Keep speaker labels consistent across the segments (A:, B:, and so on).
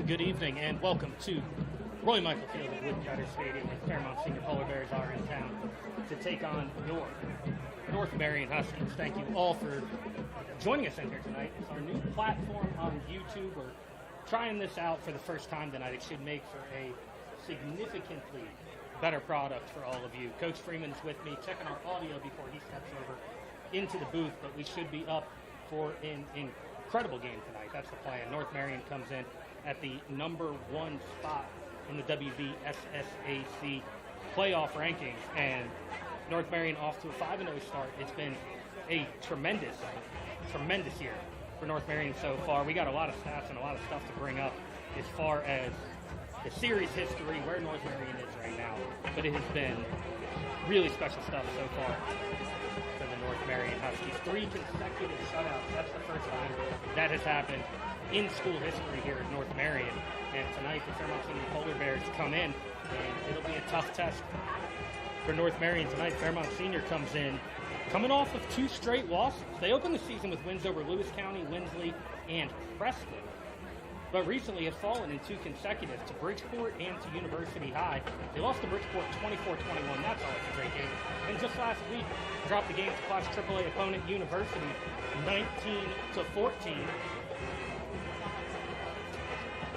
A: and good evening, and welcome to Roy Michael Field at Woodcutter Stadium, where the Fairmont Senior Polar Bears are in town to take on your North Marion Huskies. Thank you all for joining us in here tonight. It's our new platform on YouTube. We're trying this out for the first time tonight. It should make for a significantly better product for all of you. Coach Freeman's with me, checking our audio before he steps over into the booth, but we should be up for an incredible game tonight. That's the plan. North Marion comes in at the number 1 spot in the WVSSAC playoff rankings, and North Marion off to a 5-0 start. It's been a tremendous year for North Marion so far. We got a lot of stats and a lot of stuff to bring up as far as the series history, where North Marion is right now, but it has been really special stuff so far for the North Marion Huskies. 3 consecutive shutouts. That's the first time that has happened in school history here at North Marion. And tonight the Fairmont Senior Polar Bears come in, and it'll be a tough test for North Marion tonight. Fairmont Senior comes in coming off of 2 straight losses. They opened the season with wins over Lewis County, Winsley, and Preston, but recently have fallen in 2 consecutive to Bridgeport and to University High. They lost to Bridgeport 24-21. That's always a great game. And just last week, dropped the game to Class AAA opponent University 19-14.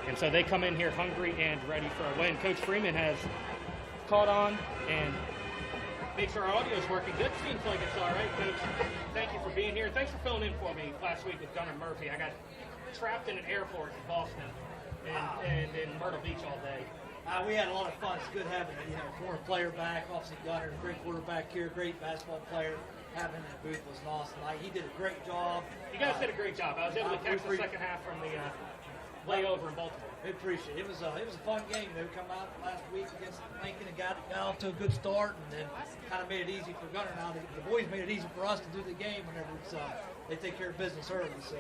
A: And so they come in here hungry and ready for a win. Coach Freeman has caught on and make sure our audio is working good. Seems like it's all right, Coach. Thank you for being here. Thanks for filling in for me last week with Gunnar Murphy. I got trapped in an airport in Boston and in Myrtle Beach all day.
B: We had a lot of fun. It's good having a former player back, obviously Gunnar, a great quarterback here, great basketball player. Having him in the booth was an awesome night. He did a great job.
A: You guys did a great job. I was able to catch the second half from the layover in Baltimore.
B: We appreciate it. It was a fun game. They come out last week against Lincoln and got off to a good start, and then kind of made it easy for Gunnar. Now the boys made it easy for us to do the game whenever they take care of business early. So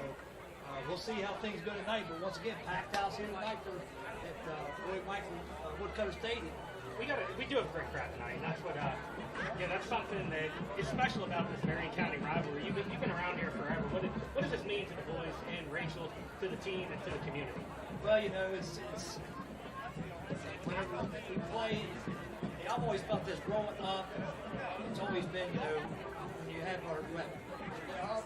B: we'll see how things go tonight. But once again, packed house here tonight at Roy Michael Woodcutter Stadium.
A: We do have a great crowd tonight, and that's what that's something that is special about this Marion County rivalry. You've been around here forever. What does this mean to the boys and Rachel, to the team, and to the community?
B: Well, it's whenever we play, I've always felt this growing up. It's always been, when you have our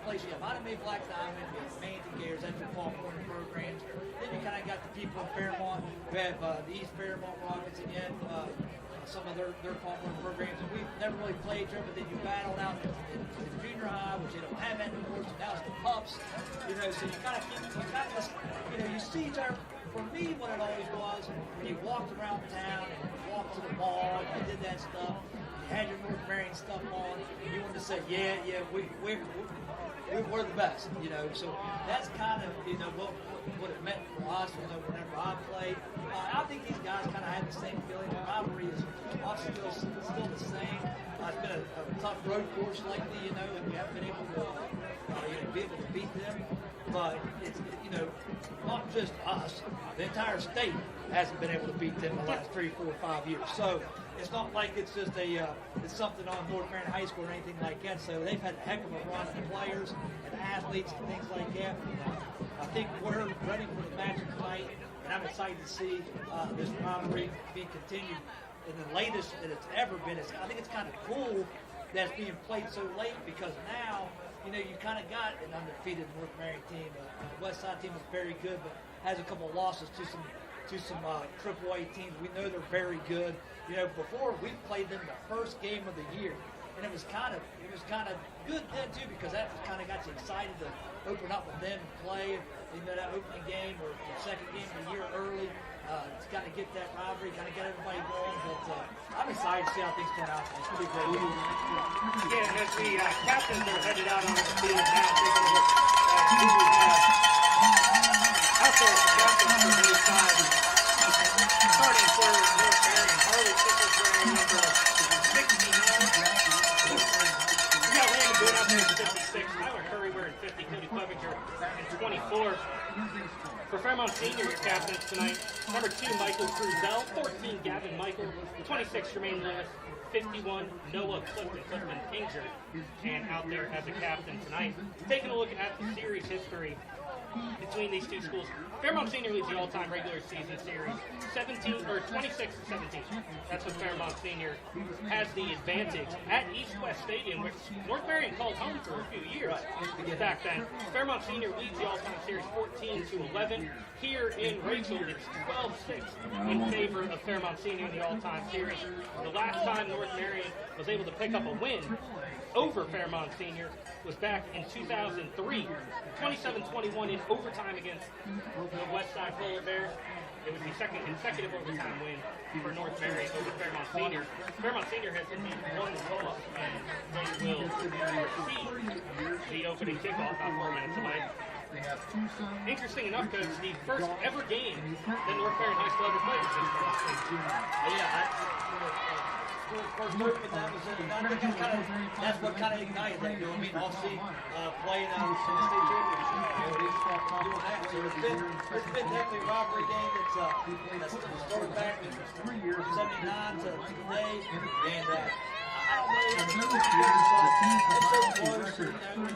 B: place, you have Miami Black Diamond, you have Manton Gators, that's your fall corner programs. Then you kind of got the people in Fairmont. We have the East Fairmont Rockets, and you have some of their fall corner programs. And we've never really played each other, but then you battled out in junior high, which you don't have that anymore, so now it's the pups. So you kind of you see each other. For me, what it always was, when you walked around town and you walked to the mall and you did that stuff, you had your North Marion stuff on, and you wanted to say, we're the best, So that's kind of, what it meant for us, whenever I played. I think these guys kind of had the same feeling. The rivalry is obviously still the same. It's been a tough road course lately, and we haven't been able to beat them. But it's not just us. The entire state hasn't been able to beat them in the last 3, 4, 5 years. So it's not like it's just it's something on North Marion High School or anything like that. So they've had a heck of a run of players and athletes and things like that. I think we're ready for the match tonight, and I'm excited to see this rivalry be continued in the latest that it's ever been. I think it's kind of cool that it's being played so late, because now you kind of got an undefeated North Marion team. West Side team is very good, but has a couple of losses to some AAA teams. We know they're very good. Before we played them the first game of the year, and it was kind of good then too, because that kind of got you excited to open up with them and play. That opening game or the second game of the year early. It's got to get that rivalry, got to get everybody going. But I'm excited to see how things turn out. It's going to be great.
A: Yeah, and as the captains are headed out on the field now, taking a look at who we have out there as the captains for the side. Starting for North Marion, Harley Sickles wearing number 69. We got Landon Boone out there at 56. Tyler Curry wearing 50. Cody Clevenger and 24. For Fairmont Senior, your captains tonight, number 2, Michael Cruzell, 14, Gavin Michael, 26, Jermaine Lewis, 51, Noah Clifton injured, and out there as a captain tonight. Taking a look at the series history between these two schools. Fairmont Senior leads the all-time regular season series 26-17. That's what Fairmont Senior has the advantage at East-West Stadium, which North Marion called home for a few years back then. Fairmont Senior leads the all-time series 14-11. Here in Rachel, it's 12-6 in favor of Fairmont Senior in the all-time series. The last time North Marion was able to pick up a win over Fairmont Senior was back in 2003, 27-21 in overtime against the Westside Polar Bears. It was the second consecutive overtime win for North Marion over Fairmont Senior. Fairmont Senior has been one loss, and they will receive the opening kickoff about 4 minutes away. Interesting enough, because the first ever game that North Marion High School ever played was against Fairmont Senior.
B: First tournament that was in, I think that's what kind of ignited that. You know what I mean? Obviously, playing out in the state championship, doing that. So it's been definitely a rivalry game that's started back in '79 to today, and I don't know. It's so close, you know,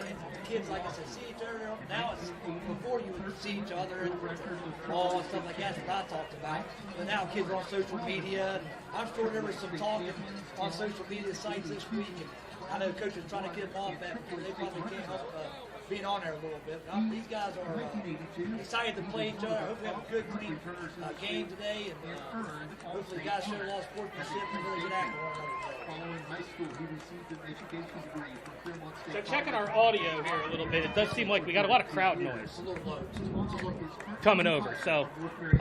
B: and kids, like I said, see each other. Now it's before you would see each other and all and stuff like that. That's what I talked about. But now kids are on social media. And I'm sure there was some talking on social media sites this week. And I know Coach is trying to get them off that because they probably can't help being on there a little bit. But these guys are excited to play each other. I hope we have a good, clean game today. And hopefully the guys show a lot of sportsmanship and really get after one another.
C: Following high school, he received an education degree from Fairmont State.
A: So checking our audio here a little bit, it does seem like we got a lot of crowd noise coming over. So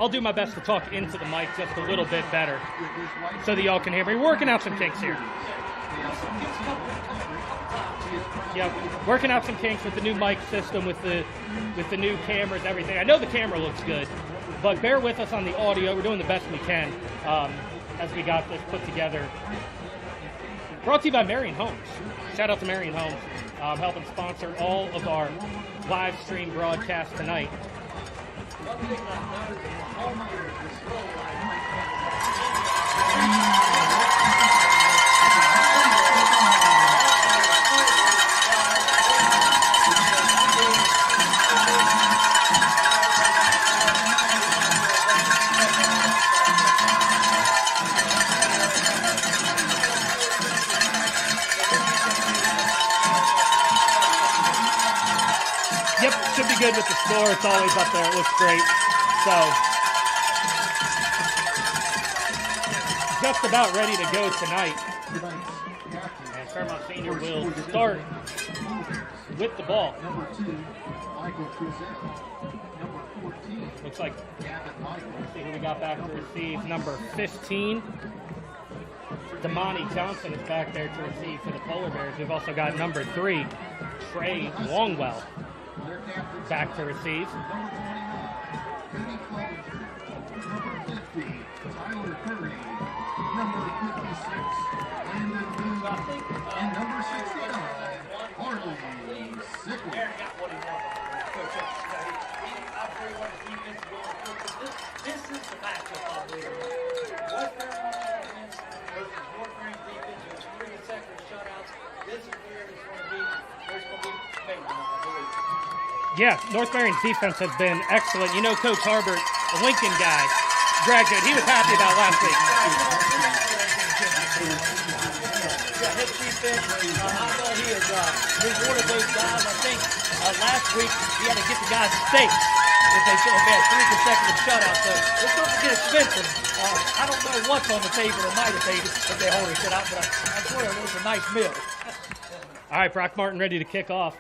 A: I'll do my best to talk into the mic just a little bit better so that y'all can hear me. We're working out some kinks here. Yeah, working out some kinks with the new mic system, with the new cameras, everything. I know the camera looks good, but bear with us on the audio. We're doing the best we can as we got this put together. Brought to you by Marion Homes. Shout out to Marion Homes, helping sponsor all of our live stream broadcasts tonight. Yep, should be good with the score. It's always up there. It looks great. So, just about ready to go tonight. And Fairmont Senior will start with the ball. Looks like, let's see who we got back to receive. Number 15. Damani Johnson is back there to receive for the Polar Bears. We've also got number 3, Trey Longwell, back to receive.
C: Tyler Curry, number 56, Landon Boone, and number 69, Harley Sickle.
B: Aaron got what he wanted. Coach, I'm sure he wanted defense going forward. This is the matchup, I believe. West Fairmont offense versus North Marion defense. There's 3 consecutive shutouts. This is where it's going to be. There's going to be maybe, I believe.
A: Yeah, North Marion's defense has been excellent. You know, Coach Harbert, a Lincoln guy, graduate. He was happy about last week.
B: Yeah, his defense, I know he is he's one of those guys. I think last week he had to get the guys steaks if they had 3 consecutive shutouts. So it's going to get expensive. I don't know what's on the table tonight if they hold it out, but I'm sure it was a nice meal.
A: All right, Brock Martin ready to kick off.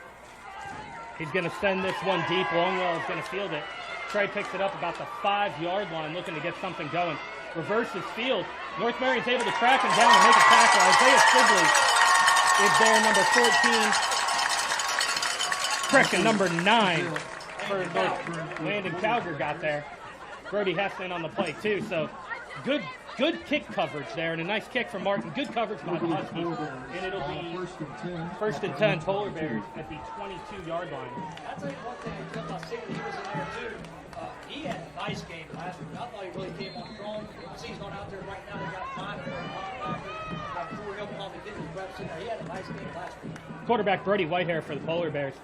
A: He's going to send this one deep. Longwell is going to field it. Trey picks it up about the 5-yard line, looking to get something going. Reverses field. North Marion's able to track him down and make a tackle. Isaiah Sibley is there, number 14. Correction, number 9 for North. Landon Calger got there. Brody Heston on the play, too. So good kick coverage there, and a nice kick from Martin. Good coverage by the Huskies. And it'll be first and 10 Polar Bears at the 22-yard line.
B: I'll tell you one thing about Sigley, he was in there too. He had a nice game last week. I thought he really came on strong. I see he's going out there right now. They got 5 before he'll probably get his reps in there. He had a nice game last week.
A: Quarterback Brody Whitehair for the Polar Bears.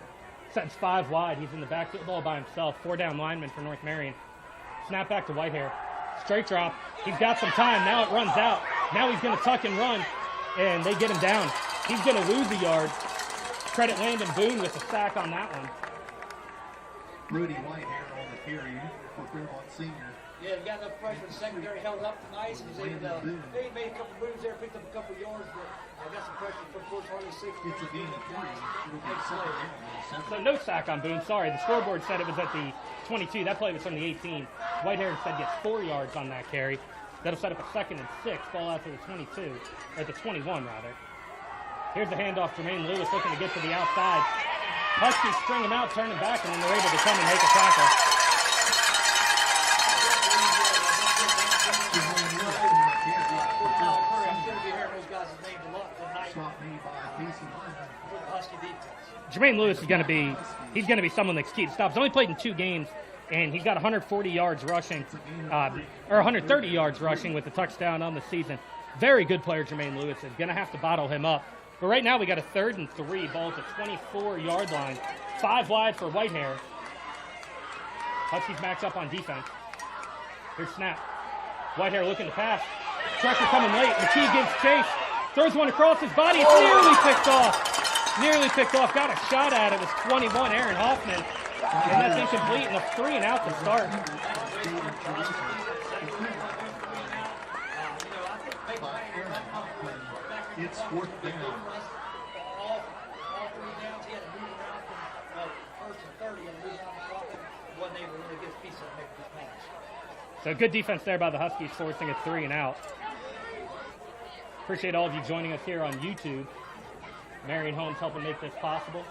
A: Sends 5 wide. He's in the backfield all by himself. 4 down lineman for North Marion. Snap back to Whitehair. Straight drop. He's got some time. Now it runs out. Now he's going to tuck and run, and they get him down. He's going to lose a yard. Credit Landon Boone with a sack on that one.
C: Rudy Whitehair on the carry for Fairmont Senior.
B: Yeah, he got enough pressure. The secondary held up nice. He was able to. He made a couple moves there, picked up a couple yards, but got some pressure from Fort Harley 6.
C: It's a gain of 3. It'll be second down.
A: So no sack on Boone. Sorry, the scoreboard said it was at the 22. That play was from the 18. Whitehair instead gets 4 yards on that carry. That'll set up a 2nd and 6. Ball out to the 22, or the 21 rather. Here's the handoff. Jermaine Lewis looking to get to the outside. Huskies string him out, turn him back, and then they're able to come and make a tackle. Jermaine Lewis is going to be, he's going to be someone that's key to stop. He's only played in 2 games, and he's got 140 yards rushing, or 130 yards rushing with the touchdown on the season. Very good player, Jermaine Lewis is going to have to bottle him up. But right now we got a 3rd and 3, ball at the 24-yard line. 5 wide for Whitehair. Huskies match up on defense. Here's snap. Whitehair looking to pass. Trucker coming late. McKee gives chase. Throws one across his body. It's nearly picked off. Nearly picked off. Got a shot at it. It was 21, Aaron Hoffman. And that's incomplete, and a 3 and out to start.
C: It's 4th down.
B: All 3 downs, he had to move around from 1st and 30 and lose on the clock. Wasn't able to really get his piece of make this match.
A: So good defense there by the Huskies, forcing a 3 and out. Appreciate all of you joining us here on YouTube. Marion Holmes helping make this possible.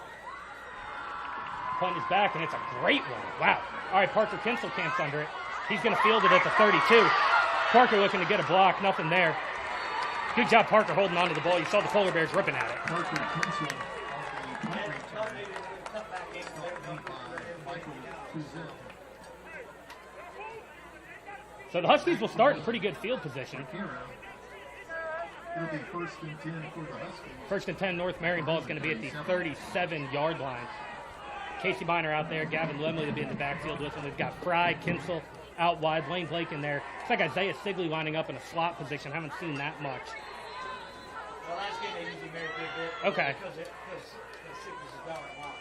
A: Punt is back, and it's a great one. Wow. All right, Parker Kinsel camps under it. He's going to field it at the 32. Parker looking to get a block. Nothing there. Good job, Parker, holding on to the ball. You saw the Polar Bears ripping at it.
C: Parker Kinsel on the punt return.
A: So the Huskies will start in pretty good field position.
C: It'll be 1st and 10 for the Huskies.
A: 1st and 10, North Marion ball is going to be at the 37-yard line. Casey Miner out there, Gavin Lemley will be in the backfield with him. We've got Fry, Kinsel out wide, Lane Blake in there. It's like Isaiah Sigley lining up in a slot position. Haven't seen that much.
B: Well, last game they used him very good.
A: Okay.
B: Because the sickness is down a lot.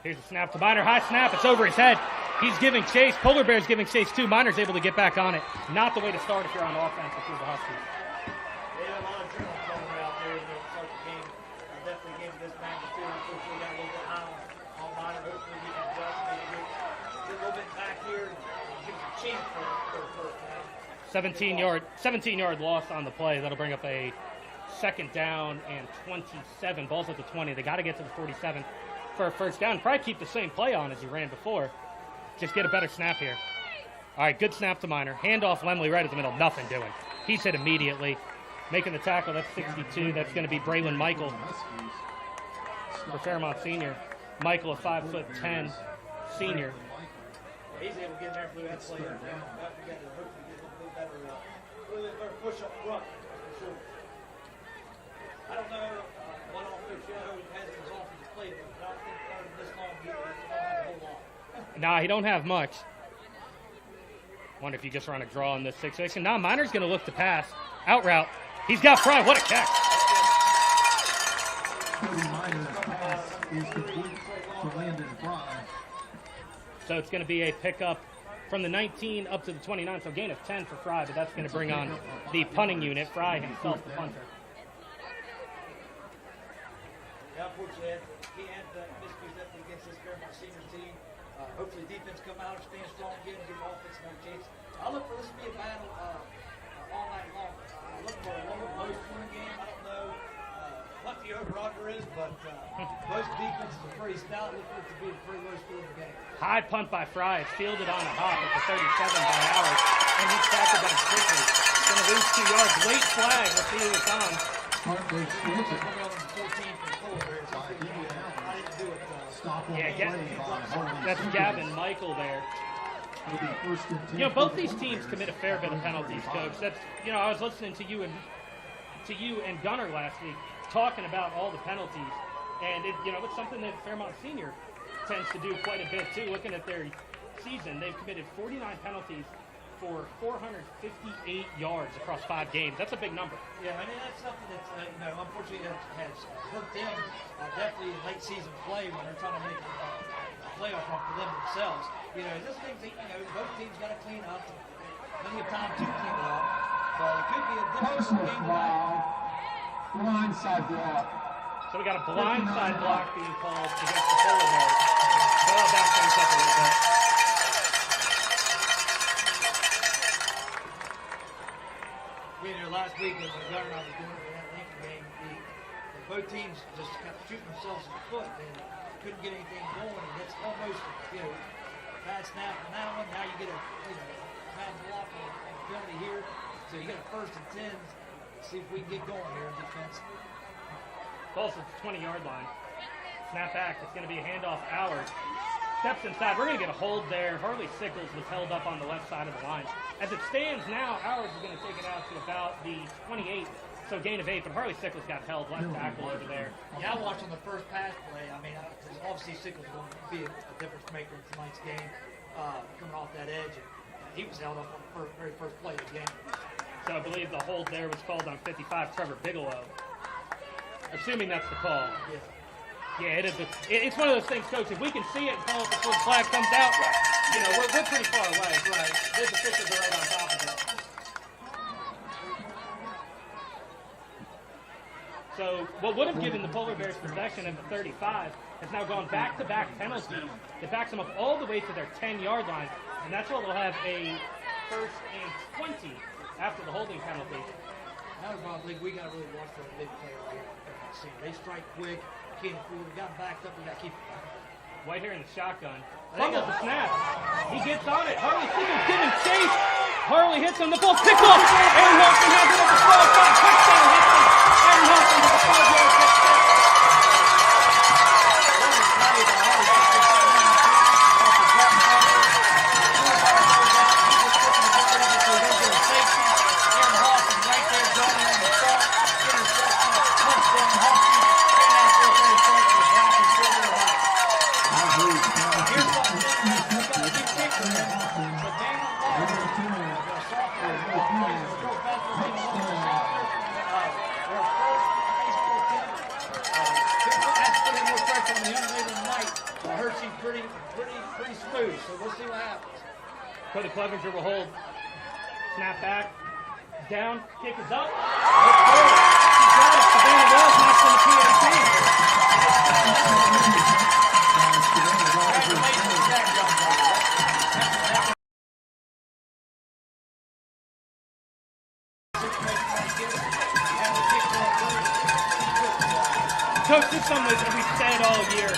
A: Here's the snap to Miner. High snap. It's over his head. He's giving chase. Polar Bears giving chase too. Miner's able to get back on it. Not the way to start if you're on offense if you're the Huskies.
B: They have a lot of dribbling coming out there to start the game. Definitely a game of this magnitude. Unfortunately, got a little bit high on Miner. Hopefully, he can adjust. Maybe get a little bit back here and give him a chance for the first down. 17-yard loss on the play. That'll bring up a 2nd down and 27. Ball's at the 20. They got to get to the 47 for a 1st down. Probably keep the same play on as you ran before. Just get a better snap here. All right, good snap to Miner. Handoff Lemley right at the middle. Nothing doing. He's hit immediately. Making the tackle, that's 62. That's going to be Braylon Michael for Fairmont Senior. Michael, a 5'10" senior. He's able to get in there for that play. After he got to hopefully get a little better push up front. For sure. I don't know what offense Shadow has in his offensive play, but I think this long he don't have a whole lot.
A: Nah, he don't have much. Wonder if you just run a draw in this situation. Nah, Miner's going to look to pass. Out route. He's got Fry. What a catch.
C: Miner's pass is complete for Landon Fry.
A: So it's going to be a pickup from the 19 up to the 29. So gain of 10 for Fry, but that's going to bring on the punting unit. Fry himself, the punter.
B: Yeah, unfortunately, he had miscues definitely against this Fairmont senior team. Hopefully defense come out and stand strong again and give offense another chance. I look for this to be a battle all night long. I look for a low scoring game. I don't know what the over-under is, but most defenses are pretty stout. Look for it to be a pretty low scoring game.
A: High punt by Fry. It's fielded on the hop at the 37 by Howard. And he's tackled down quickly. Going to lose 2 yards. Late flag. Let's see who it's on. Yeah, that's Gavin Michael there. You know, both these teams commit a fair bit of penalties, Coach. That's, you know, I was listening to you and Gunner last week talking about all the penalties. And it's something that Fairmont Senior tends to do quite a bit too. Looking at their season, they've committed 49 penalties for 458 yards across 5 games. That's a big number.
B: Yeah, I mean, that's something that, unfortunately has hurt them definitely in late season play when they're trying to make a playoff run for them themselves. This thing that, both teams got to clean up. Plenty of time to clean it up. But it could be a difficult game tonight.
D: Blindside block.
A: So we got a blindside block being called against the Polar Bears. So I'll back things up a little bit.
B: Last week when Governor was doing it in that Lincoln game, both teams just kept shooting themselves in the foot and couldn't get anything going. And it's almost, bad snap on that one. Now you get a bad block on a penalty here. So you got a 1st and 10. See if we can get going here in defense.
A: Ball's at the 20-yard line. Snap back. It's going to be a handoff. Howard steps inside. We're going to get a hold there. Harley Sickles was held up on the left side of the line. As it stands now, Howard is going to take it out to about the 28, so gain of 8, but Harley Sickles got held, left tackle over there.
B: Yeah, I watched on the first pass play. I mean, obviously Sickles will be a difference maker in tonight's game, coming off that edge, and he was held up on the very first play of the game.
A: So I believe the hold there was called on 55, Trevor Bigelow. Assuming that's the call.
B: Yeah.
A: Yeah, it's one of those things, Coach. If we can see it and call it before the flag comes out, we're pretty far away.
B: Right.
A: Those officials are right on top of it. So what would have given the Polar Bears possession at the 35 has now gone back-to-back penalties. It backs them up all the way to their 10-yard line, and that's why they'll have a 1st and 20 after the holding penalty.
B: That was why I think we got to really watch for a big player here. They strike quick. If we would have gotten backed up, we got to keep it back.
A: Whitehair in the shotgun. Fumbles the snap. He gets on it. Harley Sickles giving chase. Harley hits him. The ball picked off. Aaron Hoffman has it at the 12. Touchdown hits him. Aaron Hoffman with the 5-yard touchdown.
B: Pretty smooth, so we'll see what happens.
A: Cody Clevenger will hold. Snap back. Down. Kick is up. It's good. He's got it. Savannah Wells knocks on the PAT. Coach, this is something that we've said all year.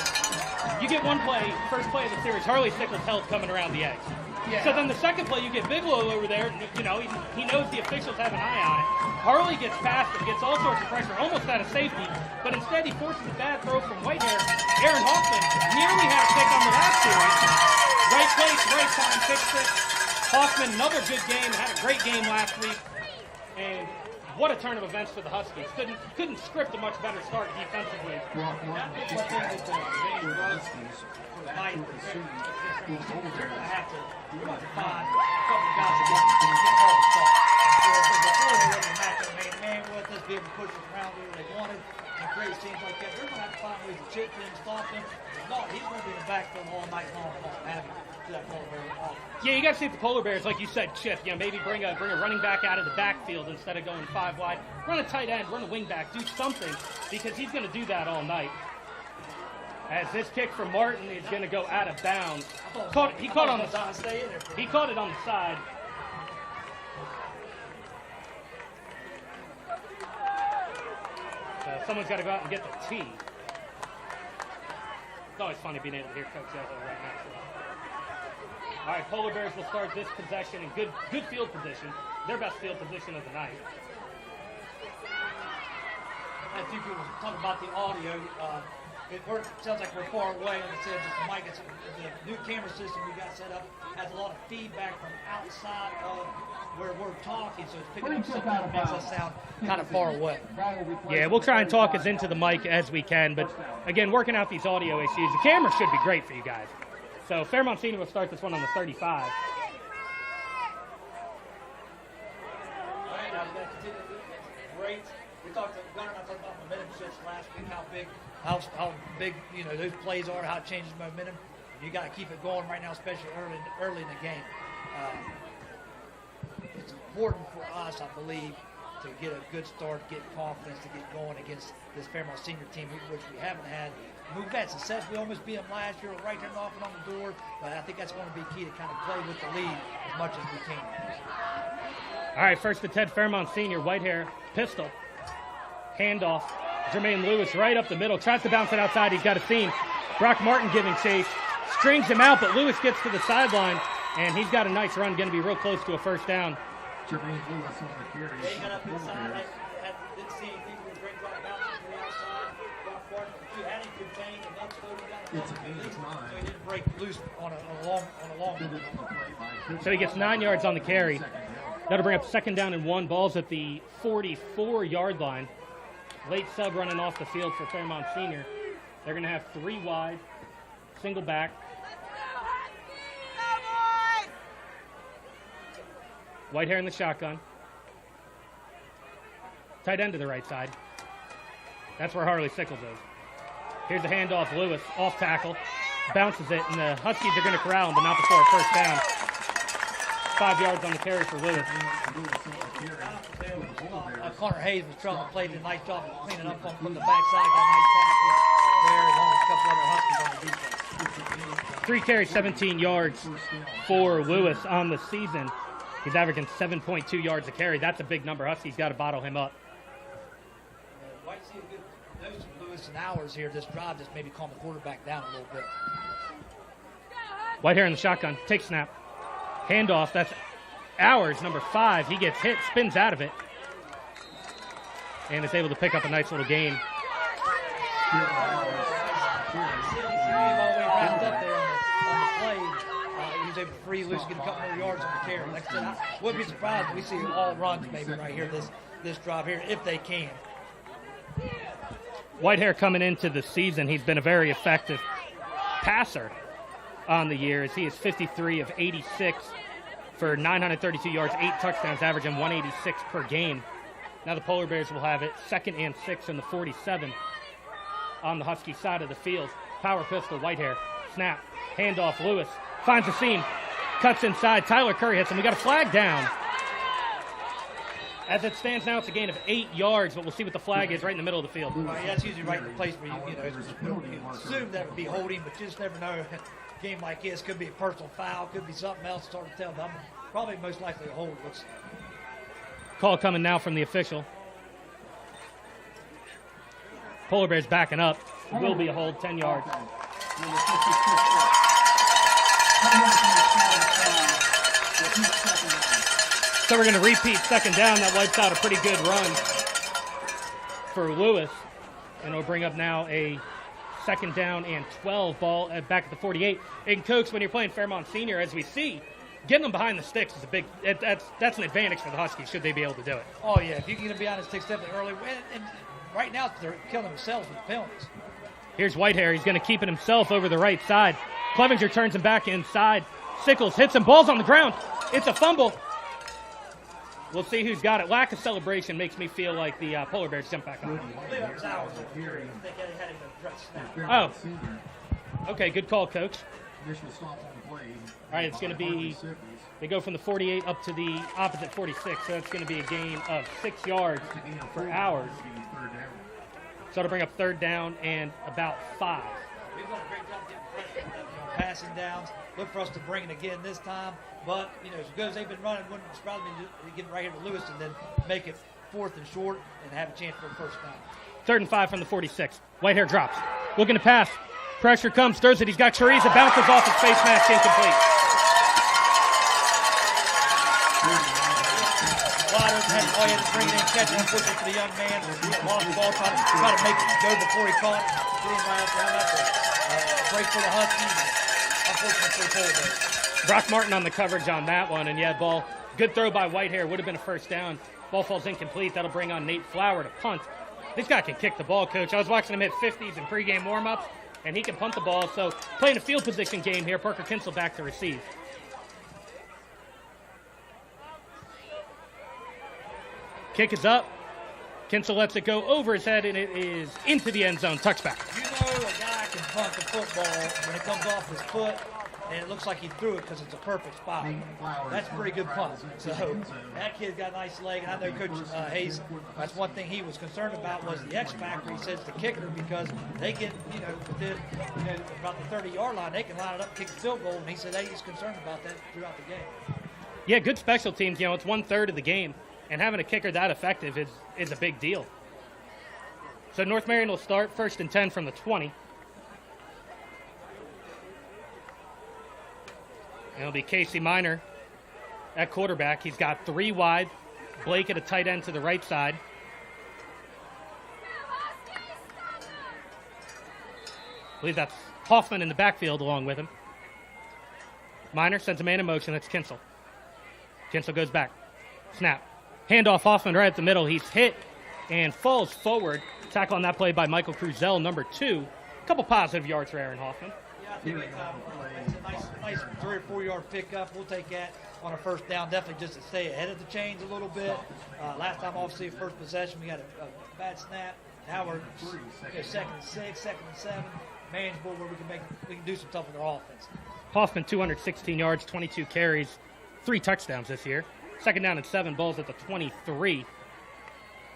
A: You get one play, first play of the series, Harley Sickles held coming around the edge. Yeah. So then the second play, you get Bigelow over there. He knows the officials have an eye on it. Harley gets past him, gets all sorts of pressure, almost out of safety, but instead he forces a bad throw from Whitehair. Aaron Hoffman nearly had a pick on the last series. Right place, right time, fixed it. Hoffman, another good game, had a great game last week. And what a turn of events for the Huskies. Couldn't script a much better start defensively.
B: Well, I think one thing that James was for the night is they're going to have to find a couple of guys that get all the stuff. Before they were matching man with us, be able to push us around where they wanted, and create scenes like that. They're going to have to find ways to chip them, stop them. If not, he's going to be in the backfield all night long, having to that Polar Bear offense.
A: Yeah, you got to see if the Polar Bears, like you said, chip. Maybe bring a running back out of the backfield instead of going 5 wide. Run a tight end, run a wing back, do something, because he's going to do that all night. As this kick from Martin is going to go out of bounds. He caught it on the side. Someone's got to go out and get the tee. It's always funny being able to hear Coach Ezra right next to us. All right, Polar Bears will start this possession in good field position. Their best field position of the night.
B: I think we were talking about the audio. sounds like we're far away on the sense that Mike, the new camera system we got set up has a lot of feedback from outside of where we're talking, so it's picking up something that makes us sound kind of far away.
A: Yeah, we'll try and talk as into the mic as we can, but again, working out these audio issues. The camera should be great for you guys. So Fairmont Senior will start this one on the 35.
B: All right, now we're going to continue. Great. We talked to Gunnar and I talked about momentum shifts last week, how big those plays are, how it changes momentum. You got to keep it going right now, especially early in the game. It's important for us, I believe, to get a good start, get confidence, to get going against this Fairmont Senior team, which we haven't had. We've had success. We almost beat them last year, right there knocking on the door. But I think that's going to be key to kind of play with the lead as much as we can.
A: All right, first to Ted Fairmont Senior, white hair, pistol, handoff. Jermaine Lewis right up the middle, tries to bounce it outside. He's got a seam. Brock Martin giving chase, strings him out, but Lewis gets to the sideline, and he's got a nice run, going to be real close to a first down.
C: Jermaine Lewis on the carry.
B: They got up inside. Didn't see anything. A great drop bounce to the outside. Brock Martin, if you had him contained and then slowed him down.
C: It's a gain of 9.
B: So he didn't break loose on a long one.
A: So he gets 9 yards on the carry. That'll bring up second down and 1. Ball's at the 44-yard line. Late sub running off the field for Fairmont Senior. They're going to have 3 wide, single back. White hair in the shotgun. Tight end to the right side. That's where Harley Sickles is. Here's the handoff. Lewis off tackle. Bounces it, and the Huskies are going to corral him, but not before a first down. 5 yards on the carry for Lewis.
B: Connor Hayes was trying to play a nice job of cleaning up from the backside. Got a nice tackle there, and a couple other Huskies on the defense.
A: 3 carries, 17 yards for Lewis on the season. He's averaging 7.2 yards a carry. That's a big number. Huskies got to bottle him up.
B: Might see a good dose of Lewis and hours here. This drive just maybe calm the quarterback down a little bit.
A: White hair in the shotgun. Take snap. Handoff. That's Hours, number 5. He gets hit, spins out of it, and is able to pick up a nice little gain.
B: He's able to free loose, get a couple more yards on the carry. Like I said, I wouldn't be surprised if we see all runs maybe right here, this drive here, if they can.
A: Whitehair coming into the season, he's been a very effective passer on the year, as he is 53 of 86 for 932 yards, 8 touchdowns, averaging 186 per game. Now the Polar Bears will have it 2nd and 6 in the 47 on the Husky side of the field. Power pistol, Whitehair, snap, handoff, Lewis, finds a seam, cuts inside, Tyler Curry hits him. We got a flag down. As it stands now, it's a gain of 8 yards, but we'll see what the flag is right in the middle of the field.
B: That's usually right in the place where you assume that would be holding, but you just never know. A game like this could be a personal foul, could be something else. It's hard to tell, but probably most likely a hold.
A: Call coming now from the official. Polar Bears backing up. It will be a hold, 10 yards. So we're going to repeat 2nd down. That wipes out a pretty good run for Lewis. And it'll bring up now a 2nd down and 12 ball back at the 48. And Cokes, when you're playing Fairmont Senior, as we see, getting them behind the sticks is a big. That's an advantage for the Huskies, should they be able to do it.
B: Oh yeah, if you can get behind the sticks definitely early, and right now they're killing themselves with penalties.
A: Here's Whitehair. He's going to keep it himself over the right side. Clevenger turns him back inside. Sickles hits him. Ball's on the ground. It's a fumble. We'll see who's got it. Lack of celebration makes me feel like the Polar Bears jump back on. Oh. Okay, good call, Coach. All right, it's going to be, they go from the 48 up to the opposite 46, so it's going to be a gain of 6 yards for Hours. So it'll bring up 3rd down and about 5.
B: We've done a great job getting pressure, passing downs. Look for us to bring it again this time. But, as good as they've been running, wouldn't surprise me to get right here to Lewis and then make it 4th and short and have a chance for a first down.
A: 3rd and 5 from the 46. Whitehair drops. Looking to pass. Pressure comes, throws it. He's got Choriza, bounces off his face mask, incomplete.
B: Wide open, had to bring it in, catch it, unfortunately for the young man. He lost the ball, try to make it go before he caught it. Threw him right up there. That's a break for the Huskies. Unfortunately for the Polar Bears.
A: Brock Martin on the coverage on that one, and yeah, ball, good throw by Whitehair, would have been a first down. Ball falls incomplete. That'll bring on Nate Flower to punt. This guy can kick the ball, Coach. I was watching him hit 50s in pregame warm-ups, and he can punt the ball. So playing a field position game here. Parker Kinsel back to receive. Kick is up. Kinsel lets it go over his head, and it is into the end zone. Touchback.
B: You know a guy can punt the football when it comes off his foot, and it looks like he threw it because it's a perfect spot. That's a pretty good punt. So that kid's got a nice leg, and I know Coach Hayes, that's one thing he was concerned about was the X factor. He says the kicker, because they get, within, about the 30-yard line, they can line it up, kick the field goal, and he said he's concerned about that throughout the game.
A: Yeah, good special teams. It's 1/3 of the game, and having a kicker that effective is a big deal. So North Marion will start 1st and 10 from the 20. It'll be Casey Miner at quarterback. He's got 3 wide. Blake at a tight end to the right side. I believe that's Hoffman in the backfield along with him. Miner sends a man in motion. That's Kinsel. Kinsel goes back. Snap. Handoff Hoffman right at the middle. He's hit and falls forward. Tackle on that play by Michael Cruzel, number 2. A couple positive yards for Aaron Hoffman.
B: Yeah, I think it's a nice 3 or 4 yard pickup. We'll take that on a first down, definitely just to stay ahead of the chains a little bit. Last time, obviously, first possession, we had a bad snap. Now we're 2nd and 6, 2nd and 7, manageable where we can do some stuff with our offense.
A: Hoffman 216 yards, 22 carries, 3 touchdowns this year. 2nd down and 7, balls at the 23.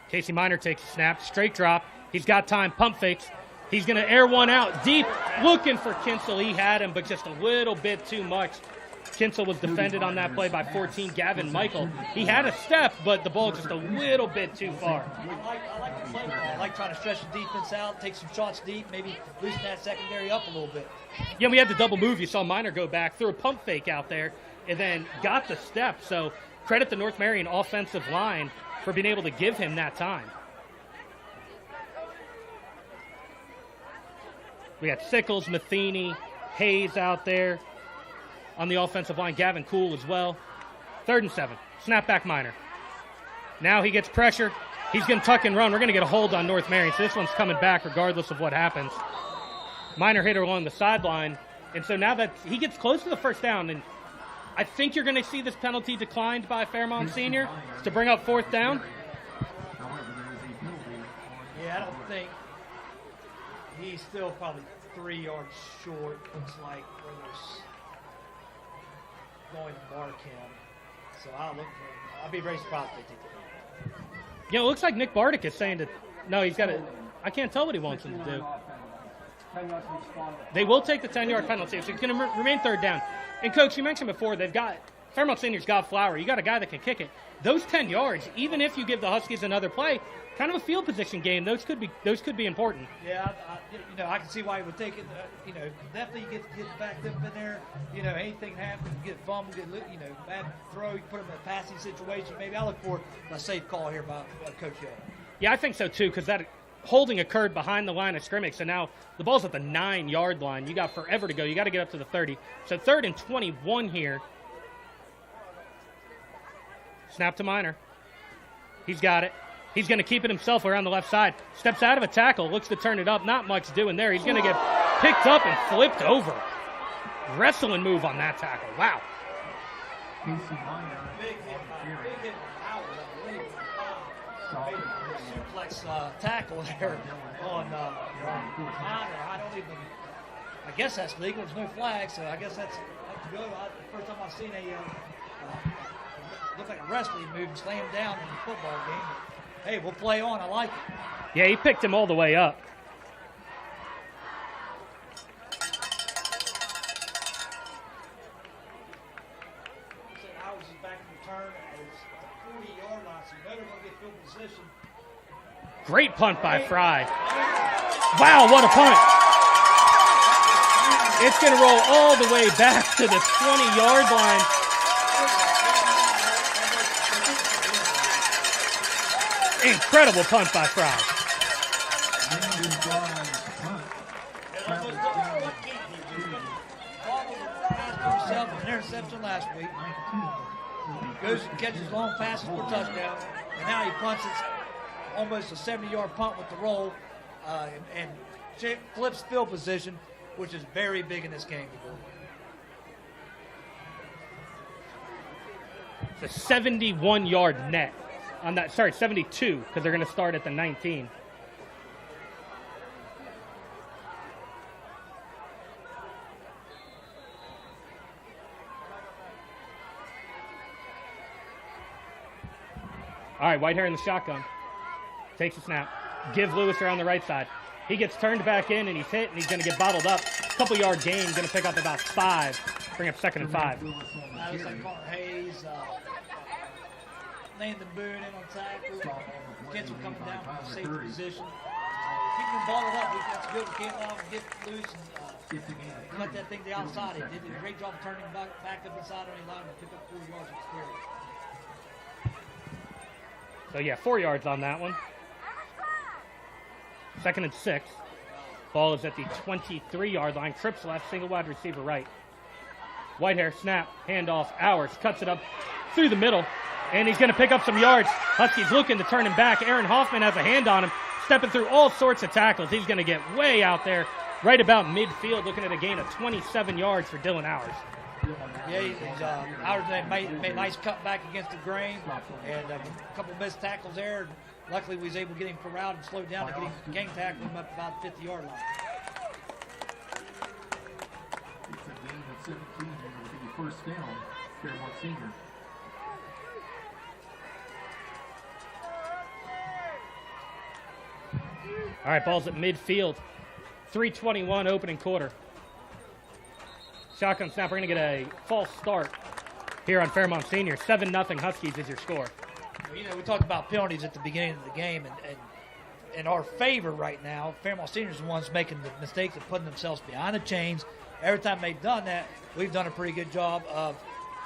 A: Casey Miner takes a snap, straight drop. He's got time, pump fakes. He's going to air one out deep, looking for Kinsel. He had him, but just a little bit too much. Kinsel was defended on that play by 14, Gavin Michael. He had a step, but the ball just a little bit too far.
B: I like the play ball. I like trying to stretch the defense out, take some shots deep, maybe loosen that secondary up a little bit.
A: Yeah, we had the double move. You saw Miner go back, threw a pump fake out there, and then got the step. So credit the North Marion offensive line for being able to give him that time. We got Sickles, Matheny, Hayes out there on the offensive line. Gavin Cool as well. 3rd and 7. Snap back Miner. Now he gets pressure. He's going to tuck and run. We're going to get a hold on North Marion. So this one's coming back regardless of what happens. Miner hit her along the sideline. And so now that he gets close to the first down, and I think you're going to see this penalty declined by Fairmont Senior to bring up 4th down.
B: Yeah, I don't think he's still probably 3 yards short. Looks like where there's going to mark him. So I'll look for him. I'll be very surprised if they take the hit.
A: Yeah, it looks like Nick Bardick is saying that, no, he's got to, I can't tell what he wants him to do. They will take the 10-yard penalty, so it's going to remain 3rd down. And, Coach, you mentioned before, Fairmont Senior's got Flower. You got a guy that can kick it. Those 10 yards, even if you give the Huskies another play, kind of a field position game, those could be important.
B: Yeah, I can see why he would take it. Definitely get backed up in there. Anything happens, get fumbled, bad throw, you put him in a passing situation. Maybe I'll look for a safe call here by Coach Young.
A: Yeah, I think so too, because that holding occurred behind the line of scrimmage. So now the ball's at the 9-yard line. You got forever to go. You got to get up to the 30. So 3rd and 21 here. Snap to Miner. He's got it. He's going to keep it himself around the left side. Steps out of a tackle, looks to turn it up. Not much doing there. He's going to get picked up and flipped over. Wrestling move on that tackle. Wow.
B: Big hit Howard, I believe. Made a suplex tackle there on Miner. I guess that's legal. There's no flag, so I guess that's good. First time I've seen look like a wrestling move and slam down in the football game. Hey, we'll play on. I like it.
A: Yeah, he picked him all the way up.
B: Howard is back in return at the 40-yard line, so you better go get field position.
A: Great punt by Fry. Wow, what a punt. It's going to roll all the way back to the 20-yard line. Incredible punt by Fry.
B: himself an interception last week. Goes and catches long passes for a touchdown. And now he punts it almost a 70-yard punt with the roll and flips field position, which is very big in this game.
A: It's a 71-yard net on that. Sorry, 72, because they're going to start at the 19. All right, Whitehair in the shotgun. Takes a snap. Give Lewis around the right side. He gets turned back in, and he's hit, and he's going to get bottled up. Couple-yard gain, going to pick up about 5. Bring up 2nd and 5.
B: That was like Carter Hayes, Nathan Boone in on tackle. Kids were coming down from the safety position. Keep them balled up. That's good. We can't allow them to get loose and cut that thing to the outside. He did a great job turning back up inside on the line and pick up 4 yards of carry.
A: So, yeah, 4 yards on that one. 2nd and 6. Ball is at the 23-yard line. Trips left, single wide receiver right. Whitehair, snap, handoff, Hours, cuts it up through the middle, and he's going to pick up some yards. Huskies looking to turn him back. Aaron Hoffman has a hand on him, stepping through all sorts of tackles. He's going to get way out there, right about midfield, looking at a gain of 27 yards for Dylan Hours.
B: Yeah, Hours made a nice cutback against the grain, and a couple missed tackles there. Luckily, we was able to get him corralled and slowed down and get him gang tackle him up about the 50-yard line.
C: It's a gain of 17 and it'll be first down, Fairmont Senior.
A: All right, ball's at midfield. 3:21 opening quarter. Shotgun snap. We're going to get a false start here on Fairmont Senior. 7-0 Huskies is your score.
B: You know, we talked about penalties at the beginning of the game, and in our favor right now, Fairmont Senior's the ones making the mistake of putting themselves behind the chains. Every time they've done that, we've done a pretty good job of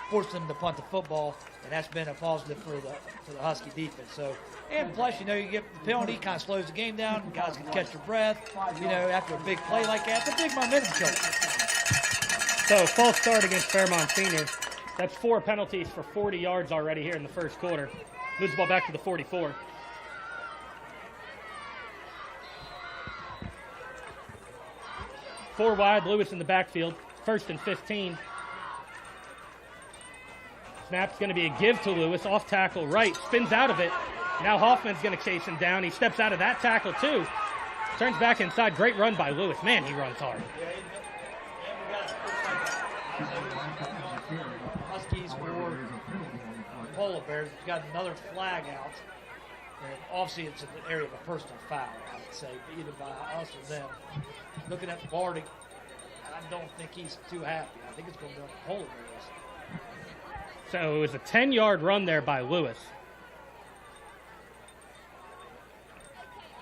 B: forcing them to punt the football, and that's been a positive for the Husky defense. So, and plus, you know, you get the penalty, kind of slows the game down. Guys can catch their breath. You know, after a big play like that, it's a big momentum killer.
A: So, false start against Fairmont Senior. That's 4 penalties for 40 yards already here in the first quarter. Moves the ball back to the 44. Four wide, Lewis in the backfield. 1st and 15. Snap's going to be a give to Lewis. Off tackle right. Spins out of it. Now Hoffman's going to chase him down. He steps out of that tackle too. Turns back inside. Great run by Lewis. Man, he runs hard.
B: Huskies for Polar Bears. We've got another flag out. And obviously, it's an area of a personal foul, I would say, either by us or them. Looking at Barty, I don't think he's too happy. I think it's going to be on the Polar Bears.
A: So it was a 10-yard run there by Lewis.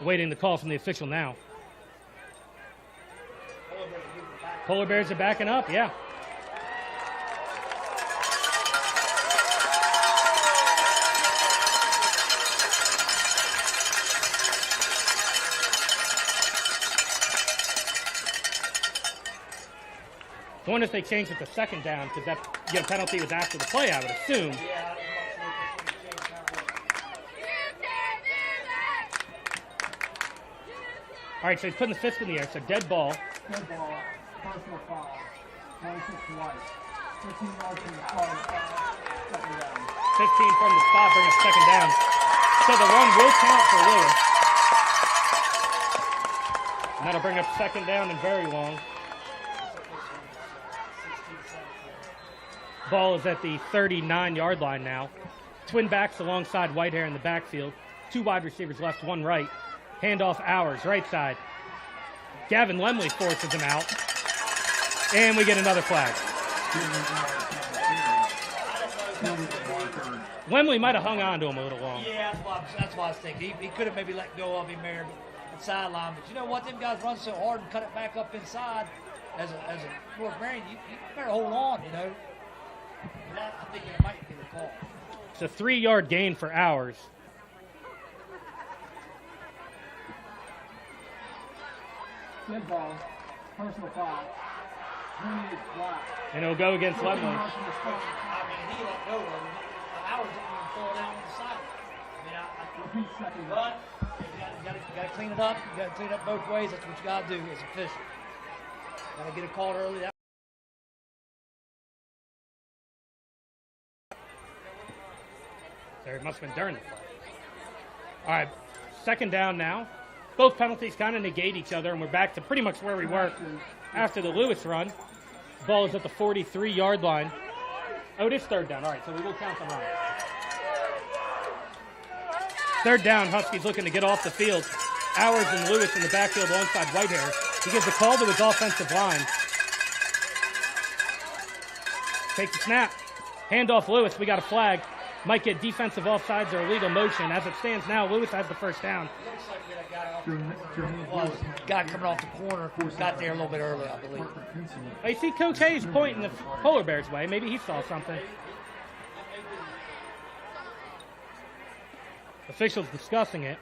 A: Waiting the call from the official now. Polar Bears are backing up, yeah. I wonder if they changed it to 2nd down because that penalty was after the play, I would assume. All right, so he's putting the fist in the air, so dead ball.
D: Dead ball, personal foul, 26 white, 15 yards from the spot, 2nd down.
A: 15 from the spot, bring up 2nd down. So the run will count for Lewis. And that'll bring up 2nd down and very long. Ball is at the 39-yard line now. Twin backs alongside Whitehair in the backfield. 2 wide receivers left, 1 right. Handoff Hours, right side. Gavin Lemley forces him out. And we get another flag. Lemley might have hung on to him a little long.
B: Yeah, that's what I was thinking. He could have maybe let go of him there at sideline. But you know what? Them guys run so hard and cut it back up inside. As a North Marion, you better hold on, you know. I think it might be the call.
A: It's a 3-yard gain for Hours.
D: Dead ball, personal foul, 28 flat.
A: And it'll go against
D: 14
A: Lemley.
D: yards from the start.
B: I mean, he let go of it. Ours didn't even fall down on the side. I mean,
D: Repeat second.
B: but you got to clean it up. You got to clean it up both ways. That's what you got to do as official. Got to get it called early.
A: There, it must have been during the play. All right, second down now. Both penalties kind of negate each other, and we're back to pretty much where we were after the Lewis run. Ball is at the 43-yard line. Oh, it is third down. All right, so we will count the run. Third down, Huskies looking to get off the field.Owers and Lewis in the backfield alongside Whitehair. He gives a call to his offensive line. Takes the snap. Handoff Lewis. We got a flag. Might get defensive offsides or illegal motion. As it stands now, Lewis has the first down.
B: Guy coming off the corner got there a little bit early, I believe.
A: I see Coach Hayes pointing the Polar Bears way. Maybe he saw something. Officials discussing it.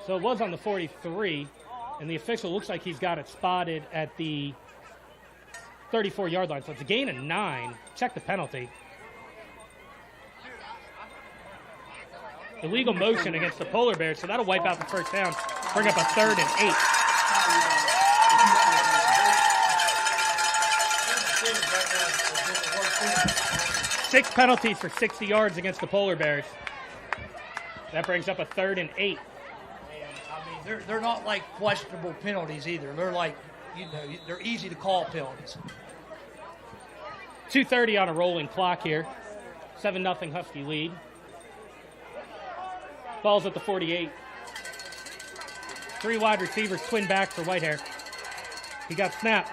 A: So it was on the 43, and the official looks like he's got it spotted at the 34-yard line. So it's a gain of 9. Check the penalty. Illegal motion against the Polar Bears, so that'll wipe out the first down. Bring up a 3rd and 8. Six penalties for 60 yards against the Polar Bears. That brings up a 3rd and 8.
B: I mean, they're not like questionable penalties either. They're like, they're easy to call penalties.
A: 2:30 on a rolling clock here. 7-0 Husky lead. Ball's at the 48. 3 wide receivers, twin back for Whitehair. He got snapped.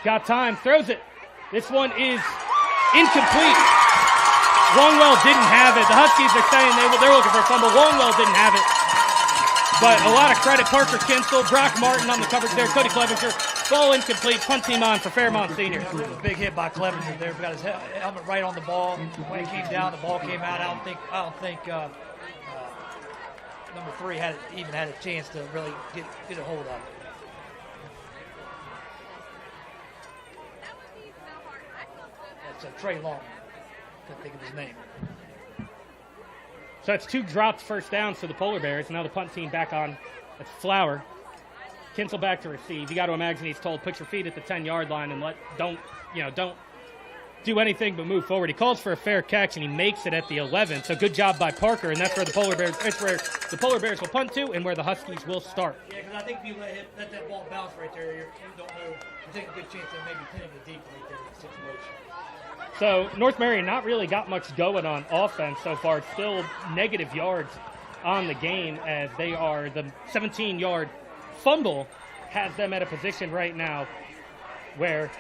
A: Got time, throws it. This one is incomplete. Longwell didn't have it. The Huskies are saying they're looking for a fumble. Longwell didn't have it. But a lot of credit. Parker Kinsel, Brock Martin on the coverage there. Cody Clevenger. Ball incomplete. Punt team on for Fairmont Senior.
B: Big hit by Clevenger there. Got his helmet right on the ball. When it came down, the ball came out. I don't think number 3 even had a chance to really get a hold of it. That's Trey Long. Can't think of his name.
A: So that's 2 dropped first downs for the Polar Bears. Now the punt team back on. That's Flower. Kinsel back to receive. You got to imagine he's told, put your feet at the 10-yard line and don't do anything but move forward. He calls for a fair catch and he makes it at the 11. So good job by Parker, and that's where the Polar Bears will punt to and where the Huskies will start.
B: Yeah, because I think if you let that ball bounce right there, you don't know. You take a good chance of maybe pinning it deep right there in the situation.
A: So North Marion not really got much going on offense so far. It's still negative yards on the game as they are the 17-yard fumble has them at a position right now where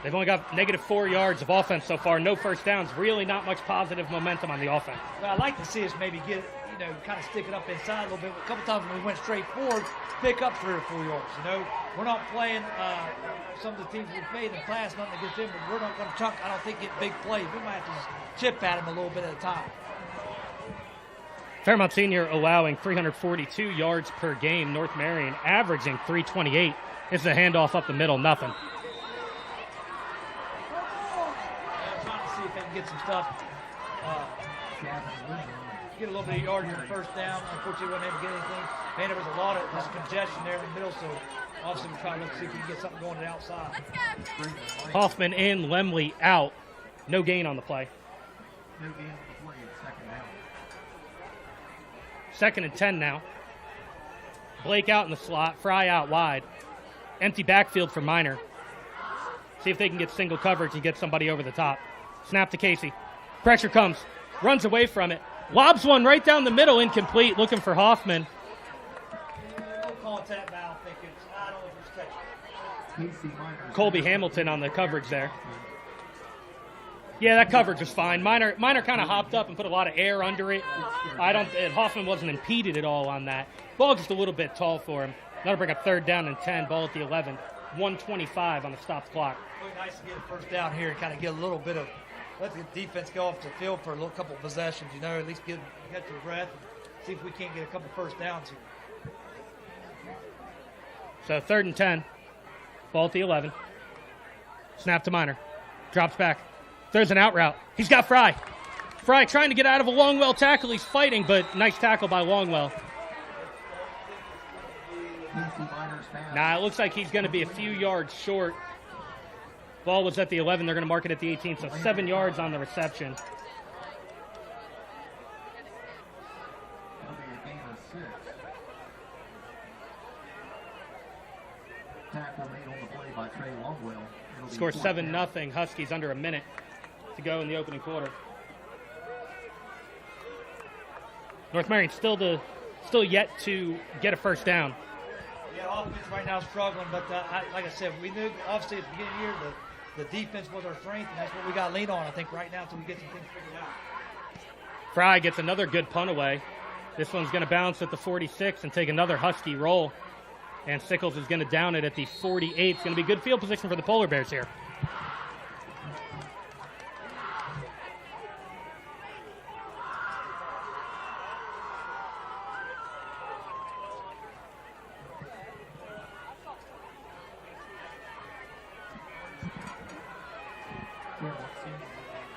A: they've only got negative 4 yards of offense so far. No first downs. Really not much positive momentum on the offense.
B: Well, I'd like to see us maybe get, kind of stick it up inside a little bit. A couple times when we went straight forward, pick up 3 or 4 yards. We're not playing some of the teams we've played in the past, nothing against them, but we're not going to chunk, I don't think, get big plays. We might have to just chip at them a little bit at a time.
A: Fairmont Senior allowing 342 yards per game. North Marion averaging 328. This is a handoff up the middle, nothing.
B: I'm trying to see if they can get some stuff. Get a little bit of yardage on the first down. Unfortunately, we weren't able to get anything. Man, there was a lot of congestion there in the middle, so obviously we're trying to see if we can get something going to the outside.
A: Hoffman in, Lemley out. No gain on the play.
C: No gain on the play. Second down.
A: 2nd and 10 now. Blake out in the slot. Fry out wide. Empty backfield for Minor. See if they can get single coverage and get somebody over the top. Snap to Casey. Pressure comes. Runs away from it. Lobs one right down the middle. Incomplete. Looking for Hoffman.
B: No contact now. I think I don't know if it's catching.
A: Colby Hamilton on the coverage there. Yeah, that coverage was fine. Minor kind of hopped up and put a lot of air under it. Hoffman wasn't impeded at all on that. Ball just a little bit tall for him. That'll bring up 3rd down and 10. Ball at the 11. 1:25 on the stopped clock.
B: Really nice to get a first down here and kind of get a little bit of let the defense go off the field for a little couple of possessions, at least get your breath, see if we can't get a couple first downs here.
A: So 3rd and 10. Ball at the 11. Snap to Minor. Drops back. Throws an out route. He's got Fry. Fry trying to get out of a Longwell tackle. He's fighting, but nice tackle by Longwell. Nah, it looks like he's going to be a few yards short. Ball was at the 11. They're going to mark it at the 18, so 7 yards on the reception.
C: That'll be a gain of 6. Tackle made on the play by Trey Longwell. It'll be
A: Score
C: 4th
A: 7-0.
C: down.
A: Huskies under a minute to go in the opening quarter. North Marion still yet to get a first down.
B: Yeah, offense right now is struggling, but like I said, we knew obviously at the beginning of the year the defense was our strength, and that's what we got to lean on, I think, right now until we get some things figured out.
A: Fry gets another good punt away. This one's going to bounce at the 46 and take another Husky roll. And Sickles is going to down it at the 48. It's going to be good field position for the Polar Bears here.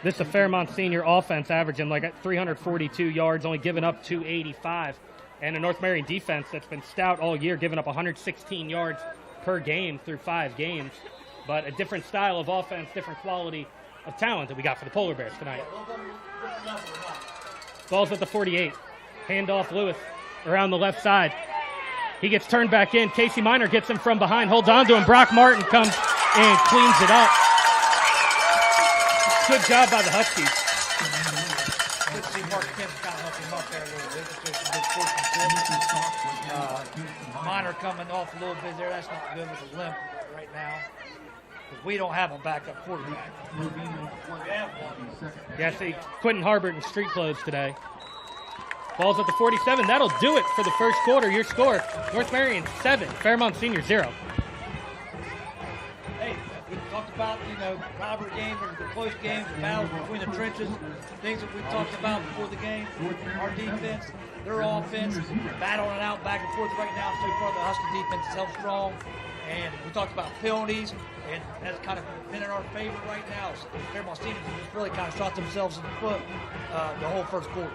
A: This is a Fairmont senior offense averaging like at 342 yards, only giving up 285. And a North Marion defense that's been stout all year, giving up 116 yards per game through 5 games. But a different style of offense, different quality of talent that we got for the Polar Bears tonight. Ball's at the 48. Handoff Lewis around the left side. He gets turned back in. Casey Minor gets him from behind, holds on to him. Brock Martin comes and cleans it up. Good job by the Huskies.
B: Good to see Mark Kemp kind of help him up there a little bit. Minor coming off a little bit there. That's not good with the limp right now. Because we don't have a backup quarterback.
A: Yeah, see, Quentin Harbert in street clothes today. Ball's at the 47. That'll do it for the first quarter. Your score, North Marion 7, Fairmont Senior 0.
B: Hey, we talked about, rivalry games or the close games, the battles between the trenches, things that we talked about before the game. Our defense, their offense, battling it out back and forth right now. So far, the Husky defense is held strong. And we talked about penalties, and that's kind of been in our favor right now. So Fairmont Seniors just really kind of shot themselves in the foot the whole first quarter.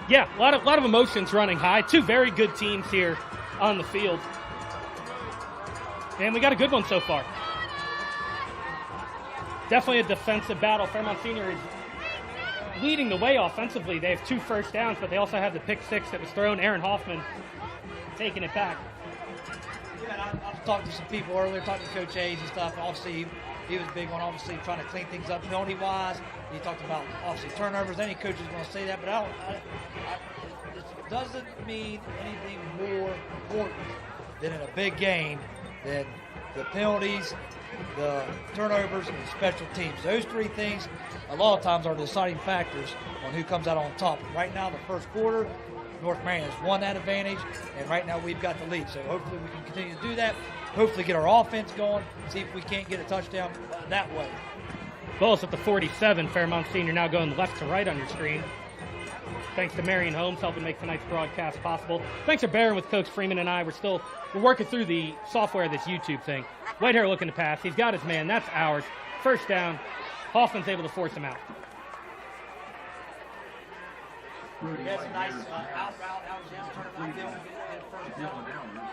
A: Yeah, a lot of emotions running high. 2 very good teams here on the field. And we got a good one so far. Definitely a defensive battle. Fairmont Senior is leading the way offensively. They have 2 first downs, but they also have the pick 6 that was thrown. Aaron Hoffman taking it back.
B: Yeah, I was talking to some people earlier, talking to Coach Hayes and stuff. Obviously, he was big on trying to clean things up penalty-wise. He talked about, obviously, turnovers. Any coach is going to say that, but it doesn't mean anything more important than in a big game than the penalties, the turnovers, and the special teams. Those 3 things, a lot of times, are the deciding factors on who comes out on top. Right now, the first quarter, North Marion has won that advantage, and right now we've got the lead. So hopefully we can continue to do that, hopefully get our offense going, see if we can't get a touchdown that way.
A: Ball's at the 47. Fairmont Senior now going left to right on your screen. Thanks to Marion Holmes helping make tonight's broadcast possible. Thanks for bearing with Coach Freeman and I. We're working through the software of this YouTube thing. Whitehair looking to pass. He's got his man. That's ours. First down. Hoffman's able to force him out.
B: That's a nice out route, out jam, turn it back down, get a first down.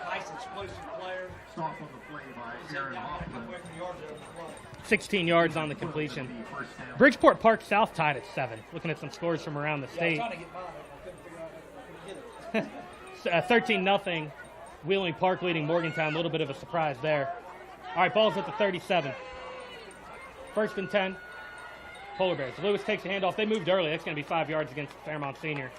B: Nice explosive player.
C: Stop on the play by Aaron Hoffman.
A: 16 yards on the completion. Bridgeport Park South tied at 7. Looking at some scores from around the state.
B: Yeah, I was trying to get mine. I couldn't figure out how to get it.
A: 13-0. Wheeling Park leading Morgantown. A little bit of a surprise there. All right, ball's at the 37. First and 10. Polar Bears. Lewis takes a handoff. They moved early. That's going to be 5 yards against Fairmont Senior.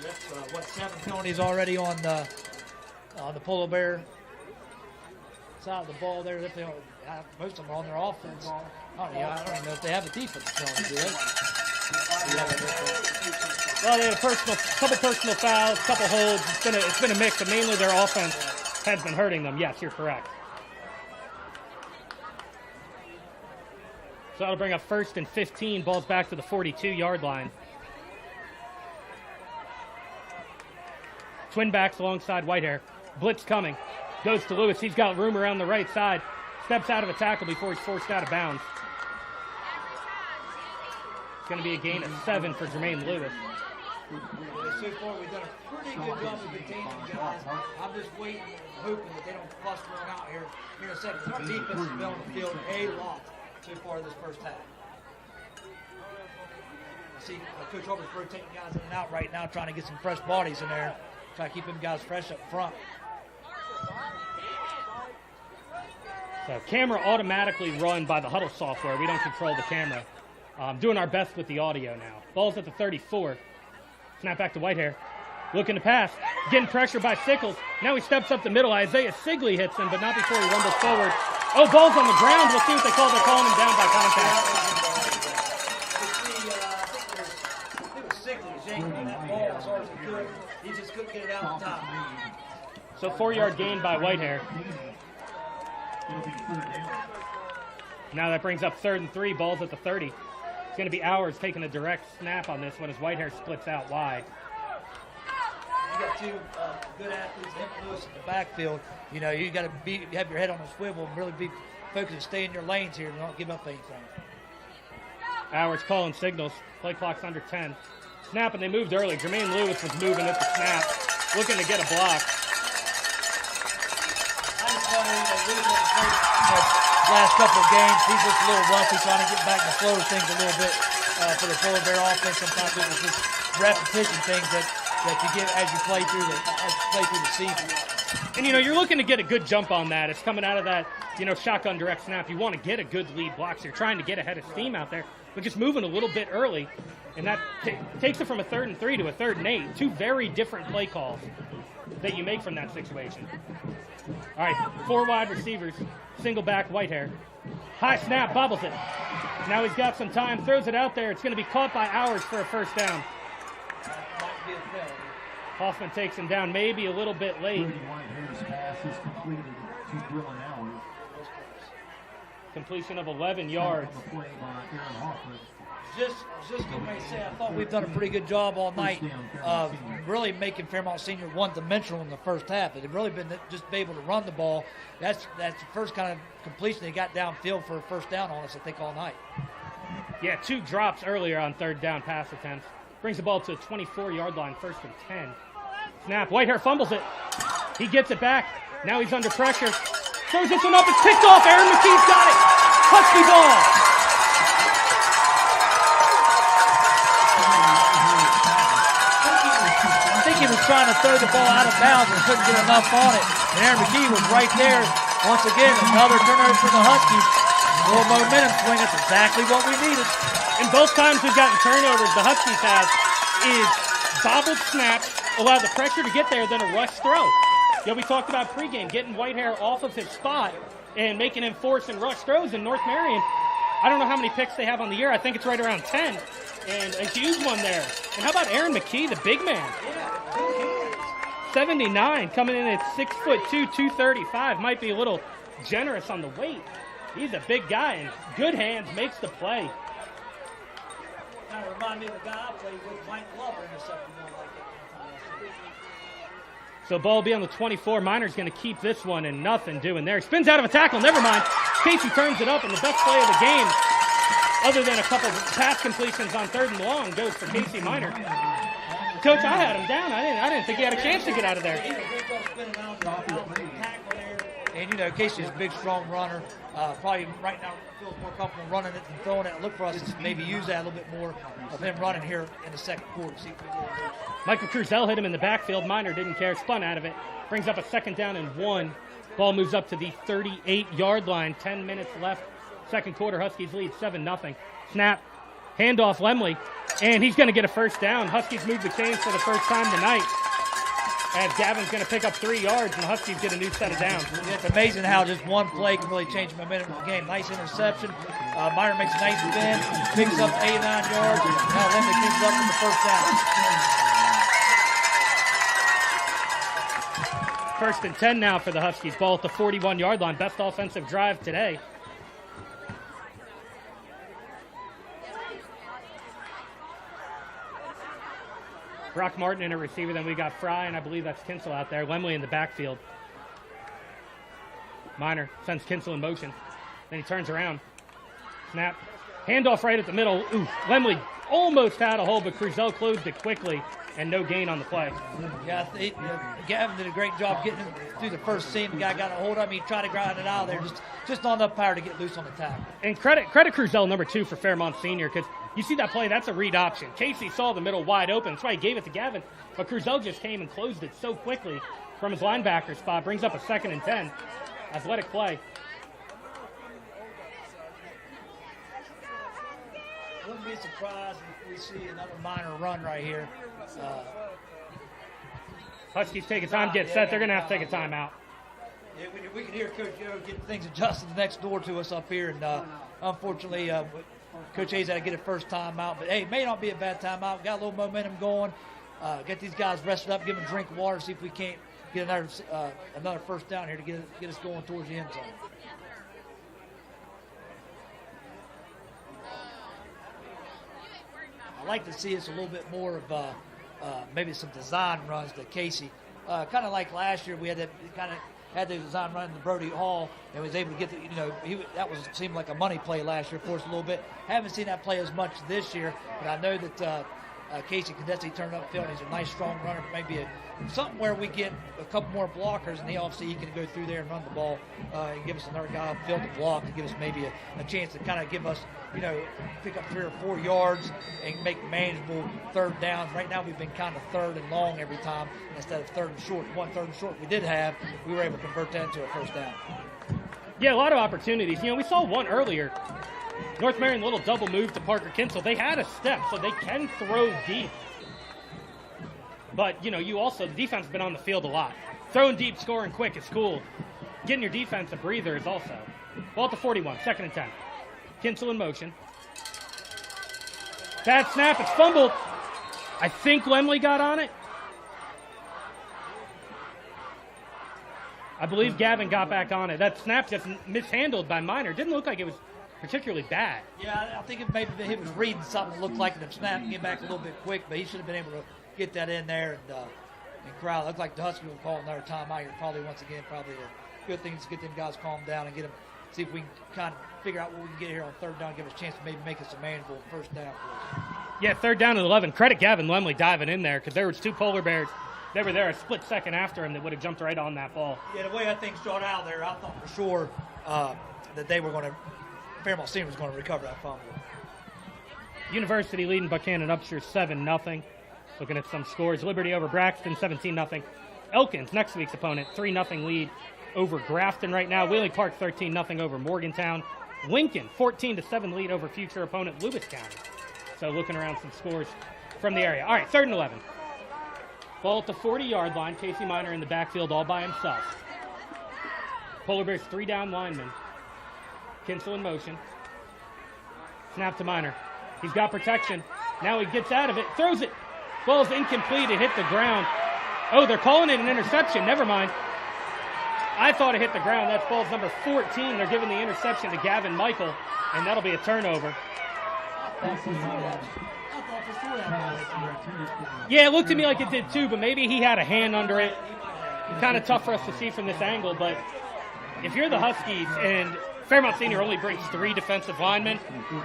B: That's 7 penalties already on the Polar Bear side of the ball there. Most of them are on their offense. I don't even know if they have a defensive penalty, do they?
A: Well, they had a couple personal fouls, couple holds. It's been a mix, but mainly their offense has been hurting them. Yes, you're correct. So that'll bring up 1st and 15. Ball's back to the 42-yard line. Twin backs alongside Whitehair. Blitz coming. Goes to Lewis. He's got room around the right side. Steps out of a tackle before he's forced out of bounds. It's going to be a gain of 7 for Jermaine Lewis.
B: So far, we've done a pretty good job of containing guys. I'm just waiting and hoping that they don't bust one out here in a second. Our defense has been on the field a lot so far this first half. I see Coach Harper's rotating guys in and out right now, trying to get some fresh bodies in there. Try to keep them guys fresh up front.
A: So camera automatically run by the Huddle software. We don't control the camera. Doing our best with the audio now. Ball's at the 34. Snap back to Whitehair. Looking to pass. Getting pressure by Sickles. Now he steps up the middle. Isaiah Sigley hits him, but not before he rumbles forward. Oh, ball's on the ground. We'll see what they call. They're calling him down by contact.
B: I think it was Sigley yanking that ball as hard as he could. He just couldn't get it out the top.
A: So 4-yard gain by Whitehair. Now that brings up 3rd and 3. Ball's at the 30. It's going to be Hours taking a direct snap on this one as Whitehair splits out wide.
B: You got two good athletes, him and Lewis in the backfield. You know, you got to have your head on a swivel and really be focused and stay in your lanes here and don't give up anything.
A: Hours calling signals. Play clock's under 10. Snap, and they moved early. Jermaine Lewis was moving at the snap, looking to get a block.
B: I just want to Lewis on the last couple of games, he's just a little rusty, trying to get back and slow things a little bit for the Polar Bear offense. Sometimes it was just repetition things that you get as you play through the season.
A: And, you know, you're looking to get a good jump on that. It's coming out of that, you know, shotgun direct snap. You want to get a good lead block, so you're trying to get ahead of steam out there, but just moving a little bit early. And that takes it from a 3rd and 3 to a 3rd and 8. Two very different play calls that you make from that situation. All right, 4 wide receivers, single back, Whitehair. High snap, bobbles it. Now he's got some time, throws it out there. It's going to be caught by Hours for a first down. Hoffman takes him down, maybe a little bit late.
C: Whitehair's pass is completed to Dylan Hours.
A: Completion of 11 yards.
B: Just going to say, I thought we've done a pretty good job all night of really making Fairmont Senior one-dimensional in the first half. They've really been just able to run the ball. That's the first kind of completion they got downfield for a first down on us, I think, all night.
A: Yeah, 2 drops earlier on 3rd down pass attempts. Brings the ball to the 24-yard line, 1st and 10. Snap, Whitehair fumbles it. He gets it back. Now he's under pressure. Throws this one up, it's picked off. Aaron McKee's got it. Husky ball.
B: I think he was trying to throw the ball out of bounds and couldn't get enough on it. And Aaron McKee was right there. Once again, another turnover for the Huskies. A little momentum swing. That's exactly what we needed.
A: And both times we've gotten turnovers the Huskies have is bobbled snaps, allow the pressure to get there, then a rush throw. Yeah, we talked about pregame, getting Whitehair off of his spot and making him force and rush throws in North Marion. I don't know how many picks they have on the year. I think it's right around 10. And a huge one there. And how about Aaron McKee, the big man? 79, coming in at 6'2", 235. Might be a little generous on the weight. He's a big guy, and good hands, makes the play.
B: Kind of remind me of the guy I played with, Mike Glover, in a second one like that.
A: So ball will be on the 24. Minor's going to keep this one and nothing doing there. Spins out of a tackle. Never mind. Casey turns it up, and the best play of the game, other than a couple of pass completions on 3rd and long, goes for Casey Minor. Coach, I had him down. I didn't think he had a chance to get out of there.
B: And, you know, Casey's a big, strong runner. Probably right now feels more comfortable running it than throwing it. Look for us to maybe use that a little bit more of him running here in the second quarter. See if we get it.
A: Michael Cruzel hit him in the backfield. Minor didn't care, spun out of it. Brings up a 2nd down and 1. Ball moves up to the 38-yard line. 10 minutes left. Second quarter, Huskies lead 7-0. Snap, handoff Lemley, and he's going to get a first down. Huskies move the chains for the first time tonight. As Gavin's going to pick up 3 yards, and the Huskies get a new set of downs.
B: It's amazing how just one play can really change the momentum of the game. Nice interception. Minor makes a nice spin, picks up 8 or 9 yards, and now Lemley picks up with the first down.
A: 1st and 10 now for the Huskies. Ball at the 41-yard line. Best offensive drive today. Brock Martin in a receiver. Then we got Fry, and I believe that's Kinsel out there. Lemley in the backfield. Minor sends Kinsel in motion. Then he turns around. Snap. Handoff right at the middle. Ooh, Lemley almost had a hold, but Cruzel closed it quickly, and no gain on the play.
B: Yeah, Gavin did a great job getting him through the first seam. The guy got a hold of him. He tried to grind it out of there. Just not enough power to get loose on the tackle.
A: And credit Cruzel, number 2 for Fairmont Senior, because you see that play, that's a read option. Casey saw the middle wide open. That's why he gave it to Gavin, but Cruzel just came and closed it so quickly from his linebacker spot. Brings up a 2nd and 10. Athletic play.
B: Wouldn't be surprised if we see another minor run right here.
A: Huskies taking time to get set. They're going to have to take a timeout.
B: Yeah, we can hear Coach Joe getting things adjusted next door to us up here, and unfortunately, Coach Hayes had to get a first timeout. But hey, it may not be a bad timeout. Got a little momentum going. Get these guys rested up, give them a drink of water, see if we can't get another first down here to get us going towards the end zone. I like to see us a little bit more of maybe some design runs to Casey. Kind of like last year, we had the design run in the Brody Hall and was able to get seemed like a money play last year for us a little bit. Haven't seen that play as much this year, but I know that Casey can definitely turn up field. He's a nice, strong runner, but maybe something where we get a couple more blockers, and he can go through there and run the ball and give us another guy upfield to block and give us maybe a chance to kind of give us, pick up 3 or 4 yards and make manageable third downs. Right now we've been kind of third and long every time instead of third and short. 1 third and short we did have, we were able to convert that into a first down.
A: Yeah, a lot of opportunities. We saw one earlier. North Marion, little double move to Parker Kinsel. They had a step, so they can throw deep. But, the defense has been on the field a lot. Throwing deep, scoring quick is cool. Getting your defense a breather is also. Ball at the 41, 2nd and 10. Kinsel in motion. Bad snap, it's fumbled. I think Lemley got on it. I believe Gavin got back on it. That snap just mishandled by Minor. Didn't look like it was particularly bad.
B: Yeah, I think he was reading something that looked like the snap and get back a little bit quick, but he should have been able to get that in there and crowd. It looked like the Huskies will call another timeout here. Probably a good thing to get them guys calmed down and get them, see if we can kind of figure out what we can get here on third down, give us a chance to maybe make us a manageable first down for us.
A: Yeah, 3rd down and 11. Credit Gavin Lemley diving in there because there was 2 polar bears. They were there a split second after him that would have jumped right on that ball.
B: Yeah, the way that thing started out there, I thought for sure that Fairmont Senior was going to recover that fumble.
A: University leading Buchanan Upshur 7-0. Looking at some scores. Liberty over Braxton 17-0. Elkins, next week's opponent, 3-0 lead over Grafton right now. Wheeling Park 13-0 over Morgantown. Lincoln 14-7 lead over future opponent Lewis County. So looking around some scores from the area. All right, 3rd and 11. Ball at the 40-yard line. Casey Minor in the backfield all by himself. Polar Bears 3 down linemen. Kinsel in motion. Snap to Minor. He's got protection. Now he gets out of it. Throws it. Ball's incomplete. It hit the ground. Oh, they're calling it an interception. Never mind. I thought it hit the ground. That's ball's number 14. They're giving the interception to Gavin Michael, and that'll be a turnover. Yeah, it looked to me like it did too, but maybe he had a hand under it. Kind of tough for us to see from this angle, but if you're the Huskies and Fairmont Senior only brings 3 defensive linemen,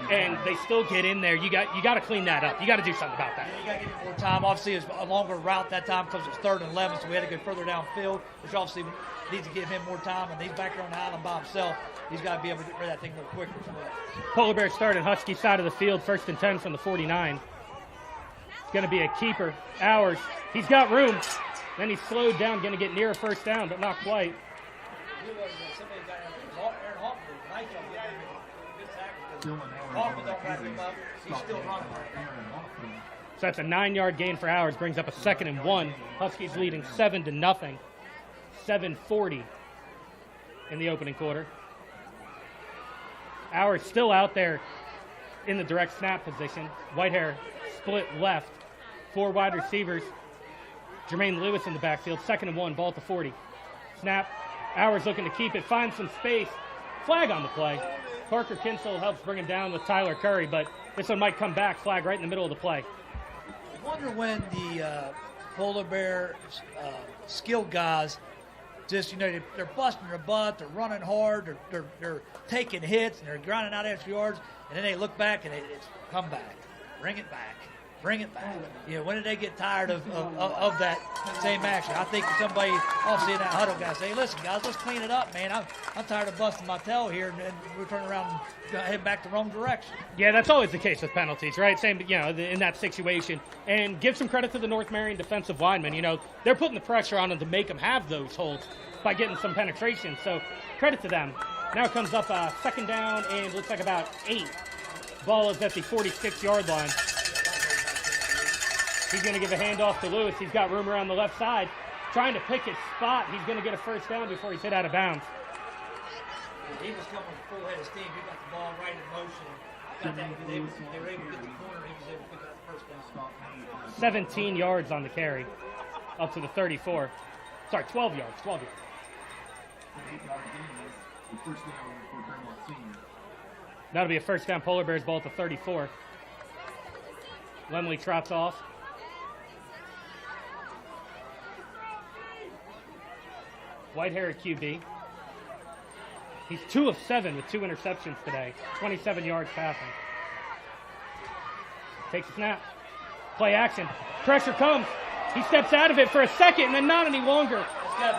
A: and they still get in there, you got to clean that up. You got to do something about that.
B: Yeah, you got to give him more time. Obviously, it's a longer route that time because it's 3rd and 11, so we had to go further downfield, which obviously needs to give him more time, and he's back there on the island by himself. He's got to be able to get rid of that thing a little quicker.
A: Polar Bears started Husky side of the field, 1st and 10 from the 49. It's going to be a keeper. Hours. He's got room. Then he's slowed down, going to get near a first down, but not quite. So that's a 9-yard gain for Hours, brings up a 2nd and 1. Huskies leading 7-0. 7:40 in the opening quarter. Hours still out there in the direct snap position. Whitehair split left. 4 wide receivers. Jermaine Lewis in the backfield. 2nd and 1, ball at the 40. Snap. Hours looking to keep it, find some space. Flag on the play. Parker Kinsel helps bring him down with Tyler Curry, but this one might come back. Flag right in the middle of the play.
B: wonder when the Polar Bear skilled guys just, they're busting their butt, they're running hard, they're taking hits, and they're grinding out extra yards, and then they look back and it's come back, bring it back. Bring it back. When did they get tired of that same action? I think somebody, obviously in that huddle guy, say, listen, guys, let's clean it up, man. I'm tired of busting my tail here, and then we're turning around and head back the wrong direction.
A: Yeah, that's always the case with penalties, right? Same, in that situation. And give some credit to the North Marion defensive linemen. They're putting the pressure on them to make them have those holds by getting some penetration. So credit to them. Now it comes up second down and looks like about 8. Ball is at the 46-yard line. He's going to give a handoff to Lewis. He's got room around the left side. Trying to pick his spot. He's going to get a first down before he's hit out of bounds.
B: He was coming full head of steam. He got the ball right in motion. They were able to get the corner. He was able to pick up the first down.
A: 17 yards on the carry. Up to the 34. Sorry, 12 yards. 12 yards. That'll be a first down. Polar Bears ball at the 34. Lemley trots off. Whitehair at QB. He's 2 of 7 with 2 interceptions today. 27 yards passing. Takes a snap. Play action. Pressure comes. He steps out of it for a second and then not any longer.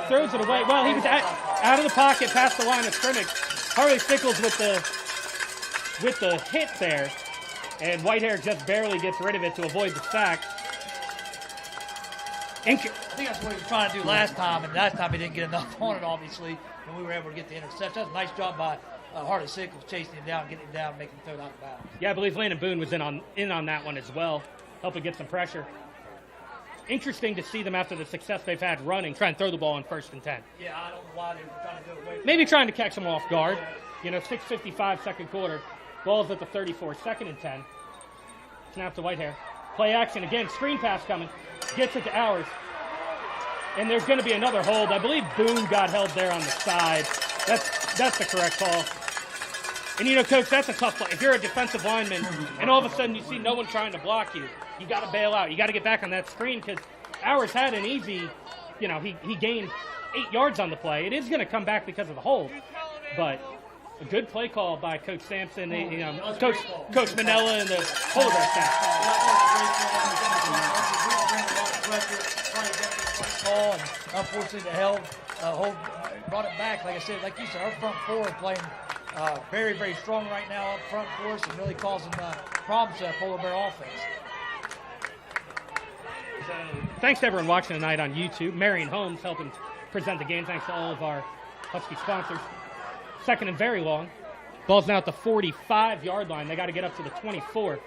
A: Throws it away. Well, he was out of the pocket past the line of scrimmage. Harley Sickles with the hit there. And Whitehair just barely gets rid of it to avoid the sack.
B: I think that's what he was trying to do last time, and last time he didn't get enough on it, obviously, and we were able to get the interception. That was a nice job by Harley Sickles, chasing him down, getting him down, making him throw it out of bounds.
A: Yeah, I believe Landon Boone was in on that one as well, helping get some pressure. Interesting to see them after the success they've had running, try and throw the ball on 1st and 10.
B: Yeah, I don't know why they were trying to do it away.
A: Maybe trying to catch them off guard. 6:55 second quarter. Ball's at the 34, 2nd and 10. Snap to Whitehair. Play action again. Screen pass coming. Gets it to Ours. And there's going to be another hold. I believe Boone got held there on the side. That's the correct call. And, Coach, that's a tough play. If you're a defensive lineman and all of a sudden you see no one trying to block you, you got to bail out. You got to get back on that screen because Ours had an easy, he gained 8 yards on the play. It is going to come back because of the hold. But a good play call by Coach Sampson, Coach Manella, and the Polar Bear staff.
B: And unfortunately, the hold brought it back. Like I said, like you said, our front four is playing very, very strong right now up front for us and really causing problems to Polar Bear offense.
A: Thanks to everyone watching tonight on YouTube. Marion Holmes helping present the game. Thanks to all of our Husky sponsors. 2nd and very long. Ball's now at the 45-yard line. They got to get up to the 24.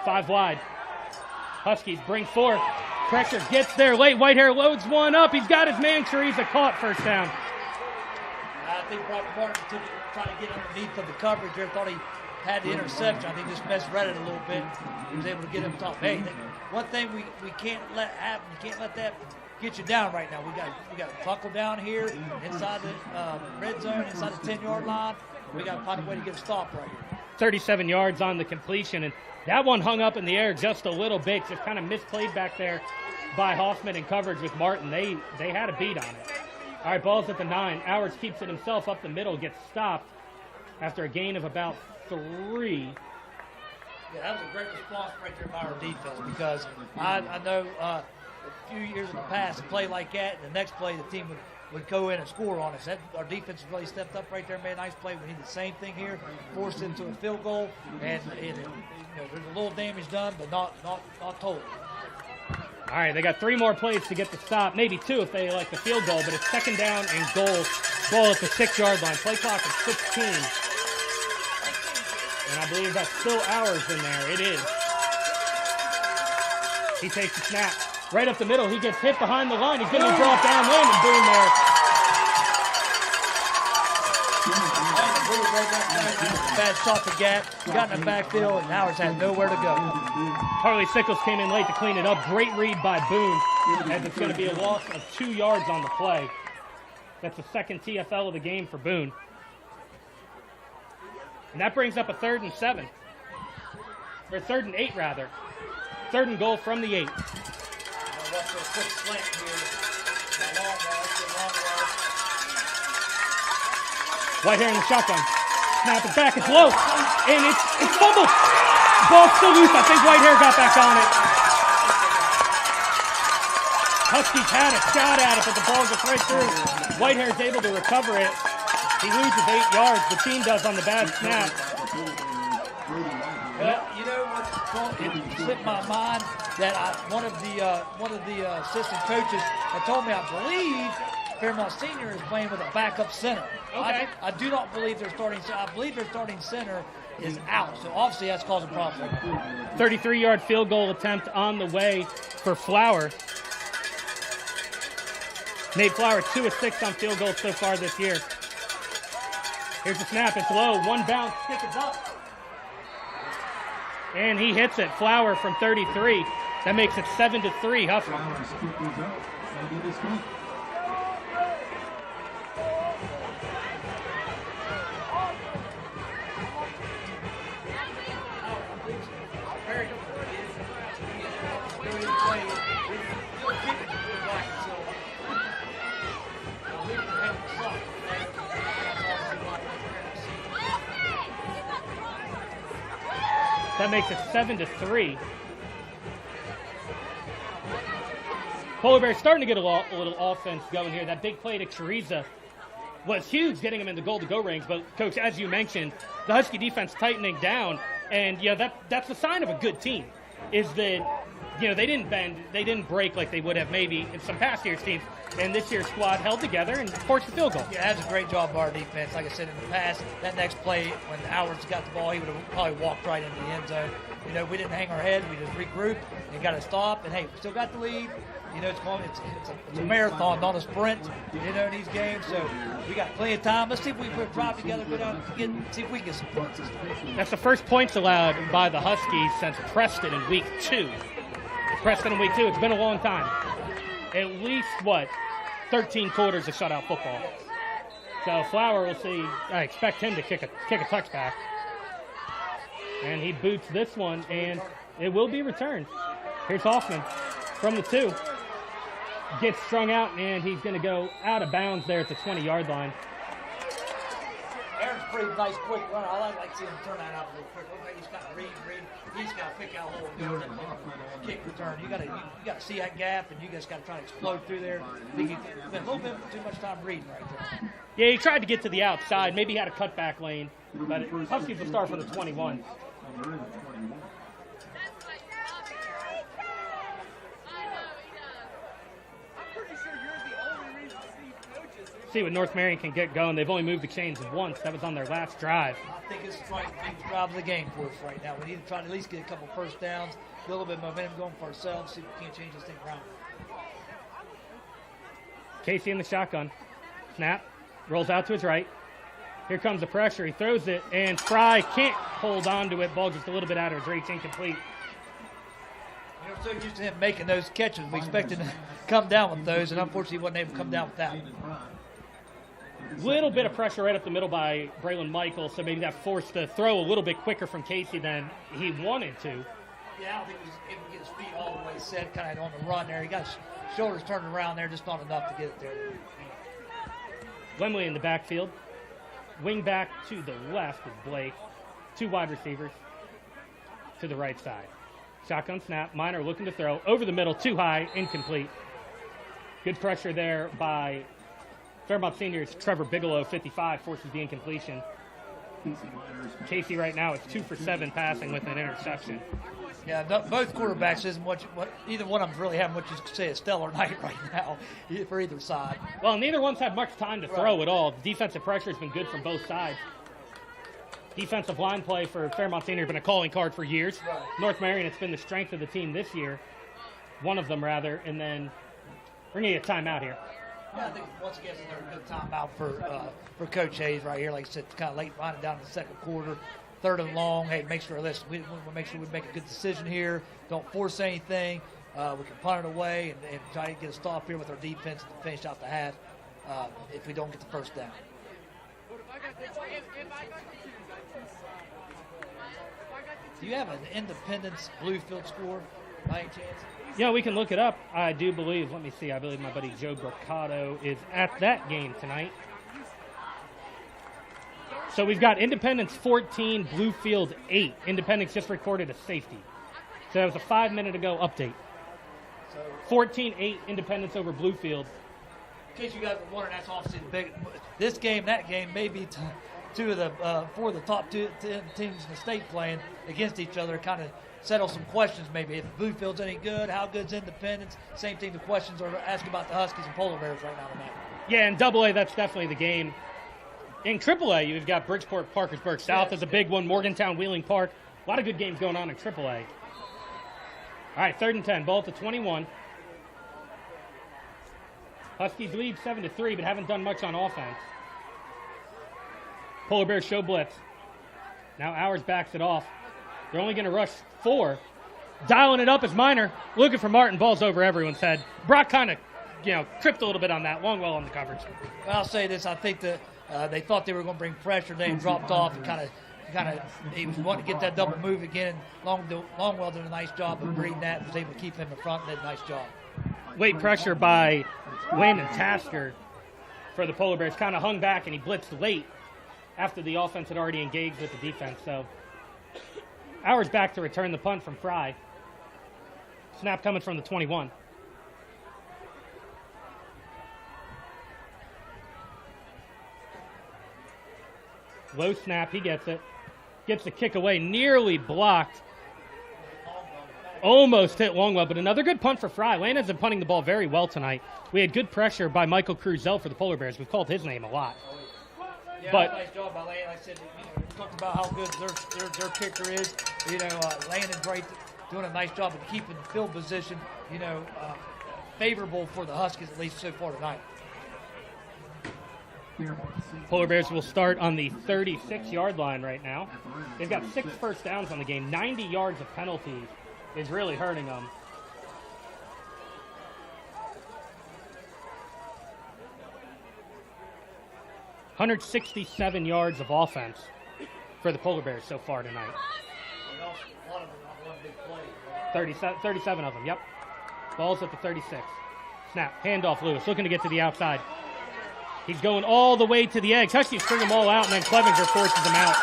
A: 5 wide. Huskies bring 4. Pressure gets there late. Whitehair loads one up. He's got his man. Choriza caught first down.
B: I think Brock Martin trying to get underneath of the coverage there. Thought he had the interception. I think just misread it a little bit. He was able to get him top. Hey, one thing we can't let happen. You can't let that get you down right now. We got to buckle down here inside the red zone, inside the 10-yard line. We got to find a way to get a stop right here.
A: 37 yards on the completion, and that one hung up in the air just a little bit, just kind of misplayed back there by Hoffman in coverage with Martin. They had a beat on it. All right, ball's at the 9. Ours keeps it himself up the middle, gets stopped after a gain of about 3.
B: Yeah, that was a great response right there by our defense because I know a few years in the past, a play like that, and the next play the team would go in and score on us. Our defense really stepped up right there, made a nice play. We need the same thing here, forced into a field goal, and there's a little damage done, but not total.
A: All right, they got 3 more plays to get the stop, maybe 2 if they like the field goal, but it's 2nd down and goal. Ball at the 6-yard line. Play clock at 16. And I believe that's still Ours in there. It is. He takes the snap. Right up the middle. He gets hit behind the line. He's going to drop down. Landon Boone there.
B: Bad shot to gap. Got in the backfield, and Ours had nowhere to go.
A: Harley Sickles came in late to clean it up. Great read by Boone, as it's going to be a loss of 2 yards on the play. That's the 2nd TFL of the game for Boone. And that brings up a 3rd and 7. Or 3rd and 8, rather. 3rd and goal from the 8.
B: Watch for a quick slant here. Long roll.
A: Whitehair in the shotgun. Snap it back. It's low. And it's fumbled. Ball's still loose. I think Whitehair got back on it. Huskies had a shot at it, but the ball goes right through. Whitehair's able to recover it. He loses 8 yards. The team does on the bad snap.
B: Well, you know what? It slipped my mind that one of the assistant coaches had told me, I believe Fairmont Senior is playing with a backup center.
A: Okay.
B: I do not believe their starting. I believe their starting center is out. So obviously that's causing problems.
A: 33-yard field goal attempt on the way for Flower. Nate Flower, 2 of 6 on field goals so far this year. Here's the snap. It's low. One bounce. Kick is up. And he hits it. Flower from 33. That makes it 7-3 Huskies. That makes it 7-3. Polar Bears starting to get a little offense going here. That big play to Chiriza was huge, getting him in the goal-to-go range. But, Coach, as you mentioned, the Husky defense tightening down. And, that's a sign of a good team, is that, they didn't bend, they didn't break like they would have maybe in some past year's teams. And this year's squad held together and forced the field goal.
B: Yeah, that's a great job by our defense. Like I said in the past, that next play, when Howard's got the ball, he would have probably walked right into the end zone. We didn't hang our head. We just regrouped and got to stop. And, hey, we still got the lead. It's a marathon, not a sprint, in these games. So we got plenty of time. Let's see if we can drive together, go down, see if we can get some points.
A: That's the first points allowed by the Huskies since Preston in week 2. Preston in week 2. It's been a long time. At least, 13 quarters of shutout football. So Flower, will see. I expect him to kick a touchback. And he boots this one, and it will be returned. Here's Hoffman from the 2. Gets strung out, and he's going to go out of bounds there at the 20-yard line.
B: Aaron's pretty nice, quick run. I like seeing him turn that out a little quick. He's got to read. He's got to pick out a hole and kick return. You got to see that gap, and you guys got to try to explode through there. I think he spent a little bit too much time reading right there.
A: Yeah, he tried to get to the outside. Maybe he had a cutback lane, but Huskies will start for the 21. See what North Marion can get going. They've only moved the chains once. That was on their last drive.
B: I think it's the biggest drive of the game for us right now. We need to try to at least get a couple first downs, get a little bit of momentum going for ourselves, see if we can't change this thing around.
A: Casey in the shotgun. Snap. Rolls out to his right. Here comes the pressure. He throws it, and Fry can't hold on to it. Ball just a little bit out of his reach, incomplete.
B: We're so used to him making those catches. We expected him to come down with those, and unfortunately he wasn't able to come down with that.
A: Little bit of pressure right up the middle by Braylon Michael, so maybe that forced the throw a little bit quicker from Casey than he wanted to.
B: Yeah, I don't think he was able to get his feet all the way set, kind of on the run there. He got his shoulders turned around there, just not enough to get it there.
A: Wembley in the backfield. Wing back to the left is Blake. 2 wide receivers to the right side. Shotgun snap. Minor looking to throw. Over the middle, too high, incomplete. Good pressure there by Fairmont Senior's Trevor Bigelow, 55, forces the incompletion. Casey right now is 2 for 7 passing with an interception.
B: Yeah, both quarterbacks isn't what either one of them's really having what you could say a stellar night right now for either side.
A: Well, neither one's had much time to throw at all. The defensive pressure has been good from both sides. Defensive line play for Fairmont Senior has been a calling card for years.
B: Right.
A: North Marion, it's been the strength of the team this year. One of them, rather, and then we're going to get a timeout here.
B: Yeah, I think once again it's another good timeout for Coach Hayes right here. Like I said, kind of late winding down in the second quarter. 3rd and long. Hey, make sure we make sure we make a good decision here. Don't force anything. We can punt it away and try to get a stop here with our defense to finish out the half if we don't get the first down. Do you have an Independence Bluefield score? by any chance?
A: Yeah, we can look it up. I do believe, let me see, I believe my buddy Joe Bricado is at that game tonight. So we've got Independence 14, Bluefield 8. Independence just recorded a safety. So that was a 5 minute ago update. 14-8 Independence over Bluefield.
B: In case you guys were wondering, that's obviously the big. This game, that game, may be two of the four of the top two teams in the state playing against each other. Kind of settle some questions maybe. If Bluefield's any good, how good's Independence? Same thing. The questions are asked about the Huskies and Polar Bears right now tonight.
A: Yeah, in AA, that's definitely the game. In AAA, you've got Bridgeport, Parkersburg South is a big one. Morgantown, Wheeling Park. A lot of good games going on in AAA. All right, 3rd and 10. Ball at the 21. Huskies lead 7-3, but haven't done much on offense. Polar Bears show blitz. Now Ours backs it off. They're only going to rush 4. Dialing it up is Minor. Looking for Martin. Ball's over everyone's head. Brock kind of, tripped a little bit on that. Longwell on the coverage.
B: Well, I'll say this. I think that they thought they were going to bring pressure. They dropped off and kind of he was wanting to get that double move again. Longwell did a nice job of reading that and was able to keep him in front and did a nice job.
A: Late pressure by Landon Tasker for the Polar Bears. Kind of hung back and he blitzed late after the offense had already engaged with the defense. So Ours back to return the punt from Fry. Snap coming from the 21. Low snap, he gets it. Gets the kick away, nearly blocked. Almost hit Longwell, but another good punt for Fry. Landon's been punting the ball very well tonight. We had good pressure by Michael Cruzel for the Polar Bears. We've called his name a lot.
B: Yeah,
A: but
B: nice job by Landon. Like I said, we talked about how good their kicker is. Landon's right, doing a nice job of keeping the field position, favorable for the Huskies, at least so far tonight.
A: Polar Bears will start on the 36-yard line right now. They've got 6 first downs on the game. 90 yards of penalties is really hurting them. $167 yards of offense for the Polar Bears so far tonight. 37 of them, yep. Ball's at the 36. Snap, handoff Lewis, looking to get to the outside. He's going all the way to the edge. Huskies string them all out, and then Clevenger forces them out.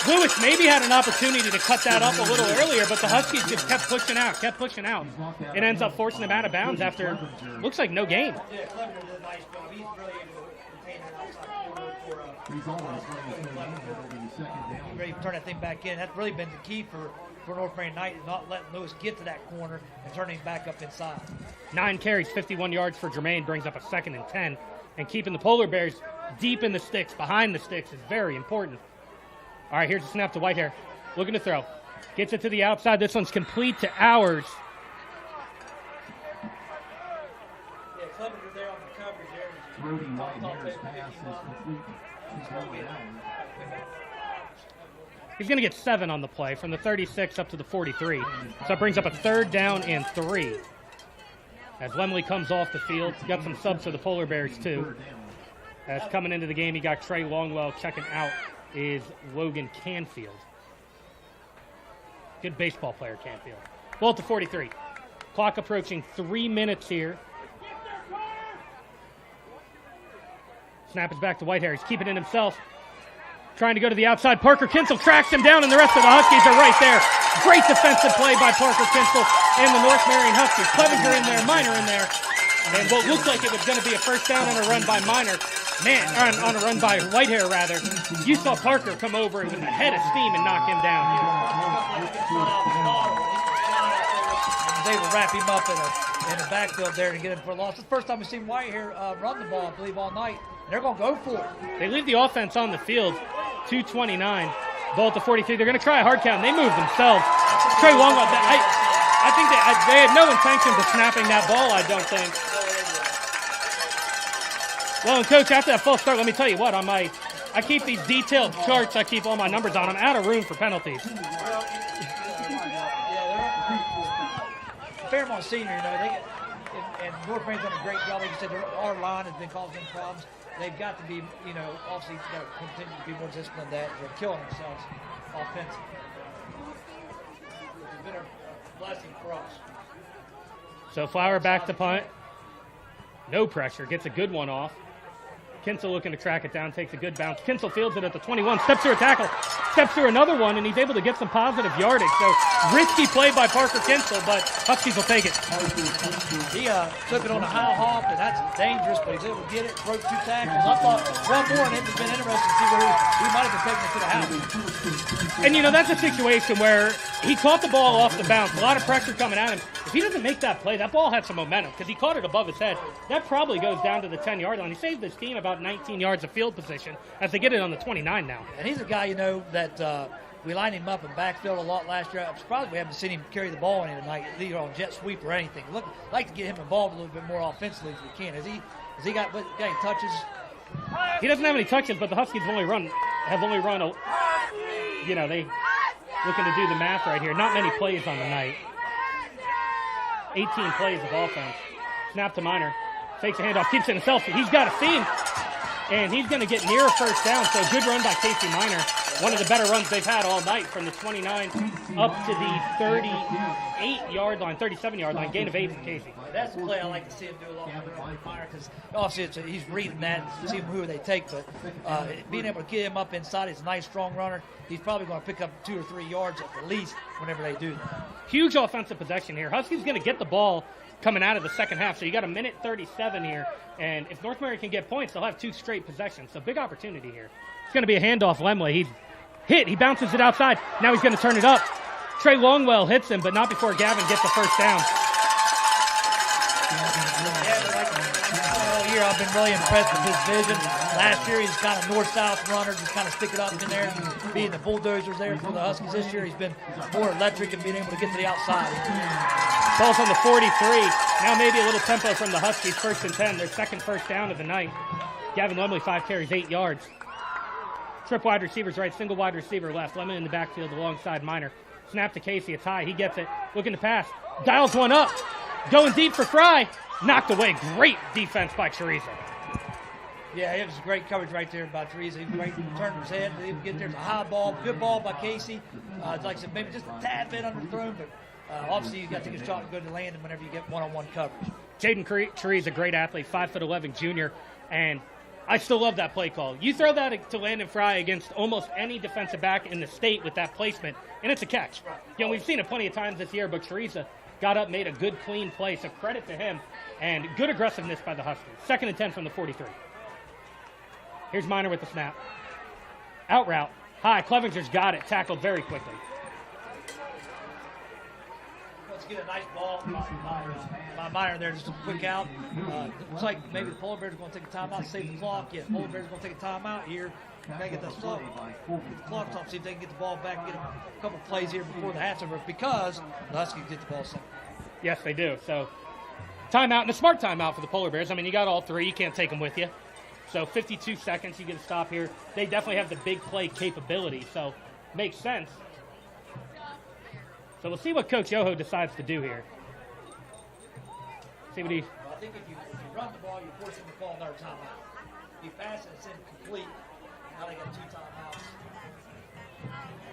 A: Lewis maybe had an opportunity to cut that up a little earlier, but the Huskies just kept pushing out. It ends up forcing them out of bounds after, looks like no gain.
B: Yeah, Clevenger did a nice job. He's really able to contain that outside corner for
C: He's always running the second down.
B: ready to turn that thing back in. That's really been the key for North Marion Knight, not letting Lewis get to that corner and turning back up inside.
A: 9 carries, 51 yards for Jermaine, brings up a 2nd and 10. And keeping the Polar Bears deep in the sticks, behind the sticks, is very important. All right, here's a snap to Whitehair. Looking to throw. Gets it to the outside. This one's complete to Ours.
B: Yeah, Clevenger there on the coverage there.
C: Brody Whitehair's pass is complete. He's going down.
A: He's going to get 7 on the play from the 36 up to the 43. So that brings up a 3rd down and 3. As Lemley comes off the field, got some subs for the Polar Bears too. As coming into the game, he got Trey Longwell. Checking out is Logan Canfield. Good baseball player, Canfield. Ball at the 43. Clock approaching 3 minutes here. Snap is back to Whitehair. He's keeping it himself. Trying to go to the outside. Parker Kinsel tracks him down, and the rest of the Huskies are right there. Great defensive play by Parker Kinsel and the North Marion Huskies. Clevenger in there, Minor in there. And what looked like it was going to be a first down on a run by Minor. On a run by Whitehair, rather. You saw Parker come over with a head of steam and knock him down.
B: They will wrap him up in a backfield there to get him for a loss. It's the first time we've seen Whitehair run the ball, I believe, all night. They're going to go for it.
A: They leave the offense on the field. 2:29. Ball at the 43. They're going to try a hard count. They move themselves. Trey Longwell. I think they had no intention of snapping that ball, I don't think. Well, and Coach, after that false start, let me tell you what. I keep these detailed charts. I keep all my numbers on. I'm out of room for penalties.
B: Fairmont Senior, and North Marion's done a great job. Like you said, our line has been causing them problems. They've got to be, obviously got to continue to be more disciplined. That they're killing themselves offensively. blessing for us.
A: So Flower back to punt. No pressure. Gets a good one off. Kinsel looking to track it down. Takes a good bounce. Kinsel fields it at the 21. Steps through a tackle. Steps through another one, and he's able to get some positive yardage. So risky play by Parker Kinsel, but Huskies will take it.
B: He took it on a high hop, and that's dangerous, but he's able to get it. Broke 2 tackles. I thought Rob Moore and it has been interesting to see where he might have been taking it to the house.
A: And, that's a situation where he caught the ball off the bounce. A lot of pressure coming at him. If he doesn't make that play, that ball had some momentum because he caught it above his head. That probably goes down to the 10-yard line. He saved his team about 19 yards of field position as they get it on the 29 now.
B: And he's a guy, that we lined him up in backfield a lot last year. I'm surprised we haven't seen him carry the ball any tonight, either on jet sweep or anything. Look, like to get him involved a little bit more offensively if we can. Has he got any touches?
A: He doesn't have any touches, but the Huskies have only run they looking to do the math right here. Not many plays on the night. 18 plays of offense. Snap to Minor. Fakes a handoff. Keeps it himself. He's got a seam. And he's going to get near a first down. So good run by Casey Minor. One of the better runs they've had all night from the 29 up to the 38-yard line, 37-yard line. Gain of 8 for Casey.
B: That's the play I like to see him do a lot more with Minor because obviously he's reading that and seeing who they take. But being able to get him up inside, he's a nice, strong runner. He's probably going to pick up 2 or 3 yards at the least whenever they do that.
A: Huge offensive possession here. Huskies going to get the ball coming out of the second half. So you got a minute 37 here. And if North Marion can get points, they'll have 2 straight possessions. So big opportunity here. It's going to be a handoff. Lemley, he's hit. He bounces it outside. Now he's going to turn it up. Trey Longwell hits him, but not before Gavin gets the first down.
B: All year I've been really impressed with his vision. Last year he's kind of north-south runner, just kind of stick it up in there and being the bulldozers there for the Huskies. This year he's been more electric and being able to get to the outside.
A: Ball's on the 43. Now maybe a little tempo from the Huskies. 1st and 10. Their second first down of the night. Gavin Lemley, 5 carries, 8 yards. Trip wide receivers right, single wide receiver left. Lemon in the backfield alongside Minor. Snap to Casey, a tie. He gets it. Looking to pass. Dials one up. Going deep for Fry. Knocked away. Great defense by Chorizo.
B: Yeah, it was great coverage right there by Teresa. He turned his head. He would get there. It's a high ball. Good ball by Casey. Like I said, maybe just a tad bit underthrown, but obviously you got to take a shot and go to landing whenever you get one-on-one coverage.
A: Jaden Chorizo, a great athlete, 5'11" junior, and I still love that play call. You throw that to Landon Fry against almost any defensive back in the state with that placement, and it's a catch. We've seen it plenty of times this year, but Chorizo got up, made a good, clean play, so credit to him, and good aggressiveness by the Huskies. 2nd and 10 from the 43. Here's Minor with the snap. Out route. High. Clevenger's got it. Tackled very quickly.
B: Let's get a nice ball by Minor there. Just a quick out. Looks like maybe the Polar Bears are going to take a timeout to save the clock. Yeah, Polar Bears are going to take a timeout here. Got to get the clock stop, see if they can get the ball back, get a couple plays here before the half's over because the Huskies get the ball set.
A: Yes, they do. So timeout, and a smart timeout for the Polar Bears. I mean, you got all 3. You can't take them with you. So 52 seconds, you get a stop here. They definitely have the big play capability, so makes sense. So we'll see what Coach Yoho decides to do here. See what he...
B: Well, I think if you run the ball, you're forcing the ball another timeout. If you pass it, it's incomplete. Now they got 2 timeouts.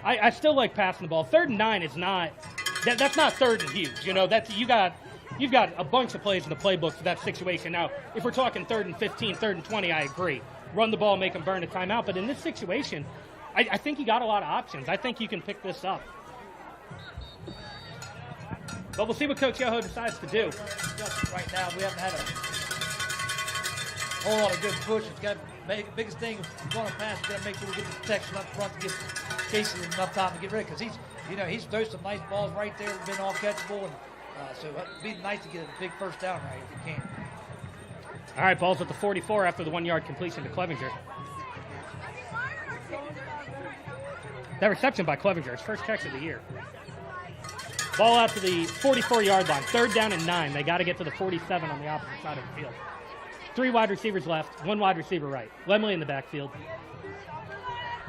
A: I still like passing the ball. 3rd and 9 is not... That's not 3rd and huge. That's you've got a bunch of plays in the playbook for that situation. Now, if we're talking 3rd and 15, 3rd and 20, I agree. Run the ball, make them burn a timeout. But in this situation, I think you got a lot of options. I think you can pick this up. But we'll see what Coach Yoho decides to do.
B: Right now, we haven't had a whole lot of good push. It's got biggest thing if we're going to pass, we've got to make sure we get the protection up front to give Casey enough time to get ready because he's throws some nice balls right there, been all catchable, and so it'd be nice to get a big first down right if you can.
A: All right, ball's at the 44 after the 1-yard completion to Clevenger. That reception by Clevenger, his first catch of the year. Ball out to the 44-yard line. 3rd down and 9. They got to get to the 47 on the opposite side of the field. 3 wide receivers left, 1 wide receiver right. Lemley in the backfield.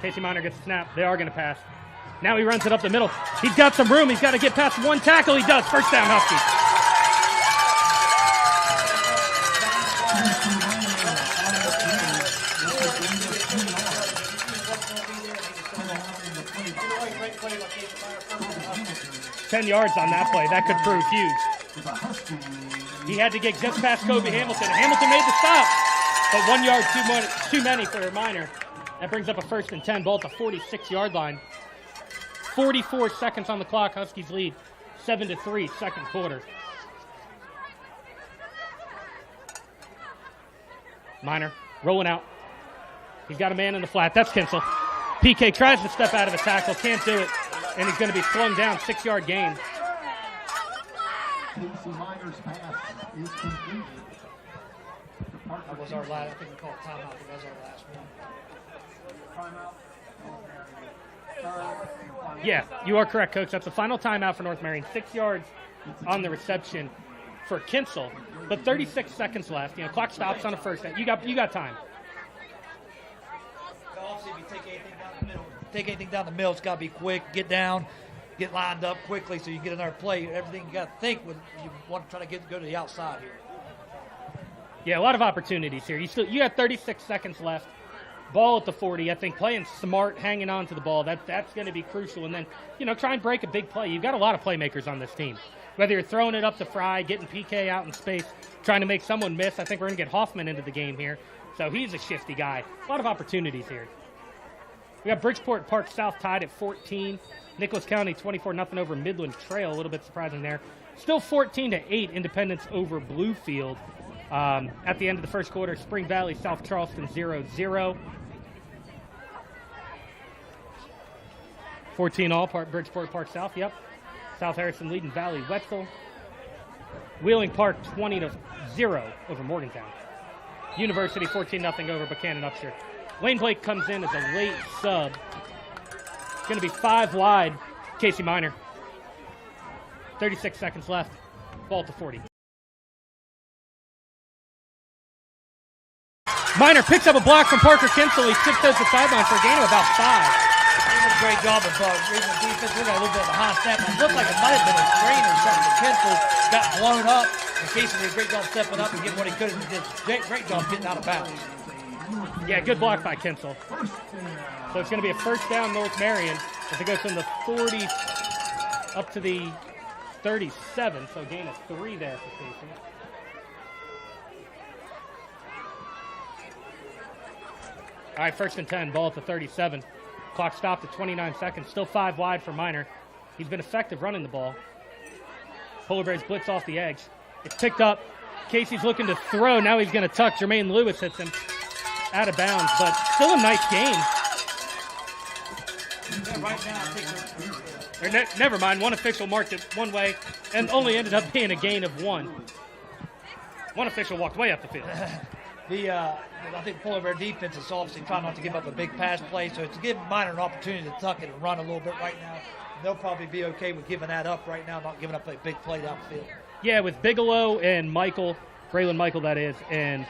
A: Casey Minor gets the snap. They are going to pass. Now he runs it up the middle. He's got some room. He's got to get past 1 tackle. He does. First down, Huskies. 10 yards on that play. That could prove huge. He had to get just past Kobe Hamilton. Hamilton made the stop, but 1 yard too many for Minor. That brings up a 1st and 10, ball at the 46-yard line. 44 seconds on the clock. Huskies lead 7-3, second quarter. Minor rolling out. He's got a man in the flat. That's Kinsel. PK tries to step out of a tackle, can't do it, and he's going to be slung down, 6-yard gain.
C: Casey Minor's pass is completed.
B: That was our last. I think we called timeout. I think that was our last one.
D: Timeout.
A: Yeah, you are correct, Coach. That's the final timeout for North Marion. 6 yards on the reception for Kinsel, but 36 seconds left. You know, clock stops on a first down. You got time.
B: Obviously, if you take anything down the middle, it's got to be quick. Get down, get lined up quickly, so you get another play. Everything you got to think when you want to try to go to the outside here.
A: Yeah, a lot of opportunities here. You got 36 seconds left. Ball at the 40. I think playing smart, hanging on to the ball, that's going to be crucial. And then, you know, try and break a big play. You've got a lot of playmakers on this team. Whether you're throwing it up to Fry, getting PK out in space, trying to make someone miss. I think we're going to get Hoffman into the game here. So he's a shifty guy. A lot of opportunities here. We got Bridgeport Park South tied at 14. Nicholas County 24-0 over Midland Trail. A little bit surprising there. Still 14-8 Independence over Bluefield. At the end of the first quarter, Spring Valley, South Charleston 0-0. 14 all, Bridgeport Park South, yep. South Harrison leading Valley Wetzel. Wheeling Park 20-0 over Morgantown. University 14-0 over Buchanan Upshur. Wayne Blake comes in as a late sub. It's going to be 5 wide, Casey Minor. 36 seconds left, ball at the 40. Minor picks up a block from Parker Kinsel. He tiptoes the sideline for a gain of about 5.
B: He did a great job of reading the defense. We got a little bit of a high snap. It looked like it might have been a screen or something. But Kinsel got blown up. And Casey did a great job stepping up and getting what he could. And he did a great job getting out of bounds.
A: Yeah, good block by Kinsel. So it's going to be a first down North Marion as it goes from the 40 up to the 37. So gain of 3 there for Casey. All right, 1st and 10, ball at the 37. Clock stopped at 29 seconds. Still 5 wide for Minor. He's been effective running the ball. Polar Bears blitz off the edge. It's picked up. Casey's looking to throw. Now he's going to tuck. Jermaine Lewis hits him out of bounds, but still a nice game.
B: Yeah, right now, I think
A: Never mind. One official marked it one way and only ended up being a gain of 1. One official walked way up the field.
B: I think Polar Bear defense is obviously trying not to give up a big pass play, so to give Minor an opportunity to tuck it and run a little bit right now, they'll probably be okay with giving that up right now, not giving up a big play down the field.
A: Yeah, with Bigelow and Michael, Braylon Michael that is, and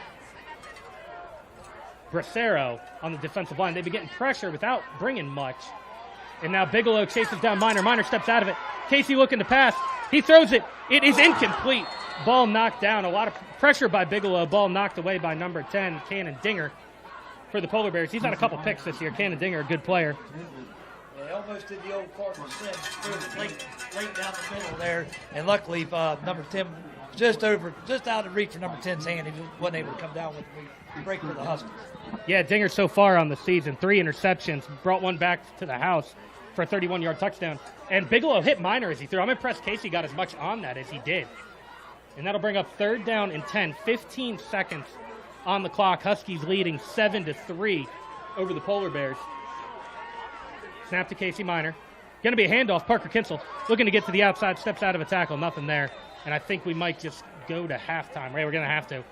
A: Bracero on the defensive line, they've been getting pressure without bringing much. And now Bigelow chases down Minor. Minor steps out of it. Casey looking to pass. He throws it. It is incomplete. Ball knocked down. A lot of pressure by Bigelow. Ball knocked away by number 10, Cannon Dinger, for the Polar Bears. He's had a couple picks this year. Cannon Dinger, a good player.
B: They almost did the old Cardinal sin. Threw it late down the middle there. And luckily, number 10 just out of reach for number 10's hand. He just wasn't able to come down with the break for the Huskies.
A: Yeah, Dinger so far on the season, 3 interceptions, brought one back to the house for a 31-yard touchdown. And Bigelow hit Minor as he threw. I'm impressed Casey got as much on that as he did. And that'll bring up 3rd down and 10, 15 seconds on the clock. Huskies leading 7-3 over the Polar Bears. Snap to Casey Minor. Going to be a handoff. Parker Kinsel looking to get to the outside, steps out of a tackle, nothing there. And I think we might just go to halftime, right? We're going to have to.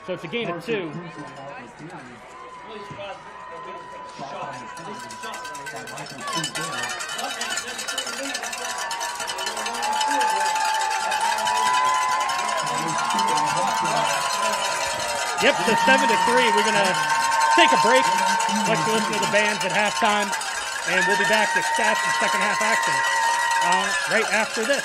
A: So it's a gain of 2. Yep, so 7-3. We're going to take a break. Like to listen to the bands at halftime. And we'll be back to stats and second half action right after this.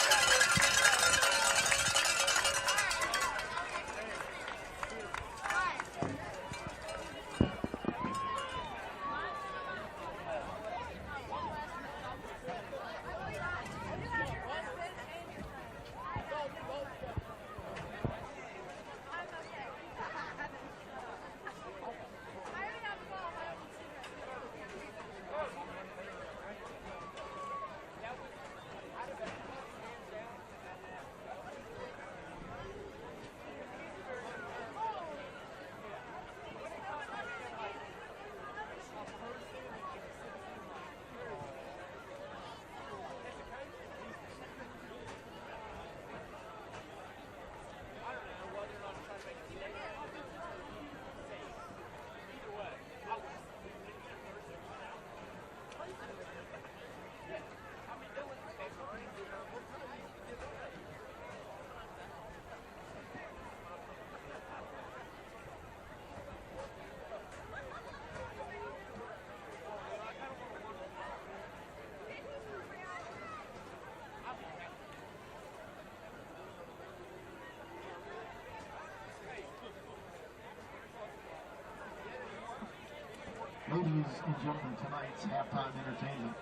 C: Ladies and gentlemen, tonight's halftime entertainment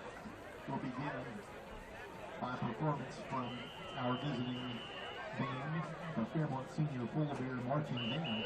C: will begin by a performance from our visiting band, the Fairmont Senior Polar Bear Marching Band.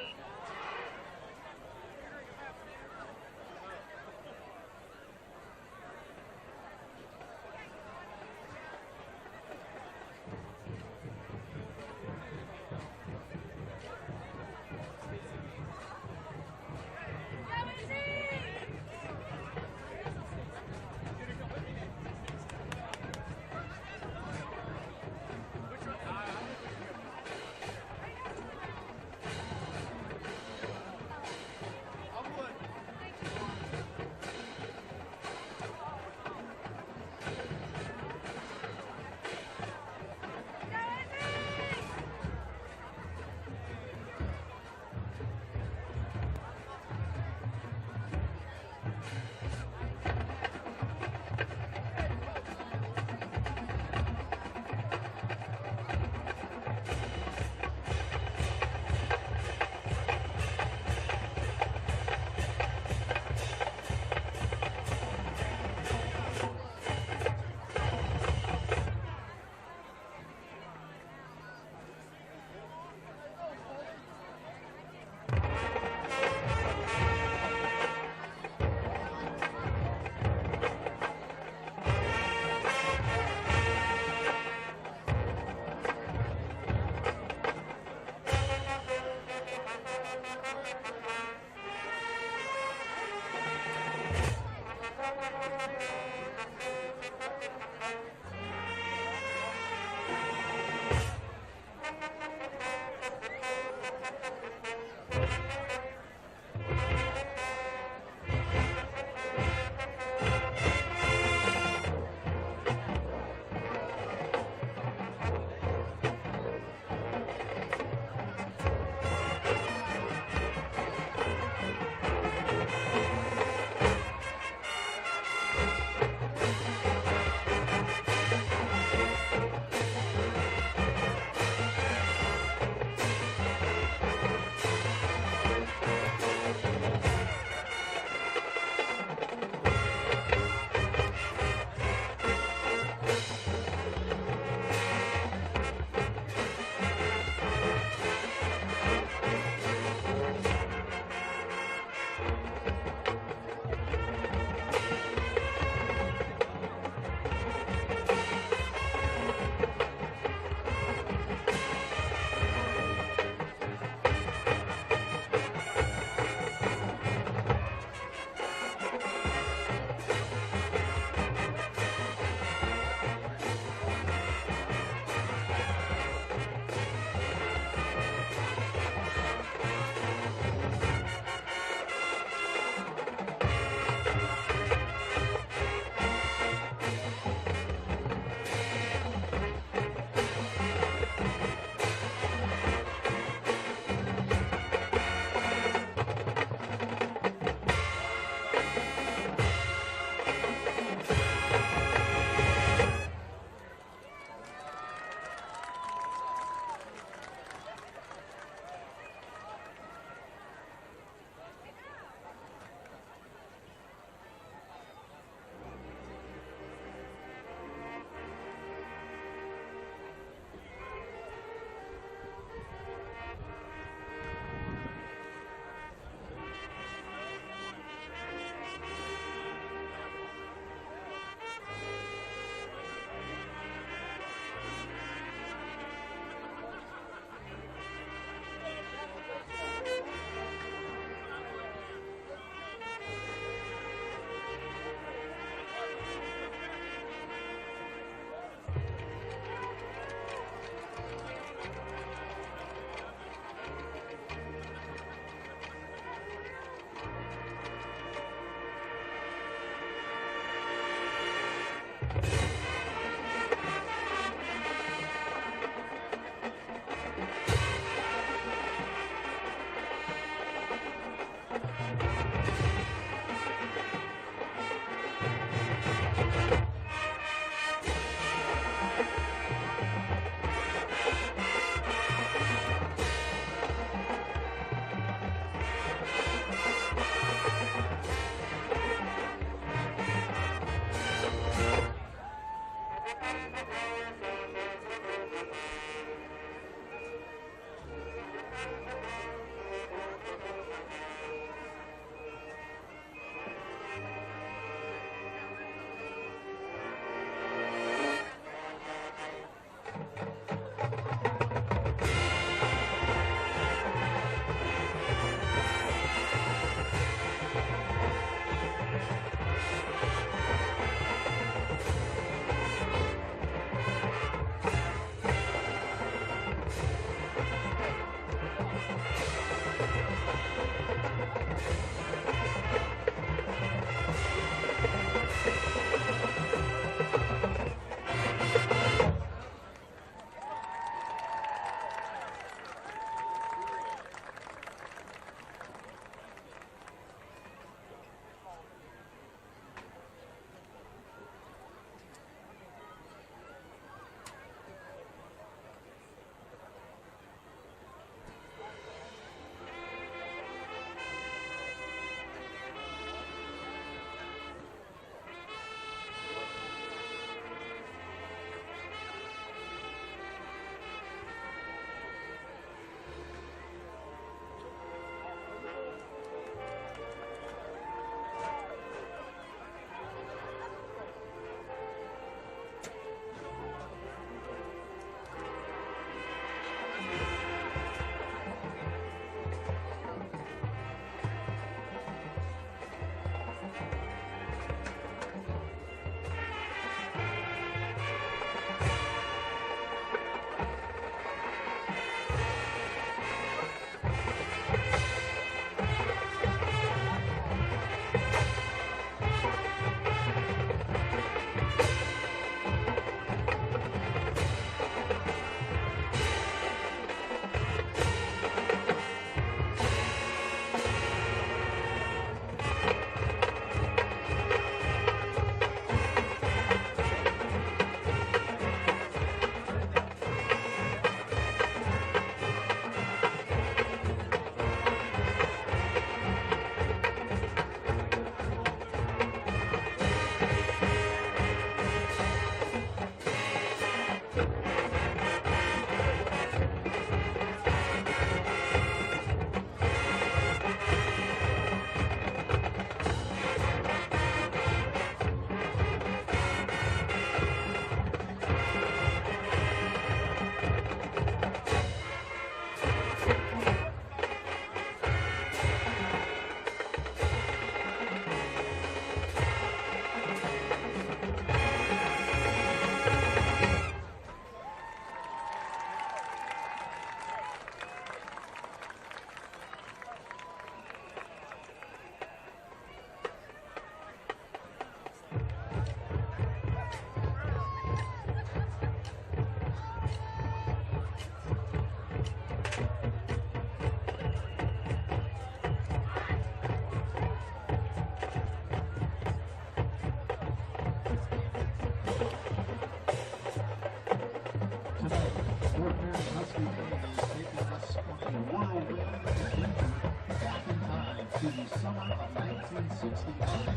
C: to the summer of 1969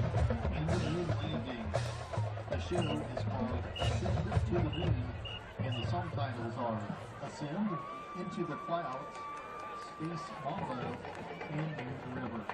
C: in the moon landing. The show is called Ascend to the Moon, and the song titles are Ascend, Into the Clouds, Space Mambo, and Moon River.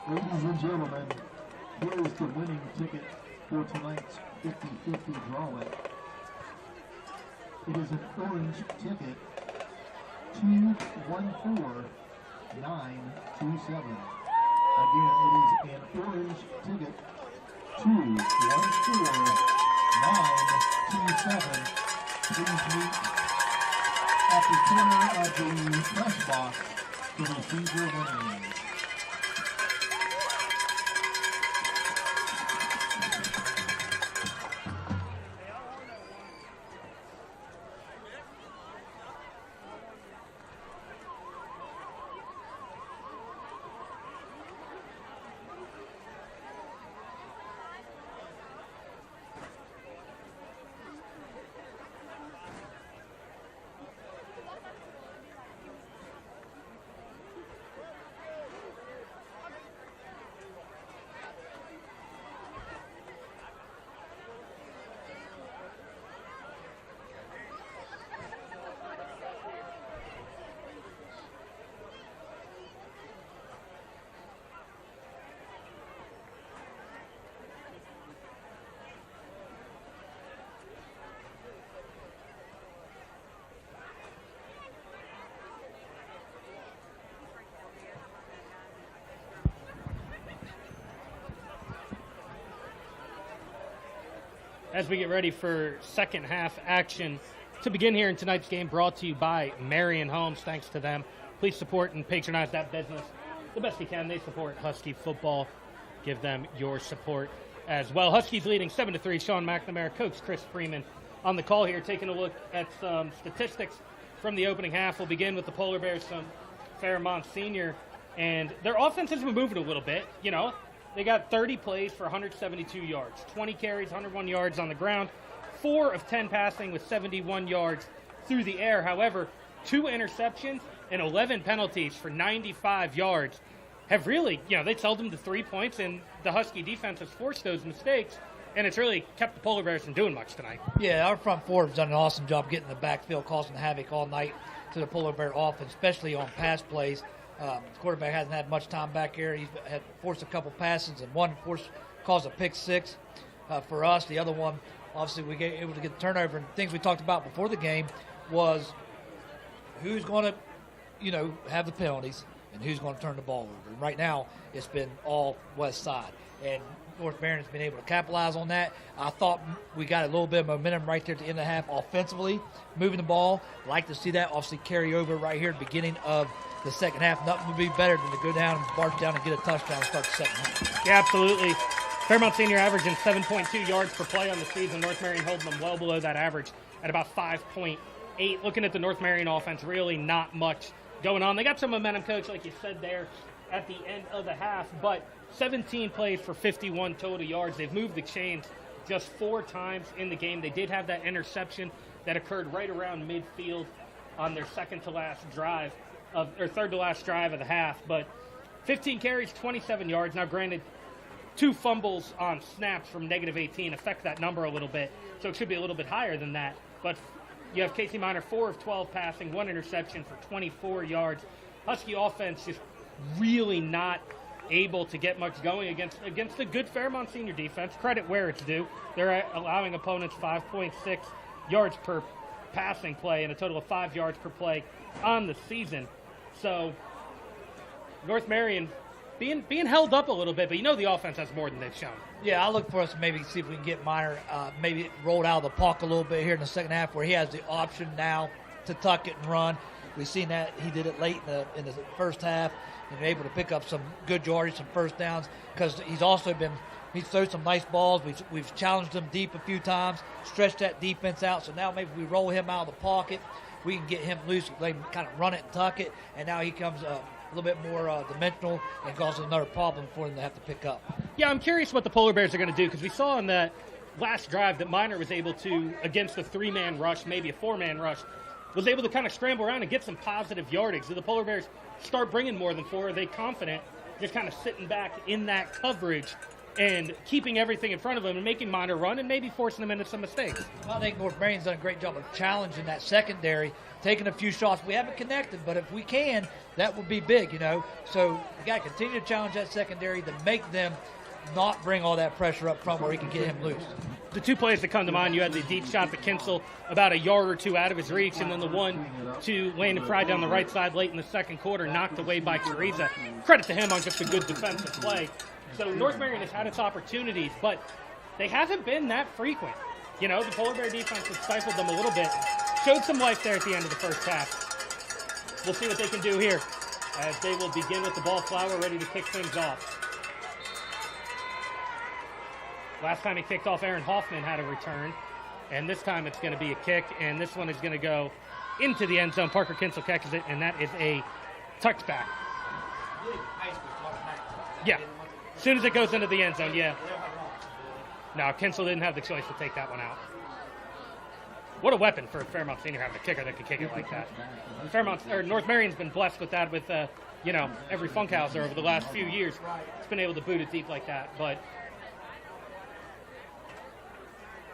C: Ladies and gentlemen, here is the winning ticket for tonight's 50-50 drawing. It is an orange ticket, 214927. Again, it is an orange ticket, 214927. Please meet at the corner of the press box to receive your winnings.
A: As we get ready for second half action to begin here in tonight's game, brought to you by Marion Homes. Thanks to them. Please support and patronize that business the best you can. They support Husky football. Give them your support as well. Huskies leading 7-3. Sean McNamara, Coach Chris Freeman on the call here, taking a look at some statistics from the opening half. We'll begin with the Polar Bears, some Fairmont senior, and their offense has been moving a little bit. You know, they got 30 plays for 172 yards, 20 carries, 101 yards on the ground, 4 of 10 passing with 71 yards through the air. However, 2 interceptions and 11 penalties for 95 yards have really, they held them to 3 points, and the Husky defense has forced those mistakes, and it's really kept the Polar Bears from doing much tonight.
B: Yeah, our front four has done an awesome job getting the backfield, causing havoc all night to the Polar Bear offense, especially on pass plays. The quarterback hasn't had much time back here. He's had forced a couple passes, and one caused a pick six for us. The other one, obviously, we were able to get the turnover. And things we talked about before the game was who's going to, have the penalties and who's going to turn the ball over. And right now, it's been all west side. And North Marion has been able to capitalize on that. I thought we got a little bit of momentum right there at the end of the half offensively, moving the ball. Like to see that obviously carry over right here at the beginning of the second half. Nothing would be better than to go down and march down and get a touchdown and start the second half.
A: Yeah, absolutely. Fairmont senior averaging 7.2 yards per play on the season. North Marion holding them well below that average at about 5.8. Looking at the North Marion offense, really not much going on. They got some momentum, Coach, like you said there at the end of the half, but 17 plays for 51 total yards. They've moved the chains just 4 times in the game. They did have that interception that occurred right around midfield on their third to last drive of the half. But 15 carries, 27 yards. Now, granted, 2 fumbles on snaps from -18 affect that number a little bit, so it should be a little bit higher than that. But you have Casey Minor, 4 of 12 passing, 1 interception for 24 yards. Husky offense just really not able to get much going against a good Fairmont senior defense. Credit where it's due. They're allowing opponents 5.6 yards per passing play and a total of 5 yards per play on the season. So North Marion being held up a little bit, but the offense has more than they've shown.
B: Yeah, I look for us to maybe see if we can get Minor maybe rolled out of the pocket a little bit here in the second half, where he has the option now to tuck it and run. We've seen that he did it late in the first half and been able to pick up some good yardage, some first downs, because he's thrown some nice balls. We've challenged him deep a few times, stretched that defense out. So now maybe we roll him out of the pocket. We can get him loose. They can kind of run it and tuck it, and now he comes a little bit more dimensional and causes another problem for them to have to pick up.
A: Yeah, I'm curious what the Polar Bears are going to do, because we saw in that last drive that Minor was able to, against a 3-man rush, maybe a 4-man rush, was able to kind of scramble around and get some positive yardage. Do the Polar Bears start bringing more than 4? Are they confident just kind of sitting back in that coverage and keeping everything in front of him and making Minor run and maybe forcing him into some mistakes.
B: I think North Marion's done a great job of challenging that secondary, taking a few shots. We haven't connected, but if we can, that would be big, you know. So we got to continue to challenge that secondary to make them not bring all that pressure up front where he can get him loose.
A: The two plays that come to mind, you had the deep shot to Kinsel about a yard or two out of his reach, and then the one to Landon Fry down the right side late in the second quarter, knocked away by Cariza. Credit to him on just a good defensive play. So North Marion has had its opportunities, but they haven't been that frequent. You know, the Polar Bear defense has stifled them a little bit. Showed some life there at the end of the first half. We'll see what they can do here as they will begin with the ball flower ready to kick things off. Last time he kicked off, Aaron Hoffman had a return, and this time it's going to be a kick, and this one is going to go into the end zone. Parker Kinsel catches it, and that is a touchback. Yeah, as soon as it goes into the end zone, yeah. No, Kinsel didn't have the choice to take that one out. What a weapon for Fairmont Senior having a kicker that could kick it like that. North Marion's been blessed with that with, every Funkhauser over the last few years. It's been able to boot it deep like that, but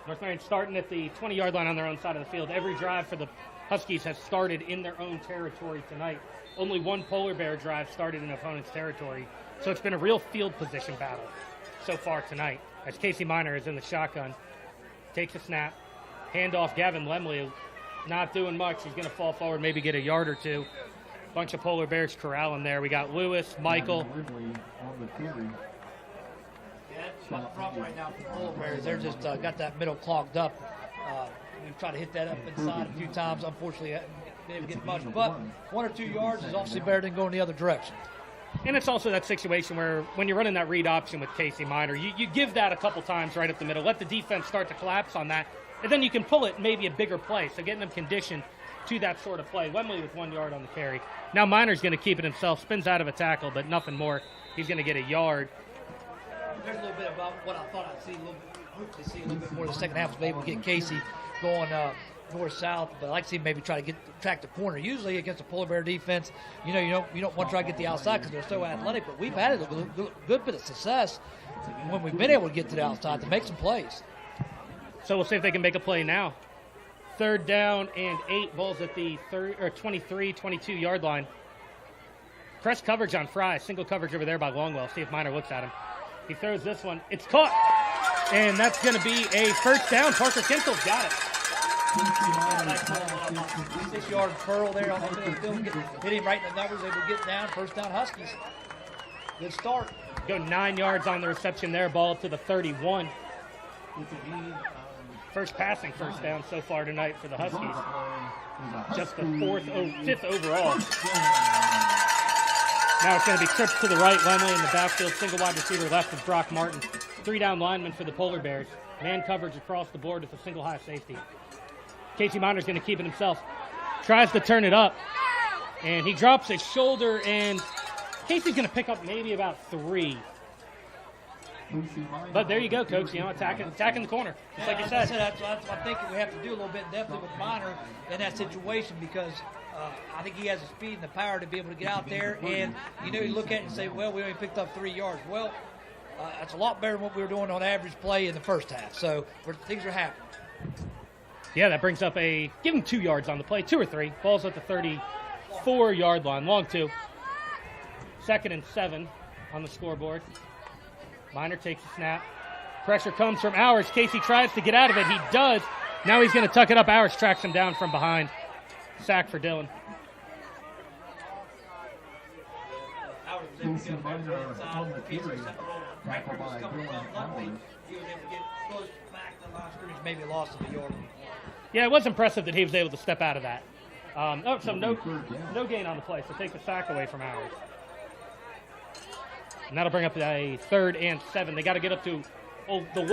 A: North Marion starting at the 20-yard line on their own side of the field. Every drive for the Huskies has started in their own territory tonight. Only one Polar Bear drive started in opponent's territory. So it's been a real field position battle so far tonight. As Casey Minor is in the shotgun, takes a snap, handoff Gavin Lemley, not doing much. He's going to fall forward, maybe get a yard or two. Bunch of Polar Bears corralling there. We got Lewis, Michael.
B: The problem right now for the Polar Bears, they're just got that middle clogged up. We've tried to hit that up inside a few times. Unfortunately, they didn't get much. But 1 or 2 yards is obviously better than going the other direction.
A: And it's also that situation where when you're running that read option with Casey Minor, you give that a couple times right up the middle. Let the defense start to collapse on that. And then you can pull it maybe a bigger play. So getting them conditioned to that sort of play. Wembley with 1 yard on the carry. Now Minor's going to keep it himself. Spins out of a tackle, but nothing more. He's going to get a yard.
B: There's a little bit about what I thought I'd see hope to see a little bit more in the second half. Was able to get Casey going north-south, but I'd like to see him maybe try to track the corner. Usually against a Polar Bear defense, you don't want to try to get the outside because they're so athletic, but we've had a good bit of success when we've been able to get to the outside to make some plays.
A: So we'll see if they can make a play now. 3rd down and 8, balls at the 23, 22-yard line. Press coverage on Fry, single coverage over there by Longwell. See if Minor looks at him. He throws this one. It's caught. And that's going to be a first down. Parker Kinsel's got it.
B: 6-yard furl there on the field. Hit him right in the numbers. Able to get down. First down Huskies. Good start.
A: Go 9 yards on the reception there. Ball up to the 31. First passing first down so far tonight for the Huskies. Just the 5th overall. Now it's going to be tripped to the right. Lemley in the backfield. Single wide receiver left is Brock Martin. 3-down lineman for the Polar Bears. Man coverage across the board with a single high safety. Casey Minor's going to keep it himself. Tries to turn it up. And he drops his shoulder, and Casey's going to pick up maybe about 3. But there you go, Coach. Attacking the corner, just like you said.
B: That's what I think we have to do a little bit definitely with Minor in that situation because I think he has the speed and the power to be able to get out there. And, you look at it and say, well, we only picked up 3 yards. Well, that's a lot better than what we were doing on average play in the first half. So things are happening.
A: Yeah, that brings up give him 2 yards on the play, 2 or 3. Ball's at the 34-yard line, long 2. 2nd and 7 on the scoreboard. Minor takes a snap. Pressure comes fromOwers. Casey tries to get out of it. He does. Now he's going to tuck it up.Owers tracks him down from behind. Sack for Dillon.
B: Maybe lost a yard.
A: Yeah, it was impressive that he was able to step out of that. So no gain on the play, so take the sack away from Howard. And that'll bring up a 3rd and 7. They got to get up to the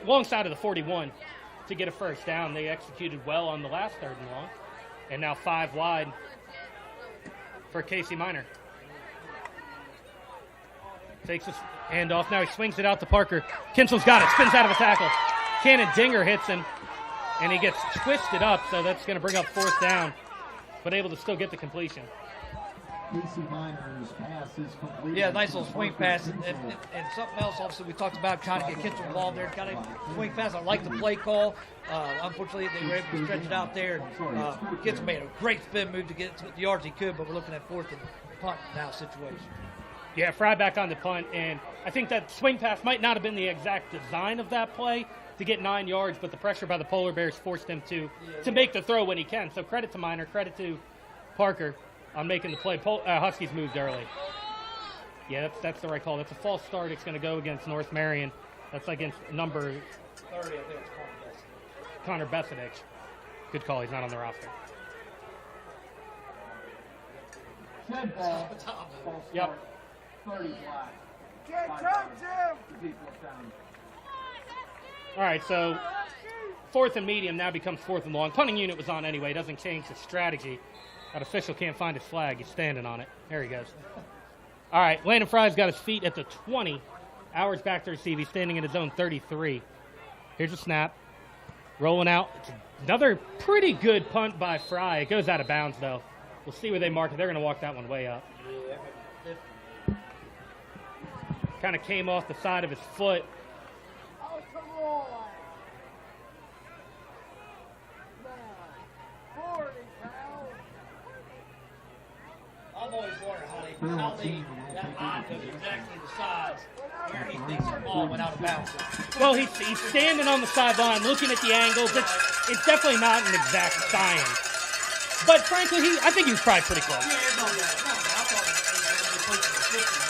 A: long side of the 41 to get a first down. They executed well on the last 3rd and long. And now 5 wide for Casey Minor. Takes his hand off. Now he swings it out to Parker. Kinsel's got it. Spins out of a tackle. Cannon Dinger hits him. And he gets twisted up, so that's going to bring up 4th down. But able to still get the completion.
C: Casey Minor's pass is complete.
B: Yeah, nice little swing pass. And something else, obviously, we talked about trying to get Kitchell involved there. Kind of swing pass. I like the play call. Unfortunately, they were able to stretch it out there. Kitchell made a great spin move to get the yards he could, but we're looking at 4th and punt now situation.
A: Yeah, Fry back on the punt, and I think that swing pass might not have been the exact design of that play to get 9 yards, but the pressure by the Polar Bears forced him to make the throw when he can. So credit to Minor, credit to Parker on making the play. Huskies moved early. Yeah, that's the right call. That's a false start. It's going to go against North Marion. That's against number
B: 30, I think it's
A: Connor Bessedich. Good call. He's not on the roster.
D: Shed ball. False
A: Yep.
D: start. 30 flag. The people down.
A: All right, so 4th and medium now becomes 4th and long. Punting unit was on anyway. Doesn't change the strategy. That official can't find his flag. He's standing on it. There he goes. All right, Landon Fry's got his feet at the 20. Hours back to receive. He's standing in his own 33. Here's a snap. Rolling out. It's another pretty good punt by Fry. It goes out of bounds, though. We'll see where they mark it. They're going to walk that one way up. Kind of came off the side of his foot.
D: Oh, come on. 40, pal.
B: I'm always wondering how that eye goes exactly the size where he thinks the ball went out of bounds.
A: Well, he's standing on the sideline looking at the angles. It's definitely not an exact science. But frankly, I think he was probably pretty close.
B: Yeah, no, I thought it was close to the 50.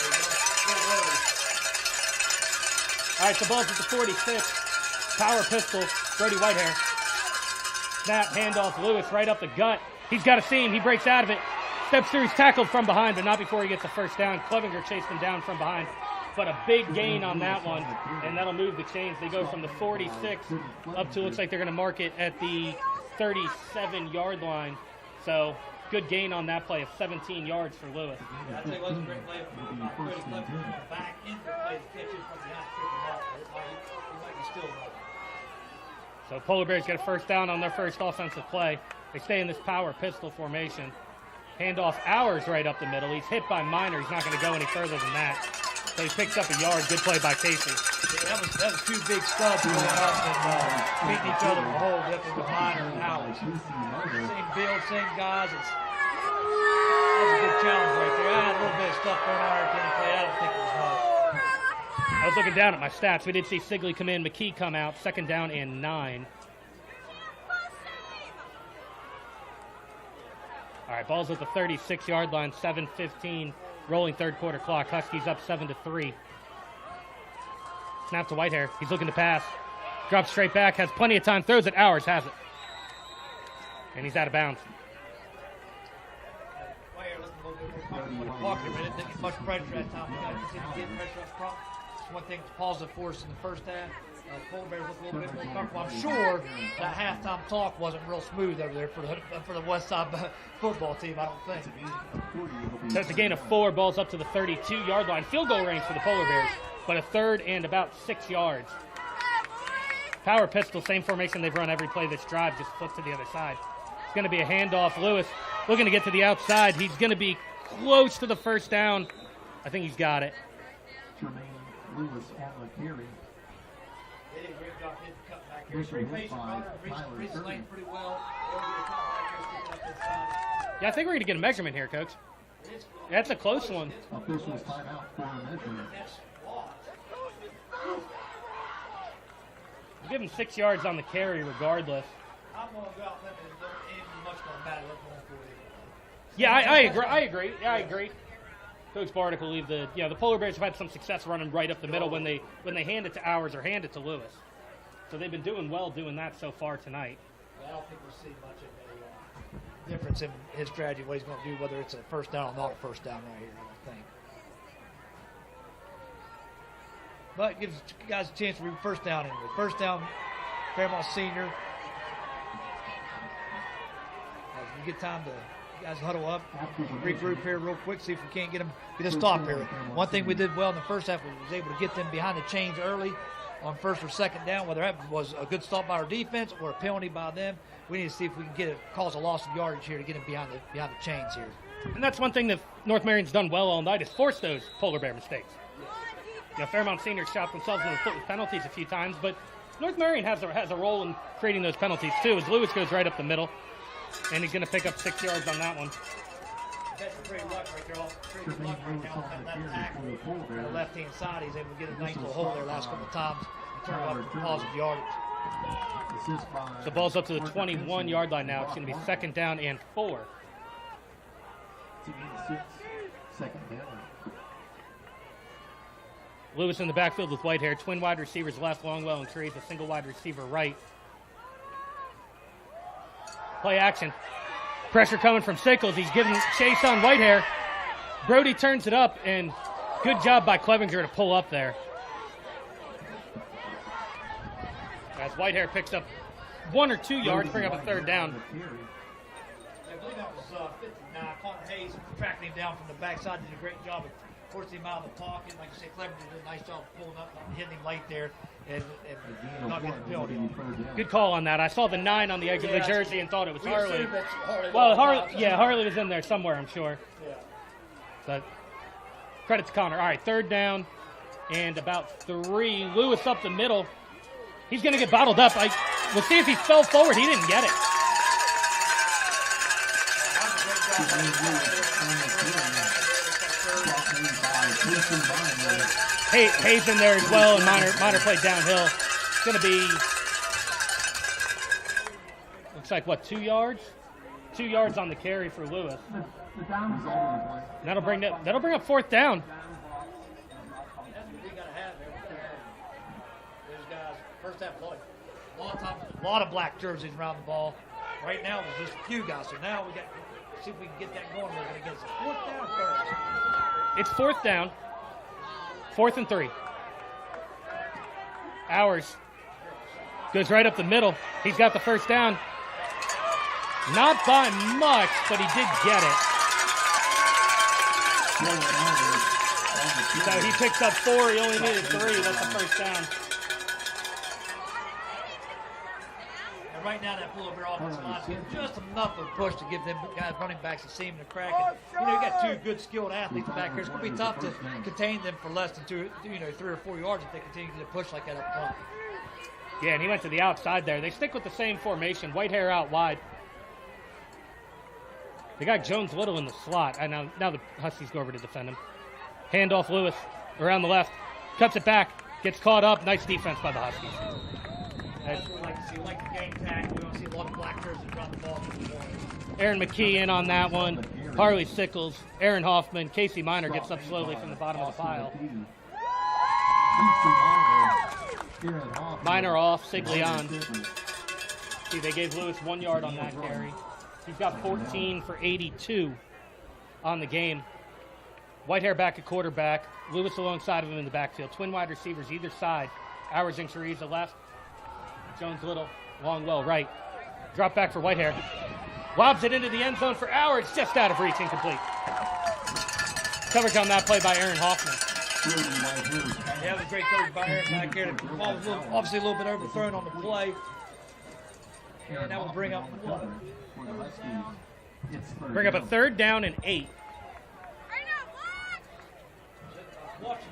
A: All right, the ball's at the 46. Power pistol, Brody Whitehair. Snap, handoff, Lewis right up the gut. He's got a seam. He breaks out of it. Steps through. He's tackled from behind, but not before he gets a first down. Clevenger chased him down from behind. But a big gain on that one, and that'll move the chains. They go from the 46 up to, looks like they're going to mark it at the 37-yard line. So good gain on that play of 17 yards for Lewis.
B: Yeah, I tell you, it was a great play. Brody Clevenger back into the play to catch him from behind, trick him off. He might be still running.
A: So Polar Bears get a first down on their first offensive play. They stay in this power pistol formation. Handoff Hours right up the middle. He's hit by Minor. He's not going to go any further than that. So he picks up a yard. Good play by Casey.
B: Yeah, that was 2 big studs going up and beating each other with hold with Minor and Hours. Same build, same guys. That was a good challenge right there. I had a little bit of stuff going on at the play. I don't think it was much.
A: I was looking down at my stats. We did see Sigley come in, McKee come out. 2nd down and 9. All right, ball's at the 36-yard line, 7:15, rolling third quarter clock. Huskies up 7-3. Snap to Whitehair. He's looking to pass. Drops straight back, has plenty of time, throws it. Hours has it. And he's out of bounds.
B: Walker didn't get much pressure that time. We got to continue getting pressure up front. It's one thing that's positive for us in the first half. Polar Bears look a little bit more comfortable. I'm sure that halftime talk wasn't real smooth over there for the West Side football team, I don't think.
A: So it's a gain of 4, balls up to the 32-yard line. Field goal range for the Polar Bears, but a 3rd and about 6 yards. Power pistol, same formation they've run every play this drive, just flip to the other side. It's going to be a handoff. Lewis looking to get to the outside. He's going to be close to the first down. I think he's got it.
C: Jermaine Lewis on the carry.
B: They did a great job hitting the cut back here. Great patient, reached the lane pretty well. They were getting a cut back here, sticking up this side.
A: Yeah, I think we're going to get a measurement here, Coach. That's a close one.
C: Officials timeout for a measurement.
A: We'll give him 6 yards on the carry regardless.
B: I'm going to go out there and it ain't much going to matter. They're going for it.
A: Yeah, I agree. Yeah, I agree. Coach Bardick will leave the Polar Bears have had some success running right up the middle when they hand it to Hours or hand it to Lewis. So they've been doing well doing that so far tonight.
B: I don't think we'll see much of a difference in his strategy, what he's going to do, whether it's a first down or not a first down right here, I don't think. But it gives guys a chance to read first down anyway. First down, Fairmont Senior. As we get time to guys huddle up, regroup here real quick, see if we can't get a stop here. One thing we did well in the first half was able to get them behind the chains early on first or second down, whether that was a good stop by our defense or a penalty by them. We need to see if we can cause a loss of yardage here to get them behind the chains here.
A: And that's one thing that North Marion's done well all night is force those polar bear mistakes. Fairmont Seniors shot themselves in the foot with penalties a few times, but North Marion has a role in creating those penalties too, as Lewis goes right up the middle, and he's going to pick up 6 yards on that one.
B: That's pretty luck right there. Pretty luck right now on that tackle on the left-hand side. He's able to get a nice little hole there last couple of times and turn it up for positive yardage.
A: The ball's up to the 21-yard line now. It's going to be 2nd down and 4.
C: Second down.
A: Lewis in the backfield with Whitehair. Twin wide receivers left, Longwell and Trees. A single wide receiver right. Play action. Pressure coming from Sickles. He's giving chase on Whitehair. Brody turns it up, and good job by Clevenger to pull up there. As Whitehair picks up 1 or 2 yards, bring up a 3rd down.
B: I believe that was 59. Connor Hayes tracking him down from the backside. Did a great job of forcing him out of the pocket. Like I said, Clevenger did a nice job of pulling up and hitting him late there and not getting the penalty.
A: Good call on that. I saw the 9 on the edge of the jersey and thought it was Harley.
B: assumed that's Harley.
A: Well, Harley was in there somewhere, I'm sure.
B: Yeah.
A: But credit to Connor. All right, 3rd down and about 3. Lewis up the middle. He's going to get bottled up. We'll see if he fell forward. He didn't get it. Hayes in there as well, and Minor played downhill. It's going to be, looks like, 2 yards? 2 yards on the carry for Lewis. That'll bring up 4th down.
B: That's what we got to have there. Those guys, first half, a lot of black jerseys around the ball. Right now, there's just a few guys. So now we got to see if we can get that going. We're going to get 4th down first.
A: It's 4th down. 4th and 3. Hours goes right up the middle. He's got the 1st down. Not by much, but he did get it. So he picks up 4. He only needed 3. That's the 1st down.
B: And right now, that Pull-Over offensive line is getting just enough of a push to give them guys running backs a seam and a crack. And, you got 2 good skilled athletes back here. It's going to be tough to contain them for less than 3 or 4 yards if they continue to push like that up front.
A: Yeah, and he went to the outside there. They stick with the same formation. Whitehair out wide. They got Jones Little in the slot. And now the Huskies go over to defend him. Handoff Lewis around the left. Cuts it back. Gets caught up. Nice defense by the Huskies.
B: That's what we like to see. We like the game tackle. We want to see a lot of black jerseys around the ball.
A: Aaron McKee in on that one. Harley Sickles, Aaron Hoffman, Casey Minor gets up slowly from the bottom of the pile. Minor off, Sigley on. See, they gave Lewis 1 yard on that carry. He's got 14 for 82 on the game. Whitehair back at quarterback. Lewis alongside of him in the backfield. Twin wide receivers either side. Ours and Cheriza left. Jones Little, Longwell right. Drop back for Whitehair. Lobs it into the end zone for Ours, just out of reach, incomplete. Coverage on that play by Aaron Hoffman.
B: Yeah, it was great coverage by Aaron back here. The ball was obviously a little bit overthrown on the play. And that will bring up what?
A: Bring up a 3rd down and 8.
B: Watching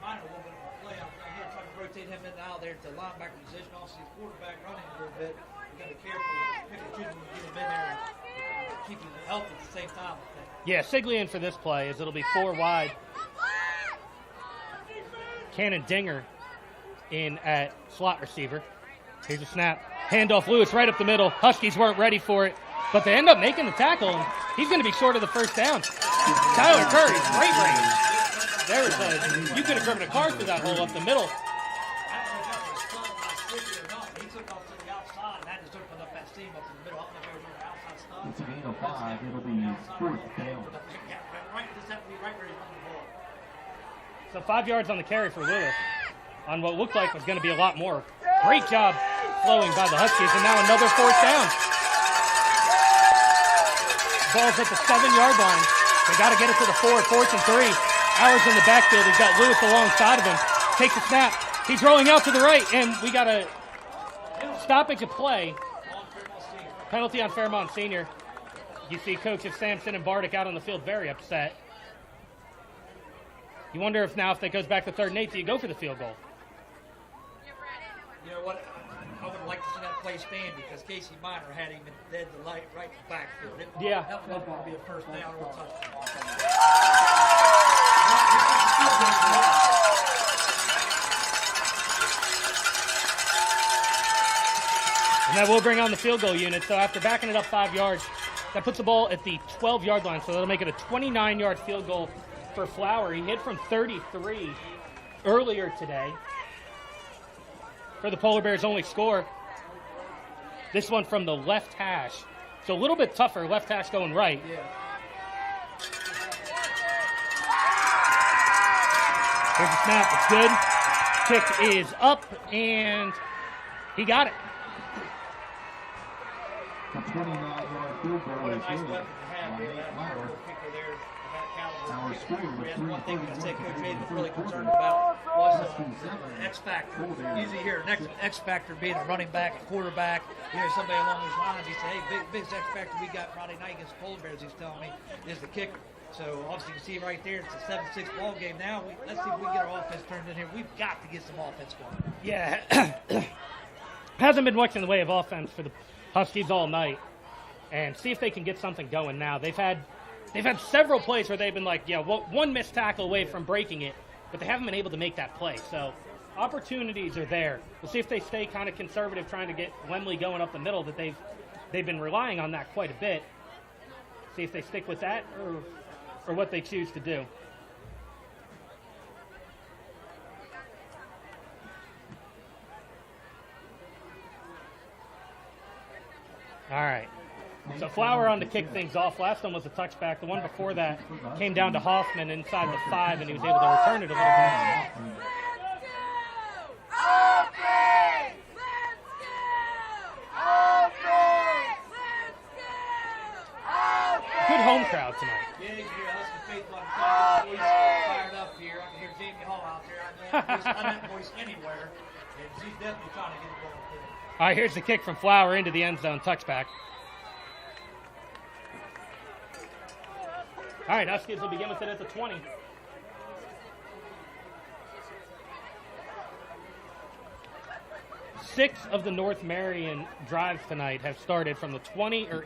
B: Minor a little bit of the play out here, trying to rotate him in and out there to linebacker position. Also, his quarterback running a little bit. You got to be careful, pick and choose when you get him in there and keep him healthy at the same time. I think.
A: Yeah, Sigley in for this play as it'll be 4 wide. Cannon Dinger in at slot receiver. Here's a snap. Handoff Lewis right up the middle. Huskies weren't ready for it, but they end up making the tackle, and he's going to be short of the 1st down. Tyler Curry, great range. There was you could have driven a car through that hole up the middle.
B: I don't know if that was stunned by Sigley or not. He took off to the outside, and that just opened up that seam up in the middle. I don't know if they were outside stunt.
C: It's a gain of 5. It'll be 4th down.
B: Yeah, right. Just have to be right where he's running the ball.
A: So 5 yards on the carry for Lewis on what looked like was going to be a lot more. Great job flowing by the Huskies, and now another 4th down. Ball's at the 7-yard line. They got to get it to the 4th and 3. Ours in the backfield. He's got Lewis alongside of him. Takes a snap. He's rolling out to the right, and we got a stoppage of play. Penalty on Fairmont Senior. You see coaches Sampson and Bardick out on the field very upset. You wonder if now, if it goes back to 3rd and 8, do you go for the field goal?
B: You know what? I would like to see that play stand because Casey Minor had him dead to right in the backfield.
A: Yeah.
B: That was going to be a first down or a touchdown.
A: And that will bring on the field goal unit. So after backing it up 5 yards, that puts the ball at the 12-yard line. So that'll make it a 29-yard field goal for Flower. He hit from 33 earlier today for the Polar Bears' only score. This one from the left hash. So a little bit tougher, left hash going right.
B: Yeah.
A: Here's the snap. It's good. Kick is up, and he got it.
C: A 29-yard field goal
B: What a
C: is
B: nice
C: good
B: weapon to have
C: by
B: there.
C: Nate
B: That
C: Flower.
B: kicker there of that caliber.
C: Our score was
B: That's one thing we can say
C: 3:31
B: Coach Hayden was
C: to
B: really
C: the third
B: concerned
C: quarter.
B: about was
C: Seven.
B: X factor.
C: Full Bears.
B: Usually here, next X factor being a running back, a quarterback, somebody along those lines. He said, hey, biggest X factor we got Friday night against the Polar Bears, he's telling me, is the kicker. So obviously you can see right there, it's a 7-6 ball game now. Let's see if we can get our offense turned in here. We've got to get some offense going.
A: Yeah. Hasn't been much in the way of offense for the Huskies all night. And see if they can get something going now. They've had several plays where they've been like, yeah, one missed tackle away from breaking it, but they haven't been able to make that play. So opportunities are there. We'll see if they stay kind of conservative, trying to get Lemley going up the middle. That they've been relying on that quite a bit. See if they stick with that or what they choose to do. All right. So Flower on to kick things off. Last one was a touchback. The one before that came down to Hoffman inside the 5, and he was able to return it a little bit. Good home crowd tonight.
B: Yeah, you hear Husky faithful. I'm boys fired up here. I can hear Jamie Hall out there. I know that voice anywhere, and she's definitely trying to get it going.
A: All right, here's the kick from Flower into the end zone, touchback. All right, Huskies will begin with it at the 20. Six of the North Marion drives tonight have started from the 20 or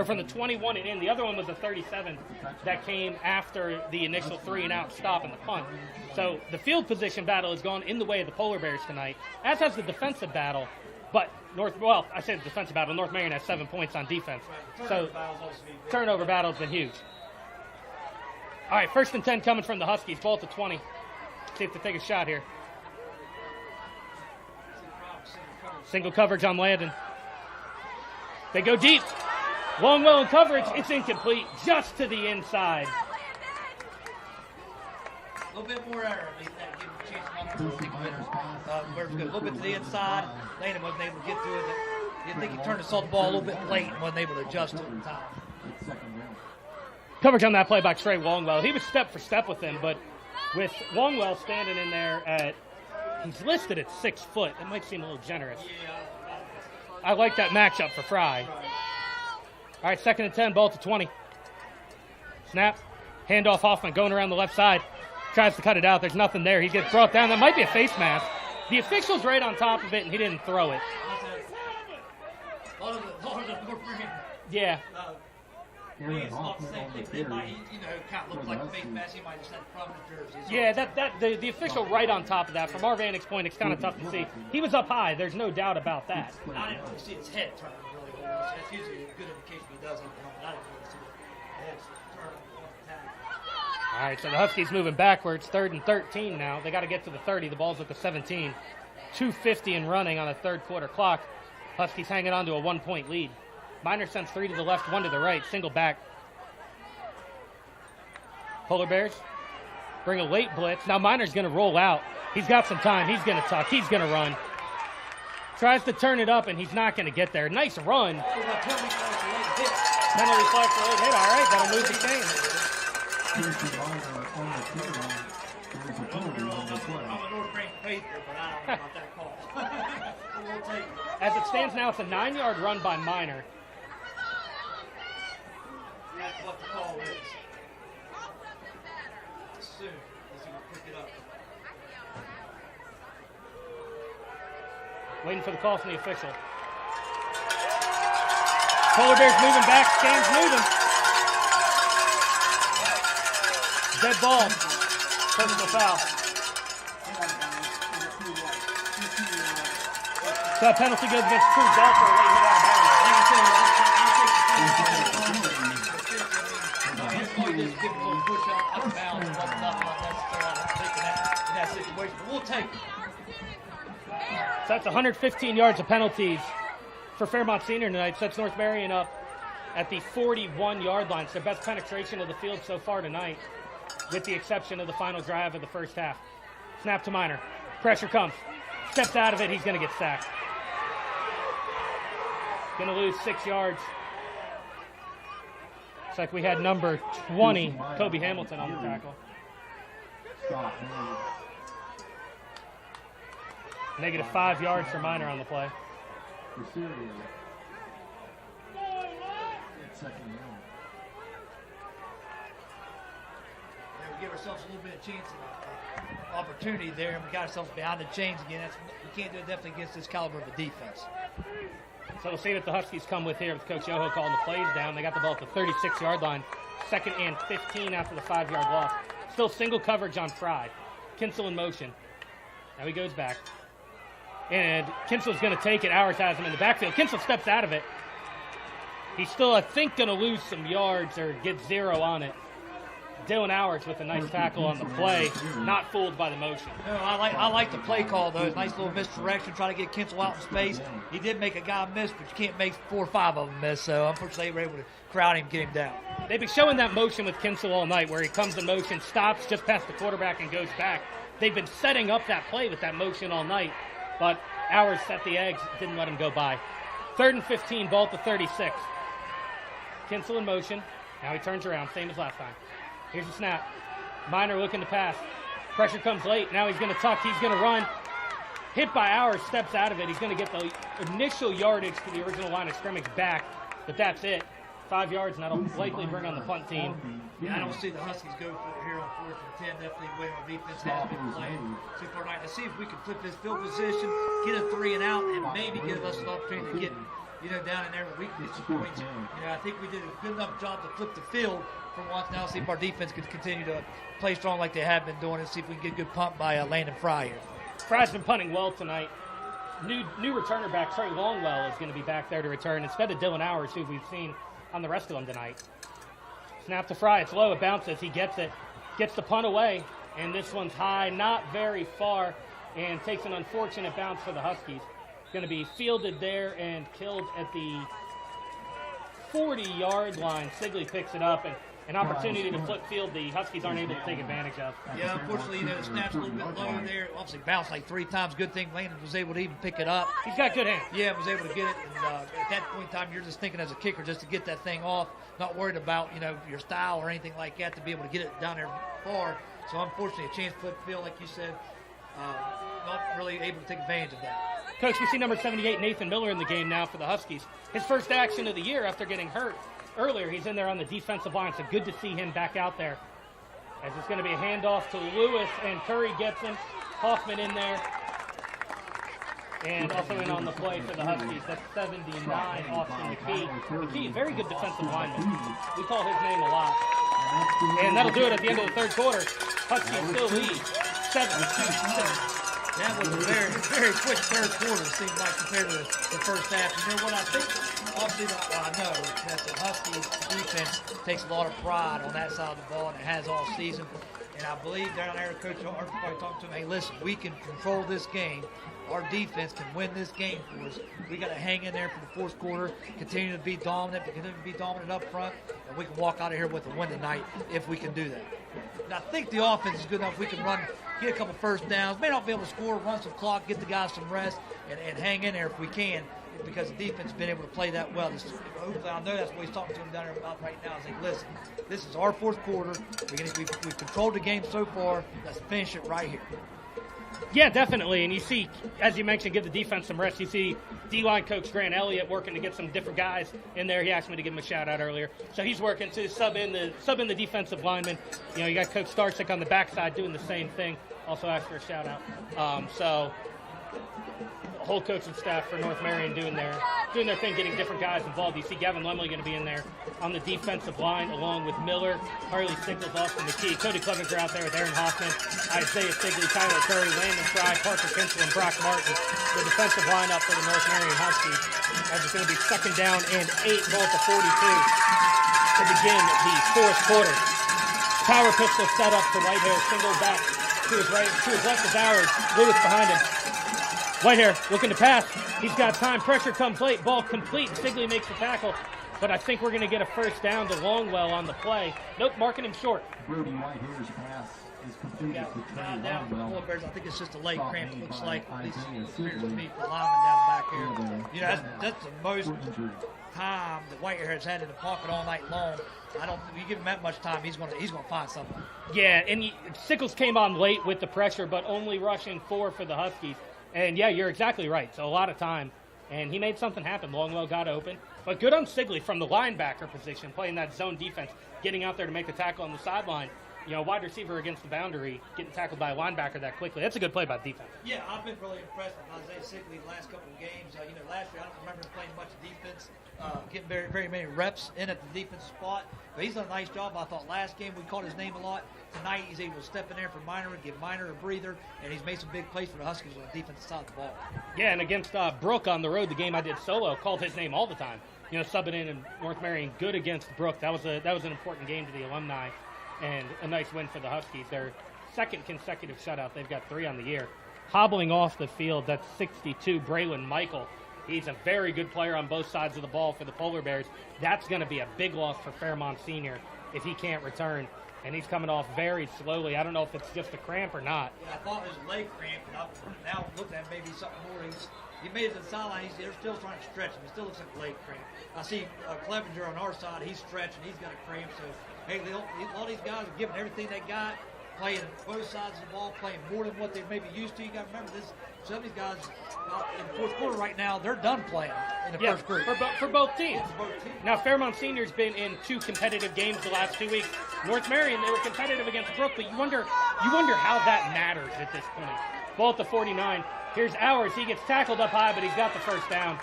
A: from the 21 and in. The other one was a 37 that came after the initial 3-and-out stop and the punt. So the field position battle has gone in the way of the Polar Bears tonight, as has the defensive battle. But I say the defensive battle. North Marion has 7 points on defense. So turnover battle's been huge. All right, 1st and 10 coming from the Huskies. Ball to 20. See if they take a shot here. Single coverage on Landon. They go deep. Longwell in coverage. It's incomplete. Just to the inside.
B: A little bit more error. Give him a chance to where it's good. A little bit to the inside. Landon wasn't able to get to it. You think he turned and saw the ball a little bit late and wasn't able to adjust to it in time.
A: Coverage on that play by Trey Longwell. He was step for step with him, but with Longwell standing in there at, he's listed at 6 foot. That might seem a little generous. I like that matchup for Fry. All right, 2nd and 10, ball to 20. Snap. Handoff Hoffman going around the left side. Tries to cut it out. There's nothing there. He gets brought down. That might be a face mask. The official's right on top of it, and he didn't throw it. Yeah.
B: It's not the same thing. It might, kind of look like a fake mask. He might just have a problem with jerseys.
A: Yeah, the official right on top of that. From our vantage point, it's kind of tough to see. He was up high. There's no doubt about that.
B: I didn't really see his head turning really well. That's usually a good indication he does it. I didn't really see the head turn on attack.
A: All right, so the Huskies moving backwards. 3rd and 13 now. They got to get to the 30. The ball's at the 17. 2:50 and running on the 3rd quarter clock. Huskies hanging on to a 1-point lead. Minor sends 3 to the left, 1 to the right. Single back. Polar Bears bring a late blitz. Now Minor's going to roll out. He's got some time. He's going to tuck. He's going to run. Tries to turn it up, and he's not going to get there. Nice run.
B: Penalty
A: flag for late hit. All right, that'll move the chain.
B: I'm a North Brain faithful, but I don't know about that call. We'll take it.
A: As it stands now, it's a 9-yard run by Minor.
B: what the call is. Soon as he will pick it up.
A: Waiting for the call from the official. Polar Bears moving back, stands moving. Dead ball. Personal foul. So that penalty goes against True Bell for a late hit out of bounds.
B: We'll take it.
A: So that's 115 yards of penalties for Fairmont Senior tonight. Sets North Marion up at the 41-yard line. It's their best penetration of the field so far tonight, with the exception of the final drive of the first half. Snap to Minor. Pressure comes. Steps out of it. He's going to get sacked. Going to lose 6 yards. Looks like we had number 20, Kobe Hamilton, on the tackle. Negative 5 yards for Minor on the play.
B: We give ourselves a little bit of chance and opportunity there, and we got ourselves behind the chains again. We can't do it definitely against this caliber of a defense.
A: So we'll see what the Huskies come with here with Coach Yoho calling the plays down. They got the ball at the 36-yard line. 2nd and 15 after the 5-yard loss. Still single coverage on Fry. Kinsel in motion. Now he goes back. And Kinsel's going to take it. Ours has him in the backfield. Kinsel steps out of it. He's still, I think, going to lose some yards or get 0 on it. Dylan Hours with a nice tackle on the play, not fooled by the motion.
B: No, I like the play call, though. Nice little misdirection, trying to get Kinsel out in space. He did make a guy miss, but you can't make 4 or 5 of them miss, so unfortunately they were able to crowd him, get him down.
A: They've been showing that motion with Kinsel all night, where he comes in motion, stops just past the quarterback, and goes back. They've been setting up that play with that motion all night, but Hours set the eggs, didn't let him go by. 3rd and 15, ball at the 36. Kinsel in motion. Now he turns around, same as last time. Here's the snap. Minor looking to pass. Pressure comes late. Now he's going to tuck. He's going to run. Hit by Hours, steps out of it. He's going to get the initial yardage to the original line of scrimmage back, but that's it. 5 yards, and that'll likely bring on the punt team.
B: Yeah, I don't see the Huskies go for it here on 4th and 10. Definitely the way our defense has been playing so far tonight. Let's see if we can flip this field position, get a 3 and out, and maybe give us an opportunity to get down in there with weakness points. I think we did a good enough job to flip the field for once. Now see if our defense can continue to play strong like they have been doing, and see if we can get a good punt by Landon Fry here.
A: Fry's been punting well tonight. New returner back, Trey Longwell, is going to be back there to return instead of Dylan Hours, who we've seen on the rest of them tonight. Snap to Fry. It's low. It bounces. He gets it. Gets the punt away. And this one's high, not very far, and takes an unfortunate bounce for the Huskies. Going to be fielded there and killed at the 40-yard line. Sigley picks it up, and an opportunity to flip field the Huskies aren't able to take advantage of.
B: Yeah, unfortunately, the snap's a little bit low there. Obviously bounced like 3 times. Good thing Landon was able to even pick it up.
A: He's got good hands.
B: Yeah, was able to get it. And at that point in time, you're just thinking as a kicker just to get that thing off, not worried about, your style or anything like that, to be able to get it down there far. So unfortunately, a chance to flip field, like you said, not really able to take advantage of that.
A: Coach, we see number 78, Nathan Miller, in the game now for the Huskies. His first action of the year after getting hurt earlier. He's in there on the defensive line, so good to see him back out there. As it's going to be a handoff to Lewis, and Curry gets him. Hoffman in there. And also in on the play for the Huskies. That's 79, Austin McKee. McKee, very good defensive lineman. We call his name a lot. And that'll do it at the end of the third quarter. Huskies still lead 7-2.
B: That was a very, very quick third quarter, it seemed like, compared to the first half. You know what I think? Obviously, I know that the Huskies defense takes a lot of pride on that side of the ball, and it has all season. And I believe down there, Coach Art probably talked to him, hey, listen, we can control this game. Our defense can win this game for us. We got to hang in there for the fourth quarter, continue to be dominant, continue to be dominant up front, and we can walk out of here with a win tonight if we can do that. And I think the offense is good enough. We can run, get a couple first downs, may not be able to score, run some clock, get the guys some rest, and hang in there if we can, because the defense has been able to play that well. Hopefully, I know that's what he's talking to him down there about right now. He's like, listen, this is our fourth quarter. We've controlled the game so far. Let's finish it right here.
A: Yeah, definitely. And you see, as you mentioned, give the defense some rest. You see D-line coach Grant Elliott working to get some different guys in there. He asked me to give him a shout-out earlier. So he's working to sub in the defensive lineman. You know, you got Coach Starczyk on the backside doing the same thing. Also asked for a shout-out. So the whole coaching staff for North Marion doing their thing, getting different guys involved. You see Gavin Lemley going to be in there on the defensive line, along with Miller, Harley Sickles, Austin McKee, Cody Clevenger out there with Aaron Hoffman, Isaiah Sigley, Tyler Curry, Landon Fry, Parker Kinsel, and Brock Martin. The defensive lineup for the North Marion Huskies. As it's going to be 2nd down and 8, ball at the 42 to begin the 4th quarter. Power pistol set up to Whitehair, single back to his right, to his left is Howard, Lewis behind him. Whitehair looking to pass. He's got time. Pressure comes late. Ball complete. Sigley makes the tackle. But I think we're going to get a 1st down to Longwell on the play. Nope, marking him short.
C: Brody Whitehair's pass is completed to Trey
B: Down for the
C: Longwell.
B: Polar Bears. I think it's just a leg cramp. It looks like, at least
C: Isaiah
B: it appears to
C: Sigley.
B: me, for lineman down back here.
C: Yeah,
B: You know, that's the most
C: foot injury.
B: time that Whitehair has had in the pocket all night long. I don't. You give him that much time, he's gonna find something.
A: Yeah, and Sickles came on late with the pressure, but only rushing 4 for the Huskies. And, yeah, you're exactly right. So a lot of time. And he made something happen. Longwell got open. But good on Sigley from the linebacker position, playing that zone defense, getting out there to make the tackle on the sideline. You know, wide receiver against the boundary, getting tackled by a linebacker that quickly. That's a good play by defense.
B: Yeah, I've been really impressed with Isaiah Sigley the last couple of games. You know, last year I don't remember him playing much defense, getting very, very many reps in at the defensive spot. But he's done a nice job. I thought last game we called his name a lot. Tonight he's able to step in there for Minor and give Minor a breather, and he's made some big plays for the Huskies on the defensive side of the ball.
A: Yeah, and against Brook on the road, the game I did solo, called his name all the time. You know, subbing in and North Marion good against Brook. That was an important game to the alumni, and a nice win for the Huskies. Their 2nd consecutive shutout. They've got 3 on the year. Hobbling off the field, that's 62, Braylon Michael. He's a very good player on both sides of the ball for the Polar Bears. That's going to be a big loss for Fairmont Senior if he can't return. And he's coming off very slowly. I don't know if it's just a cramp or not.
B: Yeah, I thought it was a leg cramp, and now looking at maybe something more. He made it to the sideline. They're still trying to stretch him. It still looks like a leg cramp. I see Clevenger on our side. He's stretching. He's got a cramp. So, hey, a lot of these guys are giving everything they got, playing both sides of the ball, playing more than what they maybe used to. You got to remember this. Some of these guys in the 4th quarter right now, they're done playing in the first group.
A: For both teams.
B: For both teams.
A: Now, Fairmont Senior's been in 2 competitive games the last 2 weeks. North Marion, they were competitive against Brook, but you wonder how that matters at this point. Ball at the 49. Here's Hours. He gets tackled up high, but he's got the 1st down.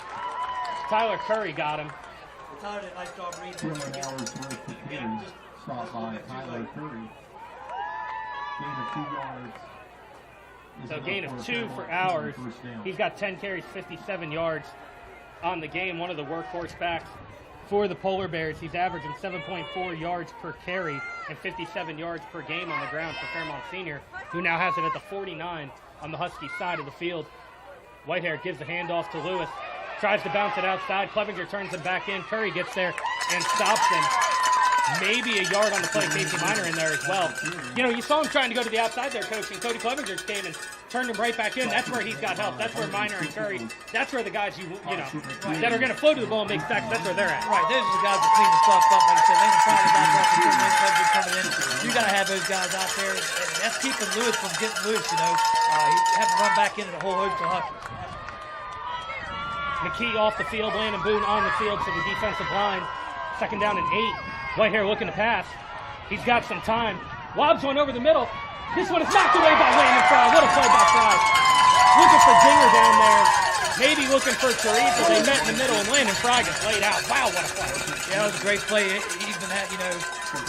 A: Tyler Curry got him.
B: Tyler did a nice job reading.
C: 2 hours worth of carry. Stop by Tyler Curry. Gain of 2 yards.
A: So gain of 2 for Hours. He's got 10 carries, 57 yards on the game. One of the workhorse backs for the Polar Bears. He's averaging 7.4 yards per carry and 57 yards per game on the ground for Fairmont Senior, who now has it at the 49 on the Husky side of the field. Whitehair gives the handoff to Lewis. Tries to bounce it outside. Clevenger turns it back in. Curry gets there and stops him. Maybe a yard on the play. Casey Minor in there as well. You know, you saw him trying to go to the outside there, Coach, and Cody Clevenger came and turned him right back in. That's where he's got help. That's where Minor and Curry, that's where the guys you know, that are going to flow to the ball and make sacks, that's where they're at.
B: Right, those are the guys that clean the stuff up. Like I said, Landon Fry is out there coming in. You got to have those guys out there. And that's keeping Lewis from getting loose, you know. He having to run back into the whole host of Huskies.
A: McKee off the field, Landon Boone on the field to the defensive line. 2nd down and 8. Whitehair looking to pass. He's got some time. Lobs one over the middle. This one is knocked away by Landon Fry. What a play by Fry. Looking for Dinger down there. Maybe looking for Tariq, but they met in the middle, and Landon Fry gets laid out. Wow, what a play.
B: Yeah, that was a great play. He even had, you know,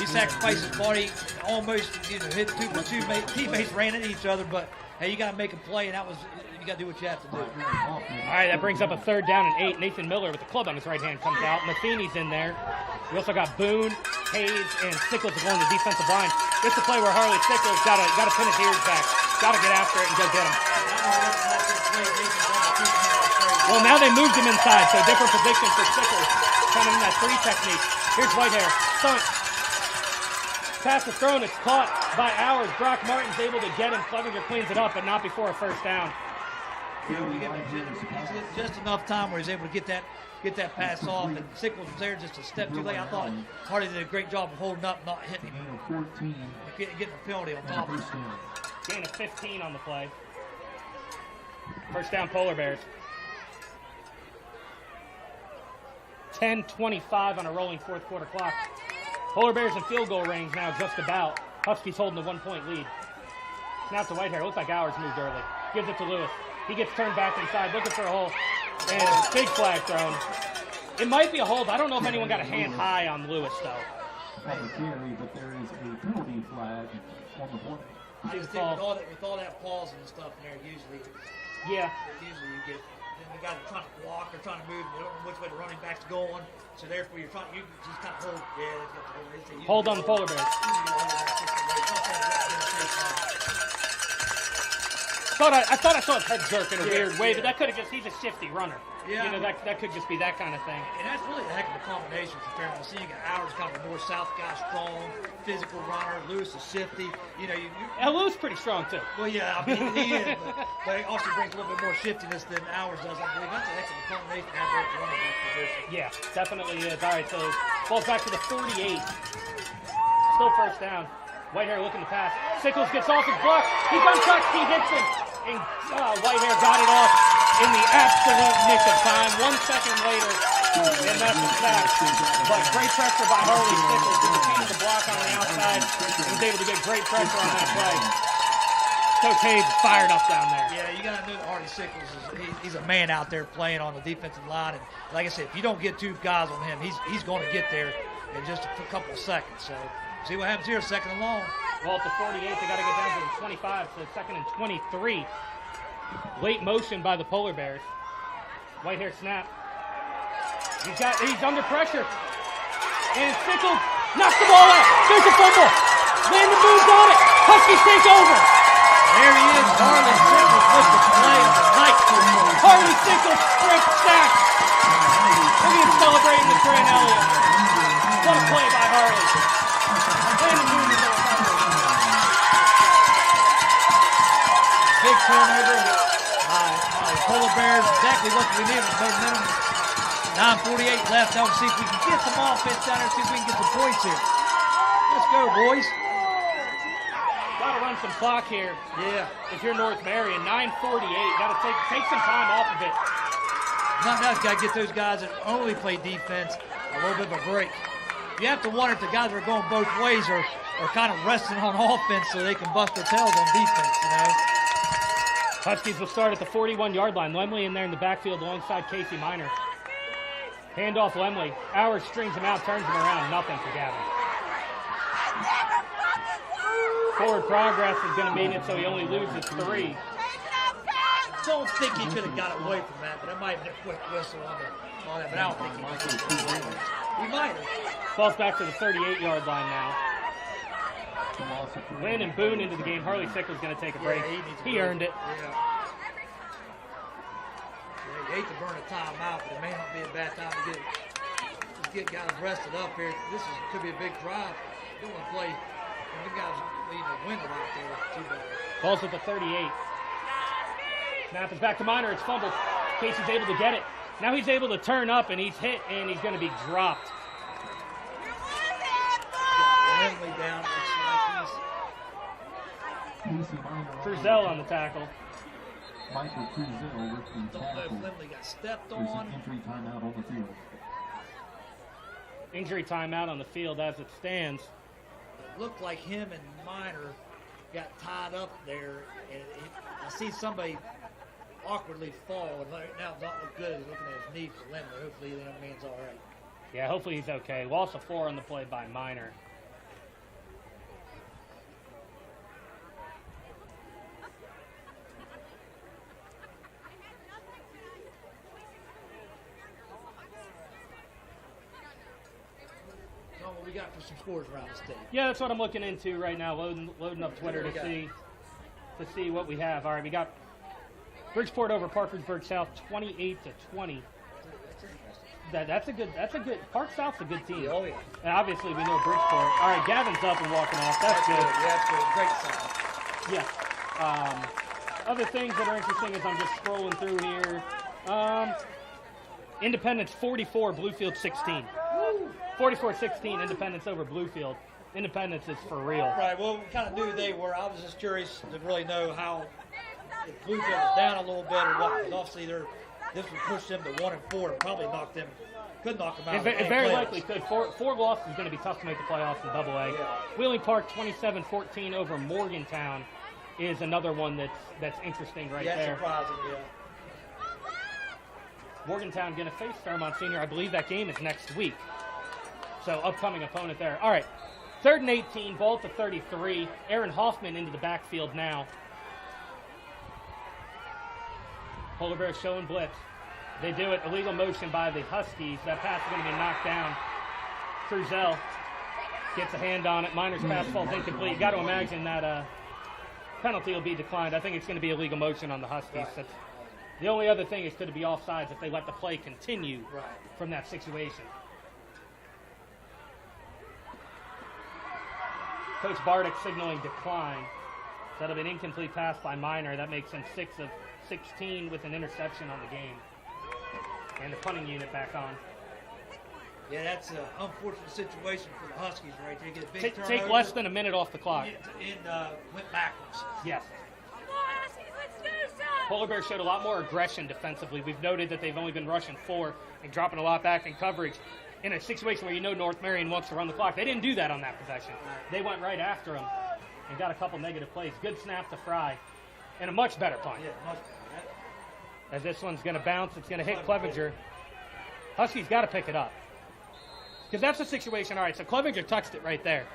B: he sacrificed his body, almost, you know, hit two teammates ran at each other, but hey, you got to make a play, and that was, you got to do what you have to do.
A: All right, that brings up a 3rd down and 8. Nathan Miller with the club on his right hand comes out. Matheny's in there. We also got Boone, Hayes, and Sickles along the defensive line. This is a play where Harley Sickles got to pin his ears back. Got to get after it and go get him. Well, now they moved him inside, so different position for Sickles. Kind of in that 3 technique. Here's Whitehair. Stunt. Pass is thrown. It's caught by Hours. Brock Martin's able to get him. Clevenger cleans it up, but not before a 1st down.
B: Just enough time where he's able to get that pass off, and Sickles was there just a step too late. I thought Hardy did a great job of holding up, not hitting him, getting a penalty on top of it.
A: Gain of 15 on the play. First down, Polar Bears. 10:25 on a rolling fourth quarter clock. Polar Bears in field goal range now, just about. Huskies holding the 1-point lead. Snap to Whitehair. Looks like Ours moved early. Gives it to Lewis. He gets turned back inside, looking for a hole. And big flag thrown. It might be a hold. I don't know if anyone got a hand high on Lewis, though.
C: On the carry, but there is a penalty flag on the play.
B: I just think with all that pause and stuff in there, usually you get the guys are trying to block, they're trying to move, they don't know which way the running back's going, so therefore you just kind of hold. Yeah,
A: hold on the Polar Bears. I thought I saw his head jerk in a weird way, but that could have he's a shifty runner.
B: Yeah.
A: You know, that could just be that kind of thing.
B: And that's really a heck of a combination for Fairmont. So you got Ours, kind of a north-south guy, strong, physical runner. Lewis is shifty. You know,
A: Lewis is pretty strong, too.
B: Well, yeah, I mean, he is. But he also brings a little bit more shiftiness than Ours does. I believe that's a heck of a combination to have both running back position.
A: Yeah, definitely is. All right, so falls back to the 48. Still first down. Whitehair looking to pass. Sickles gets off his block. He's untouched. He hits him. And Whitehair got it off in the absolute nick of time. 1 second later, and that's the sack. But great pressure by Harley Sickles. He defeated the block on the outside and was able to get great pressure on that play. Coach Hayes fired up down there.
B: Yeah, you got to know that Harley Sickles he's a man out there playing on the defensive line. And like I said, if you don't get two guys on him, he's going to get there in just a couple of seconds. So see what happens here, second and long.
A: Well, at the 48, they got to get down to the 25, so second and 23. Late motion by the Polar Bears. Whitehair snap. He's under pressure. And Sickles knocks the ball out. There's a fumble. Landon moves on it. Huskies take over.
B: There he is, Harley Sickles with the play of the night.
A: Harley Sickles strip sack. Look at him celebrating the Trent Elliott. What a play by Harley. Landon moves on it.
B: Big turnover. Polar Bears, exactly what we need. 9:48 left. Now we'll see if we can get some offense down there, see if we can get some points here. Let's go, boys.
A: Got to run some clock here.
B: Yeah.
A: If you're North Marion, 9:48. Got to take some time off of it.
B: Nothing else. Got to get those guys that only play defense a little bit of a break. You have to wonder if the guys that are going both ways are kind of resting on offense so they can bust their tails on defense, you know.
A: Huskies will start at the 41-yard line. Lemley in there in the backfield alongside Casey Minor. Handoff Lemley. Ours strings him out, turns him around. Nothing for Gavin. Forward progress is going to mean it, so he only loses 3.
B: Don't think he could have got away from that, but that might have been a quick whistle on that, but I don't think he might have. He might have.
A: Falls back to the 38-yard line now. Landon Boone into the game. Harley Sickles going to take a break.
B: Yeah,
A: he earned it.
B: Yeah. You hate to burn a timeout, but it may not be a bad time to get guys rested up here. Could be a big drive. You don't want to play. The guys win it out there too bad.
A: Ball's at the 38. Snap is back to Minor. It's fumbled. Casey's able to get it. Now he's able to turn up, and he's hit, and he's going to be dropped.
B: Lemley down.
A: Frizzell on the tackle.
C: Michael Frizzell with the
B: Don't know
C: tackle.
B: if Lemley got stepped
C: There's
B: on.
C: an injury timeout on the field.
A: Injury timeout on the field as it stands.
B: It looked like him and Minor got tied up there, and I see somebody awkwardly fall, and right now it's not look good. He's looking at his knee for Lemley. Hopefully that man's all right.
A: Yeah, hopefully he's okay. Loss of 4 on the play by Minor.
B: What we got for some scores around the state?
A: Yeah, that's what I'm looking into right now, loading up Twitter to see what we have. All right, we got Bridgeport over Parkersburg South, 28-20. That's a good. Park South's a good team.
B: Oh yeah.
A: And obviously we know Bridgeport. All right, Gavin's up and walking off. That's good.
B: Yeah, that's good. Great sign.
A: Yeah. Other things that are interesting as I'm just scrolling through here. Independence 44, Bluefield 16. 44-16, Independence over Bluefield. Independence is for real.
B: Right, well, we kind of knew they were. I was just curious to really know how, the Blue Devils down a little bit or what? Because obviously this would push them to 1-4 and probably could knock them out.
A: It very likely could. Four losses is going to be tough to make the playoffs in Double A.
B: Yeah.
A: Wheeling Park 27-14 over Morgantown is another one that's interesting right there.
B: Surprising, yeah.
A: Morgantown going to face Fairmont Senior. I believe that game is next week. So upcoming opponent there. All right, 3rd and 18, ball to 33. Aaron Hoffman into the backfield now. Polar Bears showing blitz. They do it. Illegal motion by the Huskies. That pass is going to be knocked down. Cruzel gets a hand on it. Minor's pass falls incomplete. Got to imagine that penalty will be declined. I think it's going to be illegal motion on the Huskies.
B: Right.
A: The only other thing is could it be offsides if they let the play continue
B: Right.
A: from that situation. Coach Bardick signaling decline. That'll be an incomplete pass by Minor. That makes him 6 of 16 with an interception on the game. And the punting unit back on.
B: Yeah, that's an unfortunate situation for the Huskies, right? They get a big turnover.
A: Take less than a minute off the clock.
B: And went backwards.
A: Yes. Polar Bears showed a lot more aggression defensively. We've noted that they've only been rushing 4 and dropping a lot back in coverage. In a situation where you know North Marion wants to run the clock. They didn't do that on that possession. They went right after him and got a couple negative plays. Good snap to Fry. And a much better punt.
B: Yeah, much better.
A: As this one's going to bounce, it's going to hit Clevenger. Huskies got to pick it up. Because that's the situation. All right, so Clevenger touched it right there.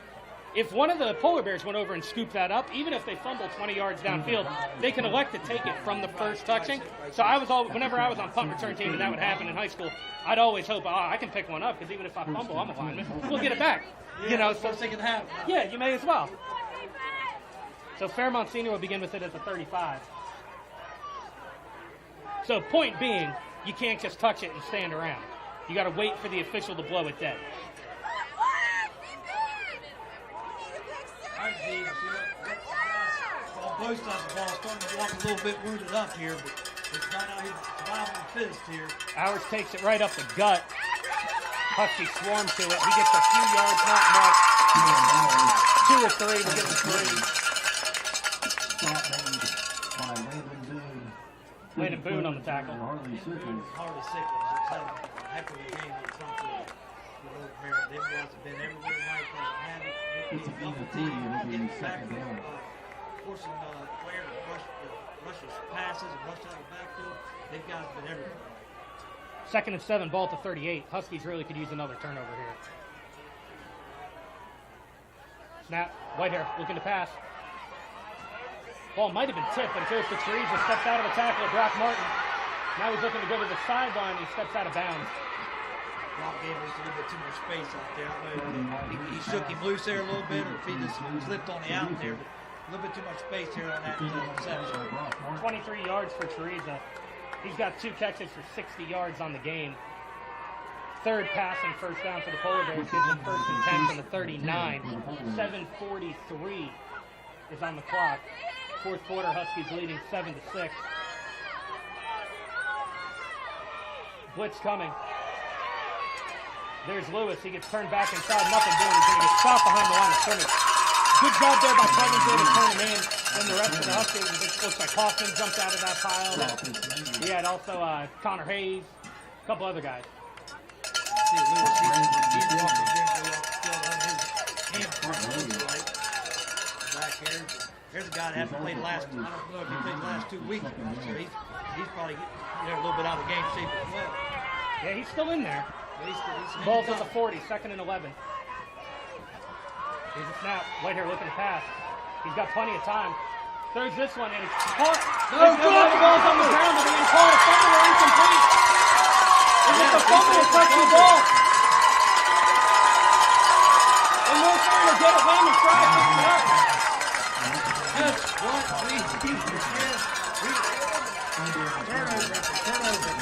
A: If one of the Polar Bears went over and scooped that up, even if they fumble 20 yards downfield, they can elect to take it from the first touching. So whenever I was on punt return team and that would happen in high school, I'd always hope, I can pick one up because even if I fumble, I'm a lineman. We'll get it back.
B: Yeah,
A: so
B: first thing can happen.
A: Yeah, you may as well. So Fairmont Senior will begin with it at the 35. So point being, you can't just touch it and stand around. You got to wait for the official to blow it dead.
B: All right, Steve, on both sides of the ball, starting to walk a little bit wounded up here, but it's not out here surviving the fittest here.
A: Ours takes it right up the gut. Husky swarm to it. He gets a few yards, not much. 2 or 3, we'll give him 3.
C: Stop made by Landon Boone.
A: Landon Boone on the tackle.
C: Harley Sickles.
B: Harley Sickles, it's having a heck of a game when it comes to Old Marion. Them guys have been everywhere right there.
C: It's a game of 3, and it'll be second down.
B: Forcing Claire to rush his passes and rush out of the backfield. They've guys been everywhere.
A: 2nd and 7, ball to 38. Huskies really could use another turnover here. Snap, Whitehair looking to pass. Ball might have been tipped, but it goes to Teresa, steps out of the tackle of Brock Martin. Now he's looking to go to the sideline. He steps out of bounds.
B: Brock gave us a little bit too much space out there. I don't know if he shook him loose there a little bit, or if he just slipped on the out there. But a little bit too much space here on that reception.
A: 23 yards for Teresa. He's got 2 catches for 60 yards on the game. 3rd passing first down for the Polar Bears. Gives them 1st and 10 from the 39. 7:43 is on the clock. 4th quarter, Huskies leading 7-6. Blitz coming. There's Lewis. He gets turned back inside. Nothing doing. He's going to get stopped behind the line of scrimmage. Good job there by Clevenger to turn him in. Then the rest of the Huskies, it looks like Hoffman jumped out of that pile. He had also Connor Hayes, a couple other guys.
B: See, Lewis, he's walking gingerly off the field on his hamstring, it looks like. Back here. There's a guy that hasn't played I don't know if he played the last 2 weeks. So he's probably getting a little bit out of game shape as well.
A: Yeah, he's still in there.
B: He's
A: Ball's at the 40, 2nd and 11. Here's a snap. Whitehair looking to pass. He's got plenty of time. Throws this one and it's caught.
B: No,
A: the ball's on the ground, but they're going to call it a fumble or incomplete. Is it the fumble or touch the ball? And North Marion will get it. Landon Fry picks it up.
B: Just what we need to get. Turnover.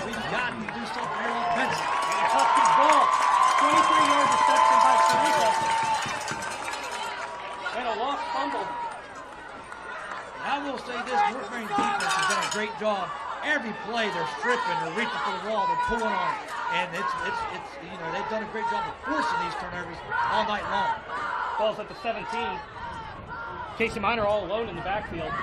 B: We've got to do something here on offense.
A: And Huskies ball. 23 yards reception by Teresa. And a lost fumble.
B: I will say this, North Marion defense has done a great job. Every play they're stripping, they're reaching for the wall, they're pulling on it. And it's they've done a great job of forcing these turnovers all night long.
A: Ball's at the 17. Casey Minor all alone in the backfield.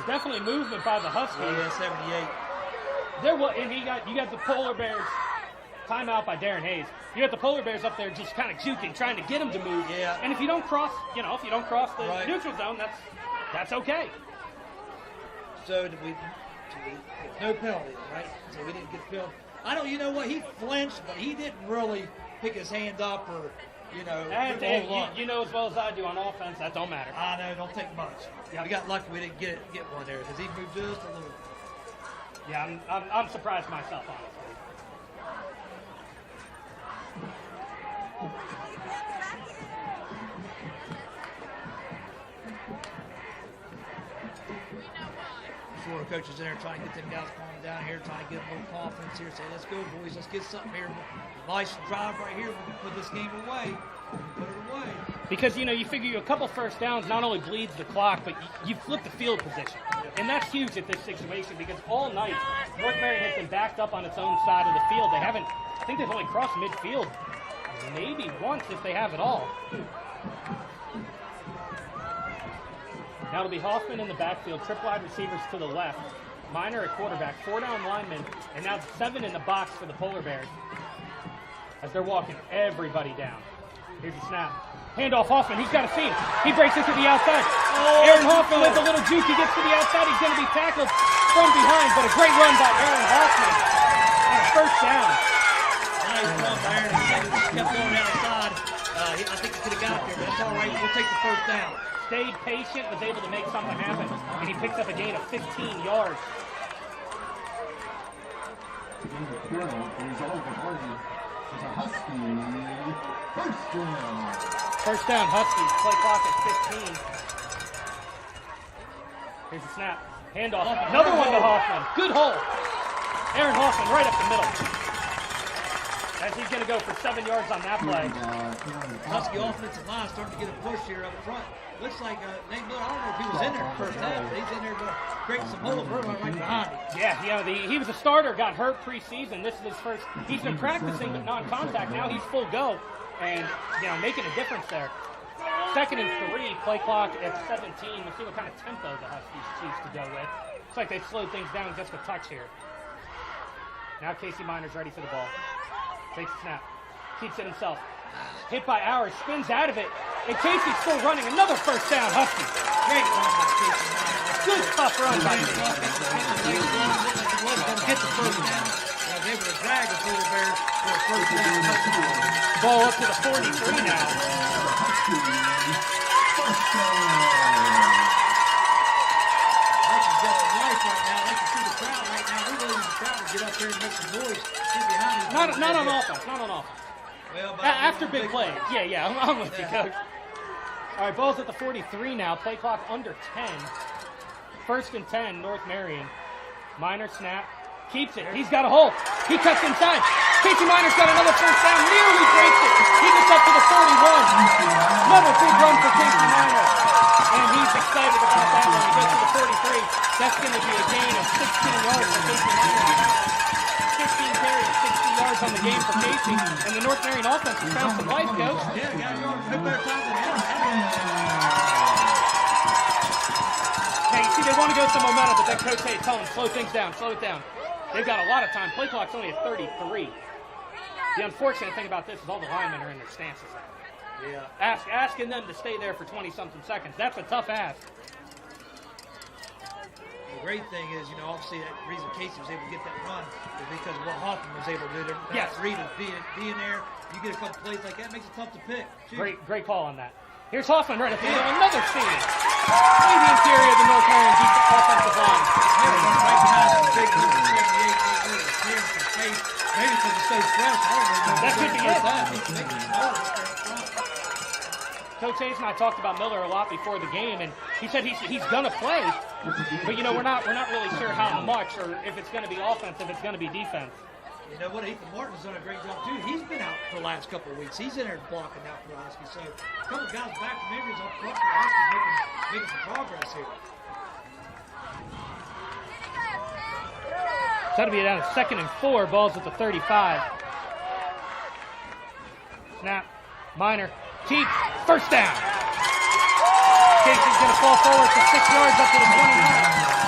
A: there's definitely movement by the Huskies.
B: Yeah, 78.
A: There was, and you got the Polar Bears. Timeout by Darren Hayes. You got the Polar Bears up there just kind of juking, trying to get them to move.
B: Yeah.
A: And if you don't cross, the neutral zone, that's okay.
B: So no penalties, right? So we didn't get filled. I don't. You know what? He flinched, but he didn't really pick his hand up or,
A: you know as well as I do on offense, that don't matter.
B: I know. Don't take much. Yeah, we got lucky we didn't get one there because he moved just a little.
A: Yeah, I'm surprised myself, honestly.
B: Florida coaches in there trying to get them guys calm down here, trying to get them a little confidence here. Say, let's go, boys, let's get something here. Nice drive right here. We can put this game away. Put it away.
A: Because, you figure a couple first downs not only bleeds the clock, but you flip the field position. And that's huge at this situation because all night, North Marion has been backed up on its own side of the field. I think they've only crossed midfield maybe once if they have it all. Now it'll be Hoffman in the backfield, triple wide receivers to the left. Minor at quarterback, 4 down linemen, and now 7 in the box for the Polar Bears as they're walking everybody down. Here's the snap. Handoff Hoffman, he's got a seam. He breaks into the outside. Aaron Hoffman with a little juke. He gets to the outside. He's going to be tackled from behind, but a great run by Aaron Hoffman on a first down.
B: Nice run by Aaron. He kept going outside. I think he could have got there, but that's all right. We'll take the first down.
A: Stayed patient, was able to make something happen, and he picks up a gain of 15 yards.
C: The result of the party is a Husky first down.
A: First down, Huskies. Play clock at 15. Here's the snap. Handoff. Another one to Hoffman. Good hole. Aaron Hoffman right up the middle. As he's going to go for 7 yards on that play.
B: Husky offensive line starting to get a push here up front. Looks like Nate Miller, I don't know if he was in there first half, but he's in there to create some holes. We're right behind him.
A: Yeah, he was a starter, got hurt preseason. This is his first. He's been practicing, but non-contact. Now he's full go, and making a difference there. 2nd and 3, play clock at 17. We'll see what kind of tempo the Huskies choose to go with. Looks like they've slowed things down just a touch here. Now Casey Minor's ready for the ball. Takes the snap, keeps it himself. Hit by Hours, spins out of it, and Casey's still running. Another first down, Huskies.
B: Great run by Casey Minor.
A: Good tough run by Casey.
B: Get the first down. Was able to drag the Polar Bears for a first down.
A: Ball up to the 43 now.
B: Huskies got a life right now. I can see the crowd right now. We're waiting for the crowd to get up there and make some noise. Get behind him.
A: Not on offense. Not on offense.
B: Well,
A: after big plays. Yeah, I'm with you, Coach. All right, ball's at the 43 now. Play clock under 10. 1st and 10, North Marion. Minor snap. Keeps it. He's got a hole. He cuts inside. Casey Minor's got another first down. Nearly breaks it. He gets up to the 41. Another big run for Casey Minor. And he's excited about that one. He gets to the 43. That's going to be a gain of 16 yards for Casey Minor. 15 carries, 60 yards on the game for Casey. And the North Marion offense has found some life, Coach.
B: Yeah, guys, no better time than him.
A: Hey, see, they want to go some momentum, but then Coach Hayes tell them, slow things down, slow it down. They've got a lot of time. Play clock's only at 33. The unfortunate thing about this is all the linemen are in their stances now.
B: Yeah.
A: Asking them to stay there for 20-something seconds. That's a tough ask.
B: The great thing is, obviously the reason Casey was able to get that run is because of what Hoffman was able to do.
A: Yes.
B: Reed is being there. You get a couple plays like that, it makes it tough to pick.
A: Great call on that. Here's Hoffman right at the middle. Another seam. In the interior of the North Marion offensive line.
B: Right behind the big number 78. Maybe because it's so fresh. I don't know.
A: That could be it.
B: That.
A: Coach Hayes and I talked about Miller a lot before the game, and he said he's going to play, but we're not really sure how much, or if it's going to be offense, if it's going to be defense.
B: You know what? Ethan Martin's done a great job too. He's been out for the last couple of weeks. He's in there blocking out for the Huskies. So a couple of guys back from injuries up front for the Huskies making some progress here.
A: So that'll be down to 2nd and 4. Ball's at the 35. Snap. Minor. Keeps. First down. Casey's going to fall forward for 6 yards up to the 29.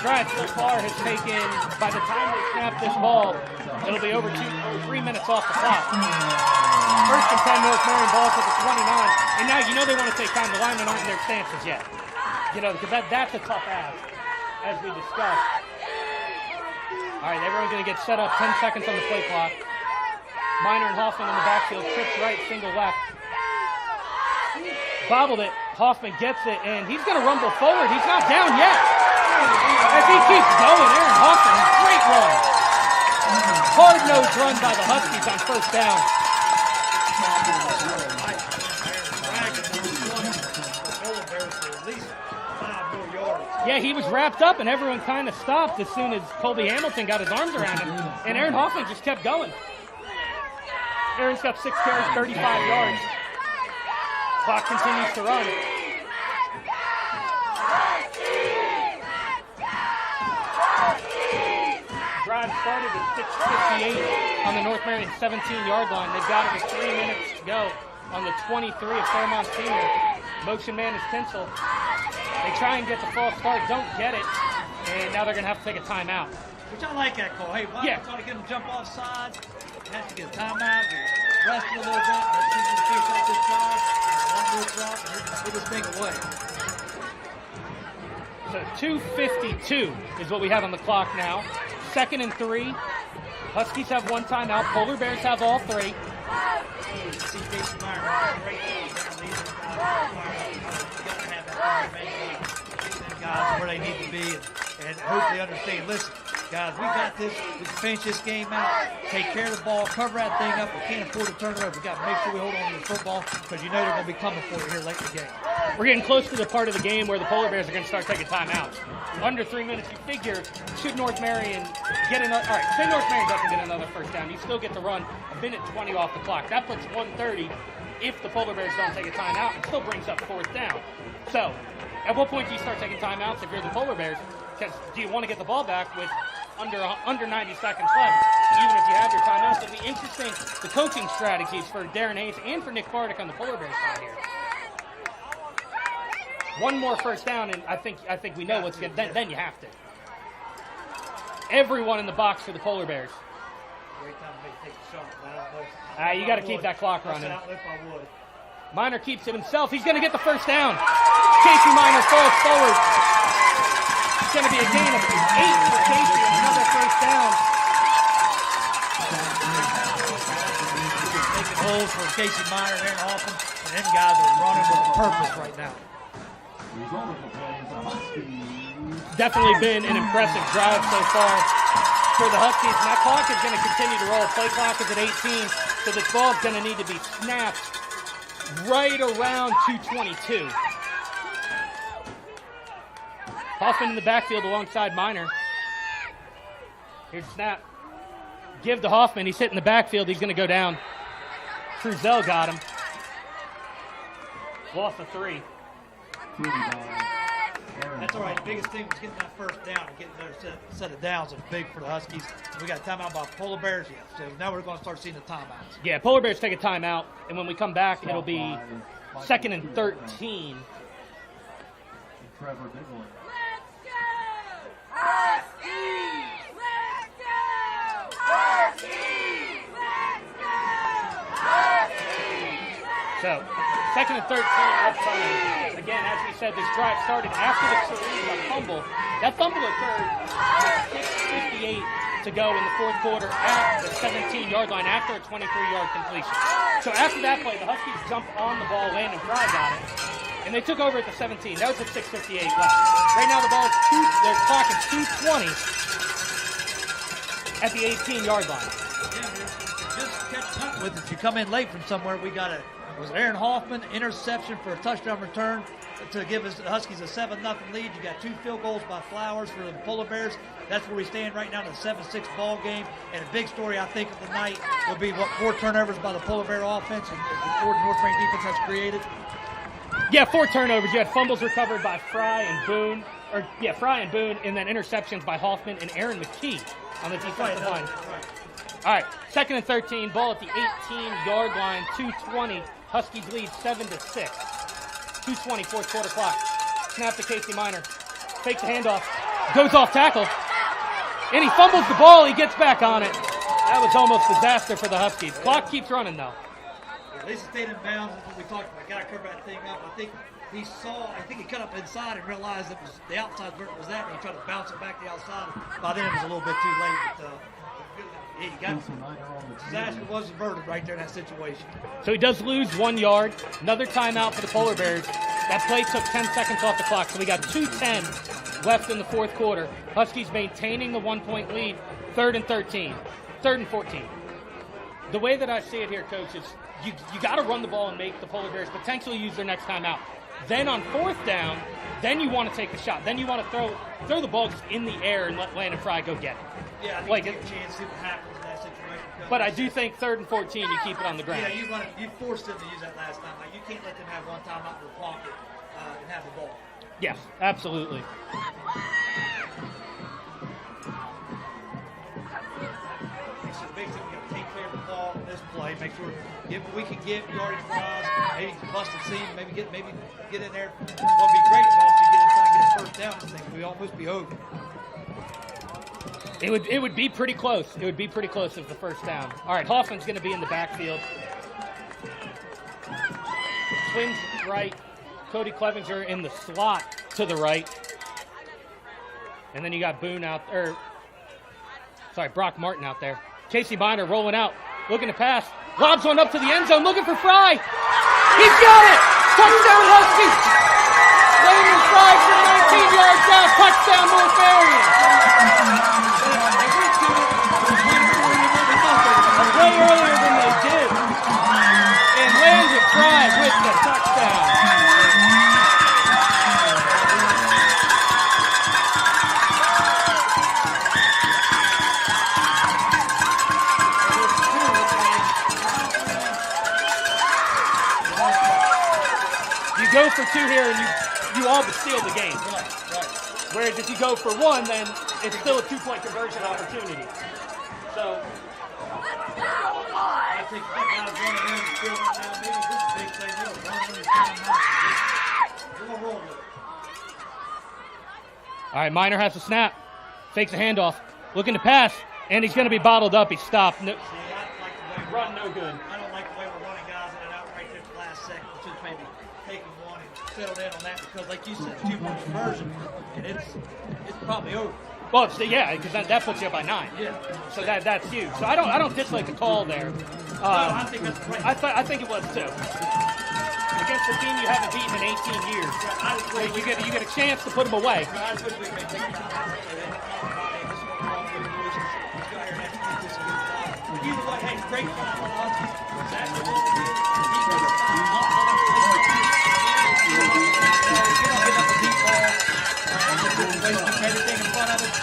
A: Drive so far has taken, by the time they snap this ball, it'll be over 3 minutes off the clock. First and 10, North Marion ball to the 29. And now you know they want to take time. The linemen aren't in their stances yet. You know, because that's a tough ask, as we discussed. All right, everyone's going to get set up. 10 seconds on the play clock. Minor and Hoffman in the backfield. Trips right, single left. Bobbled it. Hoffman gets it, and he's going to rumble forward. He's not down yet. As he keeps going, Aaron Hoffman, great run. Hard-nosed run by the Huskies on first down. Yeah, he was wrapped up, and everyone kind of stopped as soon as Colby Hamilton got his arms around him, and Aaron Hoffman just kept going. Aaron's got 6 carries, 35 yards. Clock continues to run. Drive started at 6:58 on the North Marion 17-yard line. They've got it with 3 minutes to go on the 23 of Fairmont Senior. Motion man is Tinsel. They try and get the false start, don't get it, and now they're going to have to take a timeout.
B: Which I like that call. Hey, why try to get him to jump off sides? Has to get a timeout, rest a little bit, let's see if we can finish out this drive. One more drop, and put this thing away.
A: So 2:52 is what we have on the clock now. 2nd and 3. Huskies have 1 timeout. Polar Bears have all 3.
B: See Jason Meyer, great guys where they need to be and hopefully understand, listen, guys, we got this. We can finish this game out, take care of the ball, cover that thing up. We can't afford to turn it over. We got to make sure we hold on to the football because you know they're going to be coming for you here late in the game.
A: We're getting close to the part of the game where the Polar Bears are going to start taking timeouts. Under 3 minutes, you figure, should North Marion get another, all right, say North Marion doesn't get another first down, you still get to run a minute 20 off the clock. That puts 1:30 if the Polar Bears don't take a timeout. It still brings up 4th down. So, at what point do you start taking timeouts if you're the Polar Bears? Because do you want to get the ball back with under 90 seconds left, even if you have your timeouts? It'll be interesting, the coaching strategies for Darren Hayes and for Nick Bardick on the Polar Bears side here. One more first down, and I think we know what's going to, then you have to. Everyone in the box for the Polar Bears.
B: Great time to take the shot.
A: You got to keep that clock running.
B: If I would.
A: Minor keeps it himself. He's going to get the first down. Casey Minor falls forward. It's going to be a gain of 8 for Casey and another first down.
B: Making holes for Casey Minor and Aaron Hoffman, and them guys are running with purpose right now.
A: Definitely been an impressive drive so far for the Huskies, and that clock is going to continue to roll. Play clock is at 18, so this ball is going to need to be snapped right around 2:22. Hoffman in the backfield alongside Minor. Here's the snap. Give to Hoffman. He's hitting the backfield. He's going to go down. Truzel got him. Lost a 3.
B: That's all right. The biggest thing was getting that first down and getting another set of downs is big for the Huskies. We got a timeout by Polar Bears. Yeah, so now we're going to start seeing the timeouts.
A: Yeah, Polar Bears take a timeout, and when we come back, it'll be 2nd and 13.
C: Trevor Bigelow.
E: Let's go! Huskies! Let's go! Huskies! Let's go! Huskies!
A: So, 2nd and 13 upcoming. Again, as we said, this drive started after the Serena fumble. That fumble occurred with 6:58 to go in the 4th quarter at the 17-yard line after a 23-yard completion. So after that play, the Huskies jumped on the ball, Landon Fry got it, and they took over at the 17. That was at 6:58 left. Right now, the clock is 2:20 at the 18-yard line.
B: Just catching up with it. If you come in late from somewhere, we got was Aaron Hoffman, interception for a touchdown return to give us the Huskies a 7-0 lead. You got 2 field goals by Flowers for the Polar Bears. That's where we stand right now in the 7-6 ball game. And a big story, I think, of the night will be what 4 turnovers by the Polar Bear offense and 4 North Marion defense has created.
A: Yeah, 4 turnovers. You had fumbles recovered by Fry and Boone, and then interceptions by Hoffman and Aaron McKee on the defensive line. All right, 2nd and 13, ball at the 18-yard line, 2:20. Huskies lead 7-6. 2:20, 4th quarter clock. Snap to Casey Minor. Fakes the handoff. goes off tackle, and he fumbles the ball. He gets back on it. That was almost disaster for the Huskies. Clock keeps running, though.
B: At least it stayed in bounds. That's what we talked about. Got to cover that thing up. I think he cut up inside and realized it was the outside where it was at, and he tried to bounce it back to the outside. By then, it was a little bit too late. But he got disaster was averted right there in that situation.
A: So he does lose 1 yard. Another timeout for the Polar Bears. That play took 10 seconds off the clock, so we got 2:10 left in the fourth quarter. Huskies maintaining the 1-point lead. 3rd and 13. 3rd and 14. The way that I see it here, Coach, is you got to run the ball and make the Polar Bears potentially use their next timeout. Then on 4th down, then you want to take the shot. Then you want to throw the ball just in the air and let Landon Fry go get it.
B: Yeah, I think
A: Like
B: you get a chance to see what happens in that situation.
A: But I do think 3rd and 14, you keep it on the ground.
B: Yeah, you forced them to use that last time. Like, you can't let them have one time out in the pocket and have the ball.
A: Yes, absolutely.
B: So basically, we got to take care of the ball in this play. Make sure get what we can get yardage wise. Maybe bust the seam. Maybe get in there. What'll be great is also get inside, get a first down. This thing we almost be over.
A: It would be pretty close. It would be pretty close if the first down. All right, Hoffman's going to be in the backfield. Twins right. Cody Clevenger in the slot to the right. And then you got Brock Martin out there. Casey Miner rolling out, looking to pass. Lobs one up to the end zone, looking for Fry. He's got it! Touchdown Huskies! Landon Fry for 19 yards out. Touchdown North Marion! Way earlier than they did. And Landon Fry with the touchdown. You go for 2 here and you all but seal the game.
B: Right.
A: Whereas if you go for 1, then it's still a 2-point conversion opportunity. So
B: I think that guy's running in the field right now. Maybe this is a big thing. We're running this time. We're going to roll with it.
A: all right, Miner has the snap, fakes a handoff, looking to pass, and he's going to be bottled up. He's stopped. No,
B: See, I like the way
A: run no good.
B: I don't like the way we're running guys in and out right there at the last second. We should maybe taken one and settled in on that because, like you said, 2-point conversion, and it's probably over.
A: Well, yeah, because that puts you up by 9.
B: Yeah.
A: So that's huge. So I don't dislike the call there.
B: No, I think that's right.
A: I think it was too. Against the team you haven't beaten in 18 years,
B: I just wish
A: you get a chance to put them away.
B: I just wish we could take it out. Either way, hey, great job on us. Everything in front of us.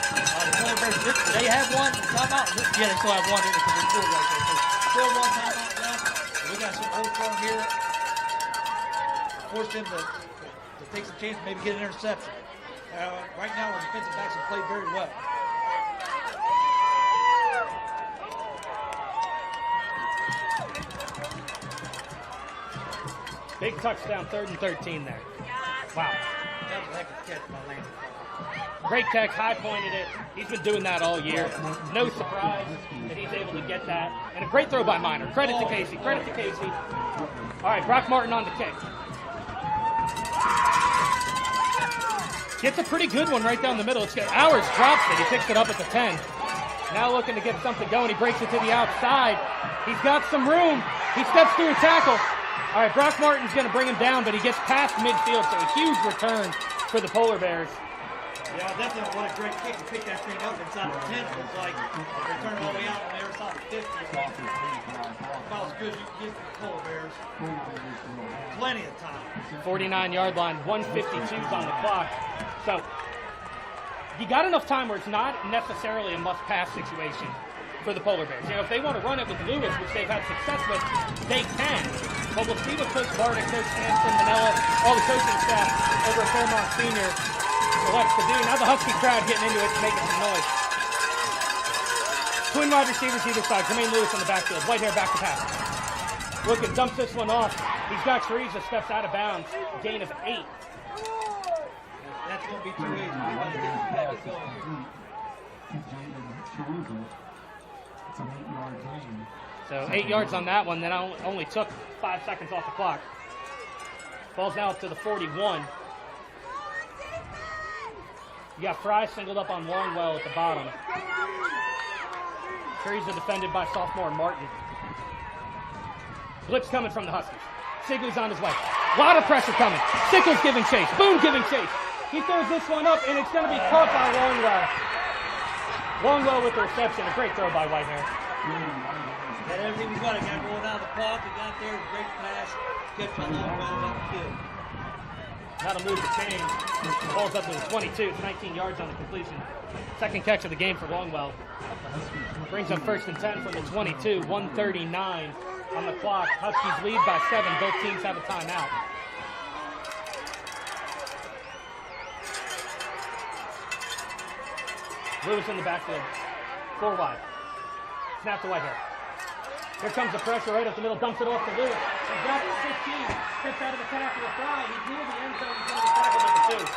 B: They have one timeout. Yeah, they still have one because they scored right there. So still one timeout left. We got some old form here. Force them to take some chances, maybe get an interception. Right now, our defensive backs have played very well.
A: Big touchdown, 3rd and 13 there. Wow.
B: That was a heck of a catch by Landon.
A: Great catch, high pointed it. He's been doing that all year. No surprise that he's able to get that. And a great throw by Miner. Credit to Casey. Credit to Casey. All right, Brock Martin on the kick. Gets a pretty good one right down the middle.Owers drops it. He picks it up at the 10. Now looking to get something going. He breaks it to the outside. He's got some room. He steps through a tackle. All right, Brock Martin's going to bring him down, but he gets past midfield, so a huge return for the Polar Bears.
B: Yeah, definitely. What a great kick to pick that thing up inside the 10. It looks like they turn all the way out on the other side of the 50. About as good as you can get for the Polar Bears. Plenty of time.
A: 49-yard line, 1:52's on the clock. So you got enough time where it's not necessarily a must-pass situation for the Polar Bears. You know, if they want to run it with Lewis, which they've had success with, they can. But we'll see what Coach Barnett, Coach Hanson, Manila, all the coaching staff over at Fairmont Senior elects to do. Now the Husky crowd getting into it, making some noise. Twin wide receivers either side. Jermaine Lewis on the backfield. Whitehair back to pass. Looking, dumps this one off. He's got Shariza, steps out of bounds. Gain of 8.
B: That That's going to be too easy. We got to get it going.
C: To Jaden Chorizo. It's an 8-yard gain.
A: So 8 yards on that one. Then I only took 5 seconds off the clock. Ball's now up to the 41. You got Fry singled up on Longwell at the bottom. Chorizo defended by sophomore Martin. Blitz coming from the Huskies. Sigley's on his way. A lot of pressure coming. Sickles giving chase. Boone giving chase. He throws this one up, and it's going to be caught by Longwell. Longwell with the reception. A great throw by Whitehair.
B: Got everything we got. He got going out of the clock. He got there. Great pass. Catch by Longwell. Got the kill.
A: That'll move the chain. The ball's up to the 22. It's 19 yards on the completion. Second catch of the game for Longwell. Brings up 1st and 10 from the 22. 1:39 on the clock. Huskies lead by 7. Both teams have a timeout. Lewis in the backfield. 4 wide. Snap to Whitehair. Here comes the pressure right up the middle. Dumps it off to Lewis. He's got it. 15. Steps out of the tackle. A fly. He's near the end zone. He's going to be tackled at the 2.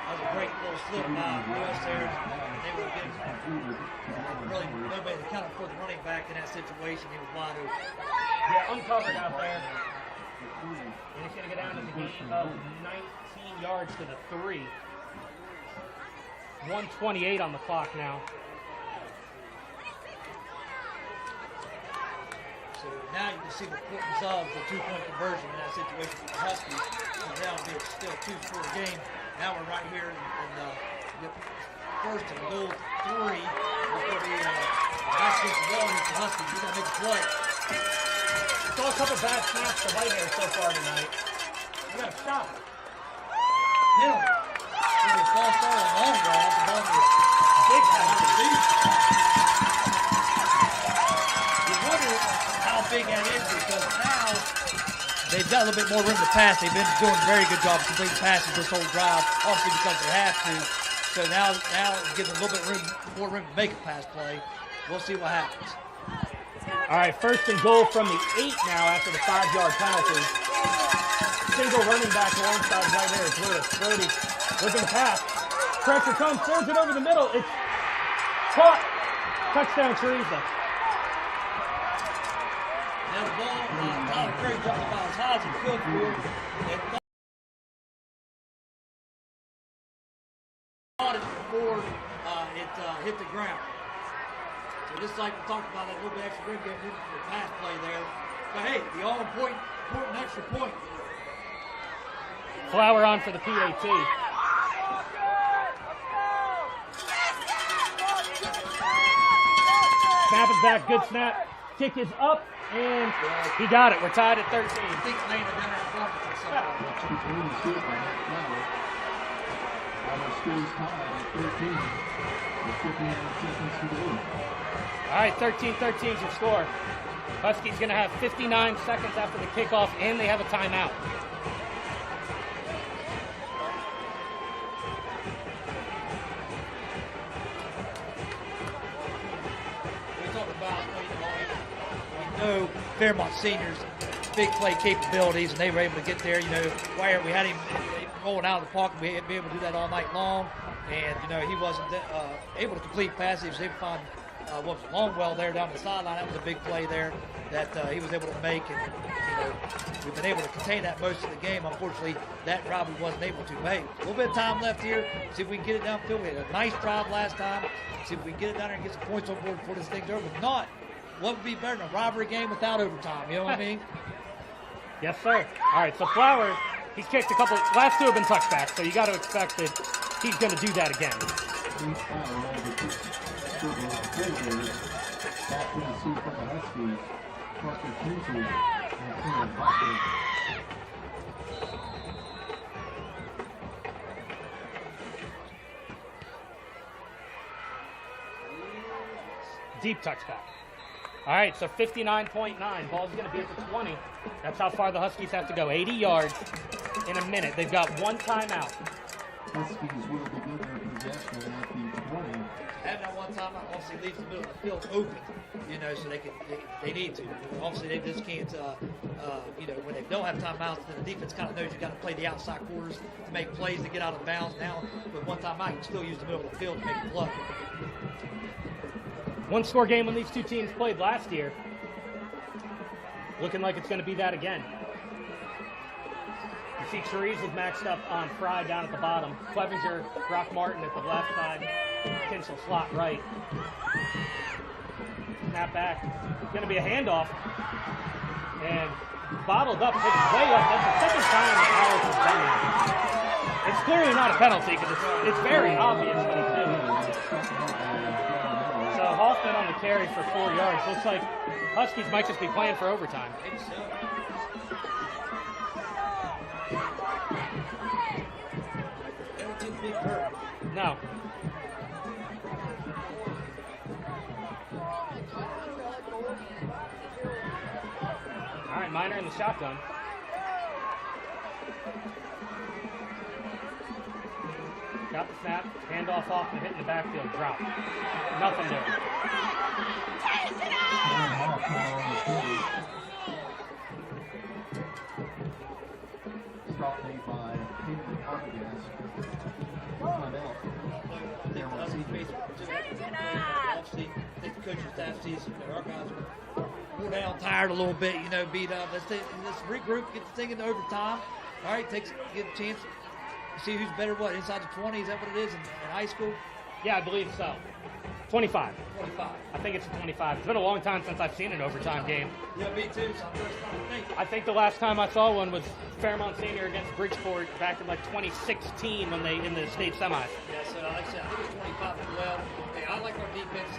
B: That was a great little slip by Lewis there. They were getting really nobody accounted for the running back in that situation. He was wide open.
A: Yeah, uncovered out there. And he's going to go down to the gain of 19 yards to the 3. 1:28 on the clock now.
B: So now you can see the importance of the 2-point conversion in that situation for the Huskies. Now it'll be still a 2-score game. Now we're right here in the 1st and goal 3. It's going to be that's against the wall against the Huskies. You're going to make a play.
A: Saw a couple bad snaps to Whitehair so far tonight. You got to stop it.
B: Penalty. There's a false start on Longwell. The ball was
A: Big penalty.
B: You wonder how big that is because now they've got a little bit more room to pass. They've been doing a very good job of completing passes this whole drive, obviously because they have to. So now it gives them a little bit more room to make a pass play. We'll see what happens.
A: All right, 1st and goal from the 8 now after the 5-yard penalty. Single running back alongside Whitehair is Lewis. Brody looking to pass. Pressure comes, throws it over the middle. It's caught. Touchdown, Chorizo.
B: Now the ball, Tyler Craig jumped about as high as he could for it. And caught it before it hit the ground. So just like we talked about, that little bit extra room getting room for a pass play there. But hey, the all-important extra point.
A: Flower on for the PAT. Snap is back, good snap. Kick is up, and he got it. We're tied at 13.
B: I think they may have done that for me or something.
C: Our score's tied at 13 with 59 seconds to go.
A: All right, 13-13 is your score. Huskies going to have 59 seconds after the kickoff, and they have a timeout.
B: We know Fairmont seniors big play capabilities, and they were able to get there. You know, we had him rolling out of the pocket. We had to be able to do that all night long, and you know he wasn't able to complete passes. He was able to find what was Longwell there down the sideline. That was a big play there that he was able to make, and you know we've been able to contain that most of the game. Unfortunately, that Robbie wasn't able to make. A little bit of time left here. See if we can get it downfield. We had a nice drive last time. See if we can get it down there and get some points on board before this thing's over. If not, what would be better than a rivalry game without overtime? You know what I mean?
A: Yes, sir. All right, so Flowers, he's kicked a couple. Last 2 have been touchbacks, so you got to expect that he's going to do that again. Deep touchback. All right, so 59.9. Ball's going to be at the 20. That's how far the Huskies have to go. 80 yards in a minute. They've got 1 timeout.
C: Huskies will begin their possession at the 20.
B: having that one time out obviously leaves the middle of the field open, so they need to. Obviously, they just can't, when they don't have timeouts, then the defense kind of knows you got to play the outside quarters to make plays to get out of bounds. Now, with one timeout, you can still use the middle of the field to make a play.
A: One score game when these two teams played last year. Looking like it's going to be that again. You see Therese is maxed up on Fry down at the bottom. Clevenger, Brock Martin at the left side. Kinsel slot right. Snap back. Going to be a handoff. And bottled up, hits way up. That's the second time that Alex has done that. It's clearly not a penalty because it's very obvious what he's doing. So Hoffman on the carry for 4 yards. Looks like Huskies might just be playing for overtime.
B: Maybe so. They don't seem to be hurt.
A: No. All right, Minor in the shotgun. Got the snap, handoff off and hit in the backfield, drop. Nothing there.
C: Stop made by Hayden Armagas. Timeout.
B: Obviously, I think the coaching staff sees our guys are worn down, tired a little bit, beat up. Let's regroup, get the thing into overtime. All right, get a chance to see who's better, inside the 20? Is that what it is in high school?
A: Yeah, I believe so. 25.
B: 25.
A: I think it's 25. It's been a long time since I've seen an overtime game.
B: Yeah, me too. So I'm just trying to think.
A: I think the last time I saw one was Fairmont Senior against Bridgeport back in 2016 when they in the state semis.
B: Yeah, so like I said, I think it's 25 as well. Hey, I like our defense,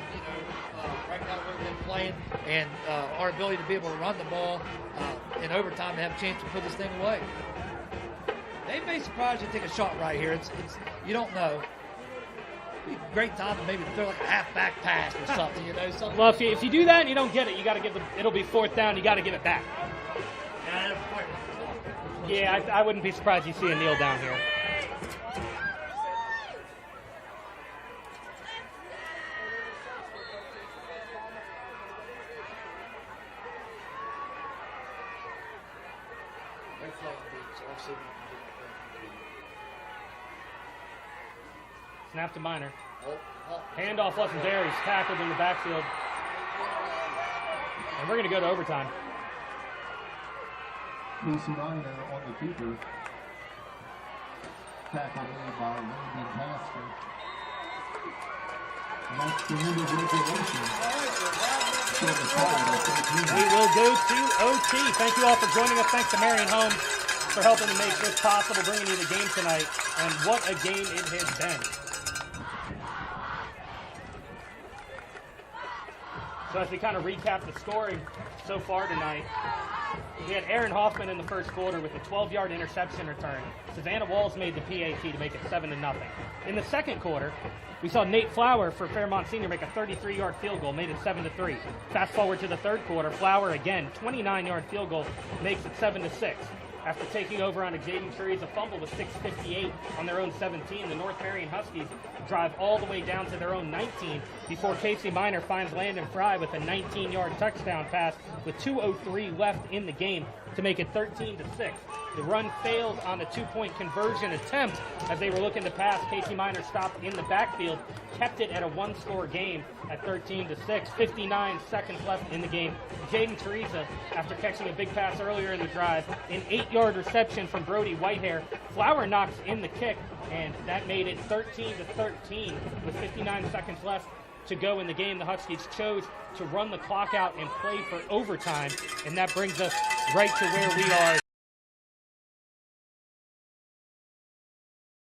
B: right now we've been playing, and our ability to be able to run the ball in overtime to have a chance to put this thing away. They may surprise you to take a shot right here. It's you don't know. It'd be a great time to maybe throw like a half-back pass or something, something.
A: Well, if you do that and you don't get it, you got to give it'll be fourth down. You got to give it back. Yeah, I wouldn't be surprised you see a kneel down here. Snap to Minor. Handoff wasn't there. He's tackled in the backfield. And we're going to go to overtime.
C: Casey Minor on the keeper. Tackle made by Landon Pastor. And that's the end of regulation.
A: We will go to OT. Thank you all for joining us. Thanks to Marion Holmes for helping to make this possible, bringing you the game tonight. And what a game it has been. So as we kind of recap the scoring so far tonight, we had Aaron Hoffman in the first quarter with a 12-yard interception return. Savannah Walls made the PAT to make it 7-0. In the second quarter, we saw Nate Flower for Fairmont Senior make a 33-yard field goal, made it 7-3. Fast forward to the third quarter, Flower again, 29-yard field goal, makes it 7-6. After taking over on Xavier Therese, a fumble with 6:58 on their own 17, the North Marion Huskies drive all the way down to their own 19 before Casey Minor finds Landon Fry with a 19-yard touchdown pass with 2:03 left in the game to make it 13-6. The run failed on a two-point conversion attempt as they were looking to pass. Casey Minor stopped in the backfield, kept it at a one-score game at 13-6. 59 seconds left in the game. Jaden Teresa, after catching a big pass earlier in the drive, an 8-yard reception from Brody Whitehair. Flower knocks in the kick, and that made it 13-13 with 59 seconds left to go in the game. The Huskies chose to run the clock out and play for overtime, and that brings us right to where we are.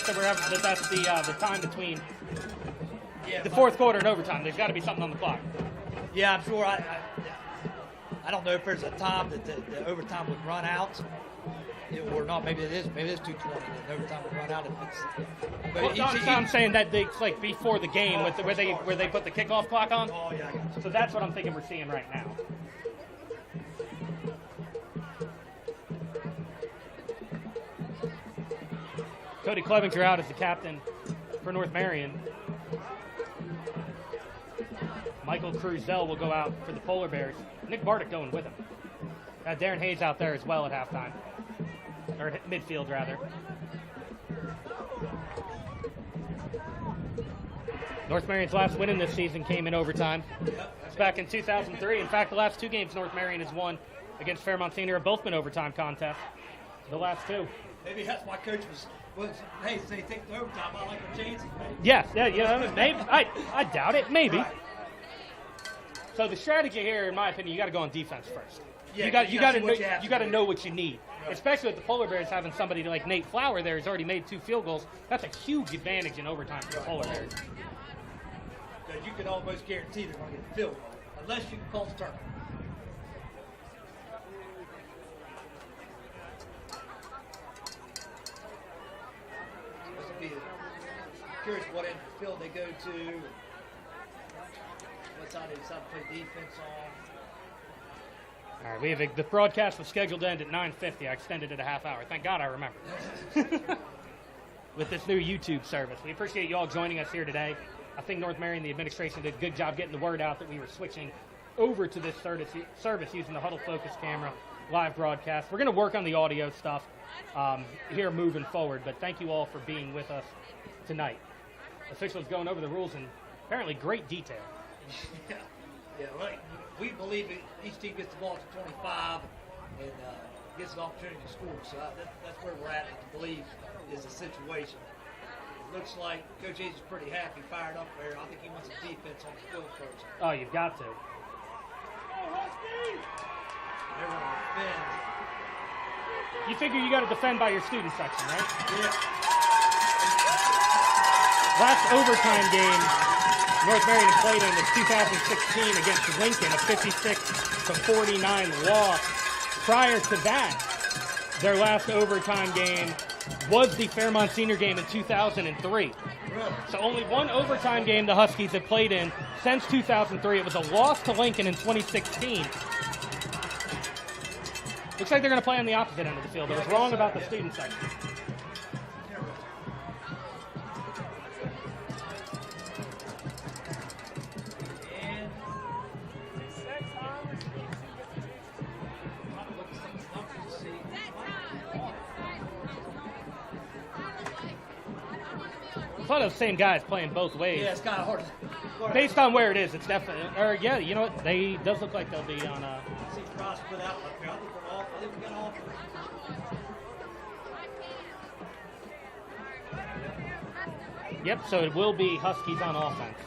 A: So that's the time between the fourth quarter and overtime. There's got to be something on the clock.
B: Yeah, I'm sure. I don't know if there's a time that the overtime would run out or not. Maybe it is. Maybe it is 2:20. The overtime would run out.
A: I'm saying that it's like before the game where they put the kickoff clock on.
B: Oh yeah. I got you.
A: So that's what I'm thinking we're seeing right now. Cody Clevenger out as the captain for North Marion. Michael Cruzel will go out for the Polar Bears. Nick Bartic going with him. Darren Hayes out there as well at halftime. Or at midfield, rather. North Marion's last win in this season came in overtime. It's back in 2003. In fact, the last 2 games North Marion has won against Fairmont Senior have both been overtime contests. The last 2.
B: Maybe that's why coach was hey, say take the overtime. I like our chances.
A: Yes, maybe. I doubt it. Maybe.
B: Right.
A: So the strategy here, in my opinion, you got to go on defense first.
B: Yeah,
A: you got to
B: do.
A: know what you need,
B: Right.
A: especially with the Polar Bears having somebody like Nate Flower there who's already made 2 field goals. That's a huge advantage in overtime for the Polar Bears.
B: Because you can almost guarantee they're going to get the field goal, unless you can call the turnover. This will be curious what end of the field they go to, what side they decide to play defense on.
A: All right, we have the broadcast was scheduled to end at 9:50. I extended it a half hour. Thank God I remember. With this new YouTube service. We appreciate you all joining us here today. I think North Marion, the administration, did a good job getting the word out that we were switching over to this service using the Huddle Focus camera live broadcast. We're going to work on the audio stuff here moving forward, but thank you all for being with us tonight. Officials going over the rules in apparently great detail.
B: Yeah, well, we believe each team gets the ball to 25 and gets an opportunity to score. So that's where we're at, I believe, is the situation. It looks like Coach Hayes is pretty happy, fired up there. I think he wants some defense on the field first.
A: Oh, you've got to.
B: Everyone defends.
A: You figure you got to defend by your student section, right?
B: Yeah.
A: Last overtime game North Marion played in was 2016 against Lincoln, a 56-49 loss. Prior to that, their last overtime game was the Fairmont Senior game in 2003. So only one overtime game the Huskies have played in since 2003. It was a loss to Lincoln in 2016. Looks like they're going to play on the opposite end of the field. I was wrong about the student section. I thought those same guys playing both ways.
B: Yeah, it's kind of hard.
A: Based on where it is, it's definitely. Or yeah, you know what? They does look like they'll be on a.
B: See Ross put out up here. I think we're off. I think we got off.
A: Yep. So it will be Huskies on offense.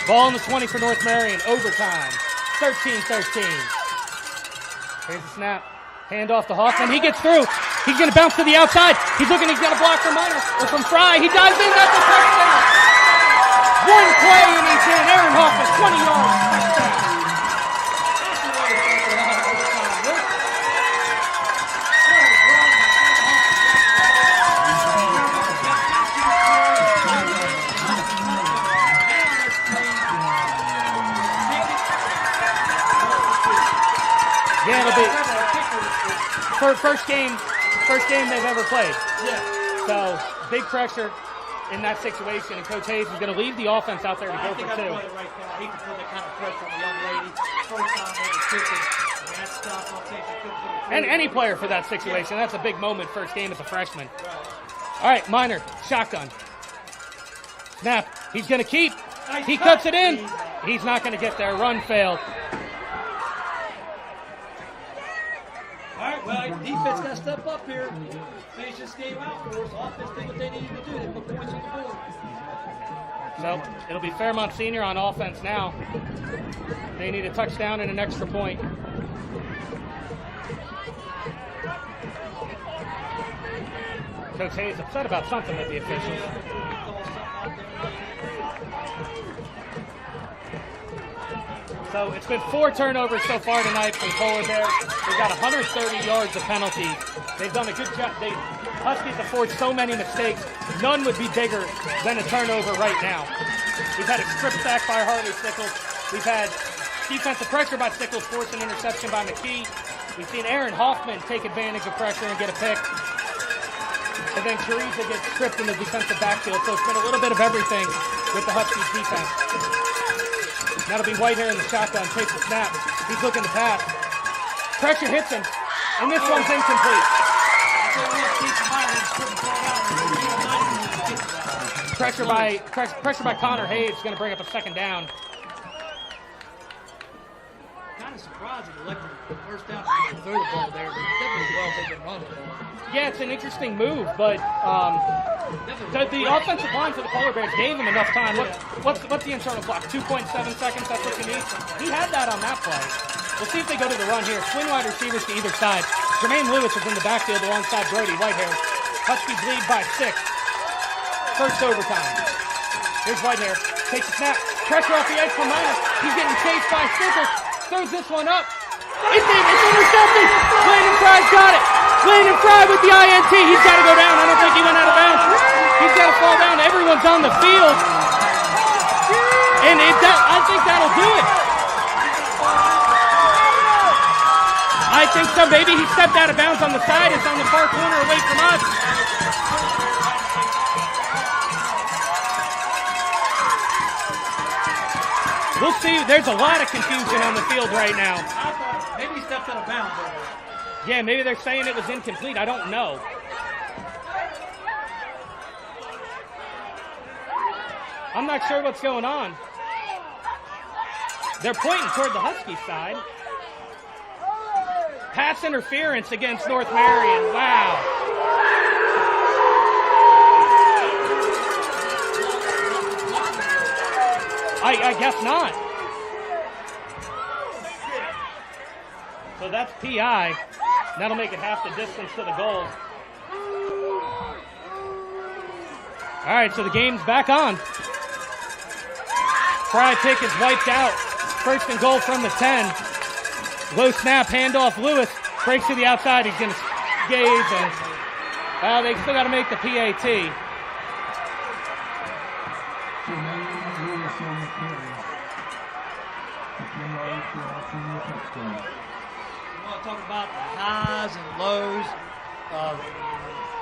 A: Ball in the 20 for North Marion. Overtime. 13-13. Here's the snap. Hand off to Hoffman. He gets through. He's going to bounce to the outside. He's looking. He's got a block from Minor or from Fry. He dives in. That's a touchdown. One play and he's in. Aaron Hoffman, 20 yards. Touchdown. Yeah, it'll be first game they've ever played.
B: Yeah.
A: So big pressure in that situation, and Coach Hayes is going to leave the offense out there to go
B: I think
A: for
B: I'm
A: 2.
B: right there. I hate to put that kind of pressure on a young lady. First time ever kicking. And that's tough. I'll take it.
A: And any player for that situation. That's a big moment. First game as a freshman.
B: Right.
A: All right, Minor, shotgun. Snap. He's going to keep.
B: Nice
A: He
B: cut.
A: cuts it in. He's not going to get there. Run failed.
B: All right, well, defense got to step up here. Finish this game out for us. Offense did what they needed to do. They put points on the board.
A: So it'll be Fairmont Senior on offense now. They need a touchdown and an extra point. Coach Hayes upset about something with the officials. So it's been 4 turnovers so far tonight for the Polar Bears. They've got 130 yards of penalties. They've done a good job. Huskies have forced so many mistakes. None would be bigger than a turnover right now. We've had a strip sack by Harley Sickles. We've had Defensive pressure by Sickles, forced an interception by McKee. We've seen Aaron Hoffman take advantage of pressure and get a pick. And then Teresa gets stripped in the defensive backfield. So it's been a little bit of everything with the Huskies defense. That'll be Whitehair in the shotgun, takes the snap. He's looking to pass. Pressure hits him, and this one's incomplete. Pressure by Connor Hayes is going to bring up a second down.
B: Kind of surprising to let the first down and throw the ball there. Definitely well taken run the ball.
A: Yeah, it's an interesting move, but the offensive line for the Polar Bears gave him enough time. What's the internal clock? 2.7 seconds, that's what you need? He had that on that play. We'll see if they go to the run here. Twin wide receivers to either side. Jermaine Lewis is in the backfield alongside Brody Whitehair. Huskies lead by 6. First overtime. Here's Whitehair. Takes the snap. Pressure off the edge from Minor. He's getting chased by Sickles. Throws this one up. It's intercepted. Landon Fry's got it. Landon Fry with the INT. He's got to go down. I don't think he went out of bounds. He's got to fall down. Everyone's on the field. And I think that'll do it. I think so. Maybe he stepped out of bounds on the side. It's on the far corner away from us. We'll see. There's a lot of confusion on the field right now.
B: I thought maybe he stepped out of bounds over there.
A: Yeah, maybe they're saying it was incomplete. I don't know. I'm not sure what's going on. They're pointing toward the Husky side. Pass interference against North Marion. Wow. I guess not. So that's PI. That'll make it half the distance to the goal. All right, so the game's back on. Fry pick is wiped out. First and goal from the 10. Low snap, handoff. Lewis breaks to the outside. He's going to gaze, and they still got to make the PAT.
B: You want to talk about the highs and lows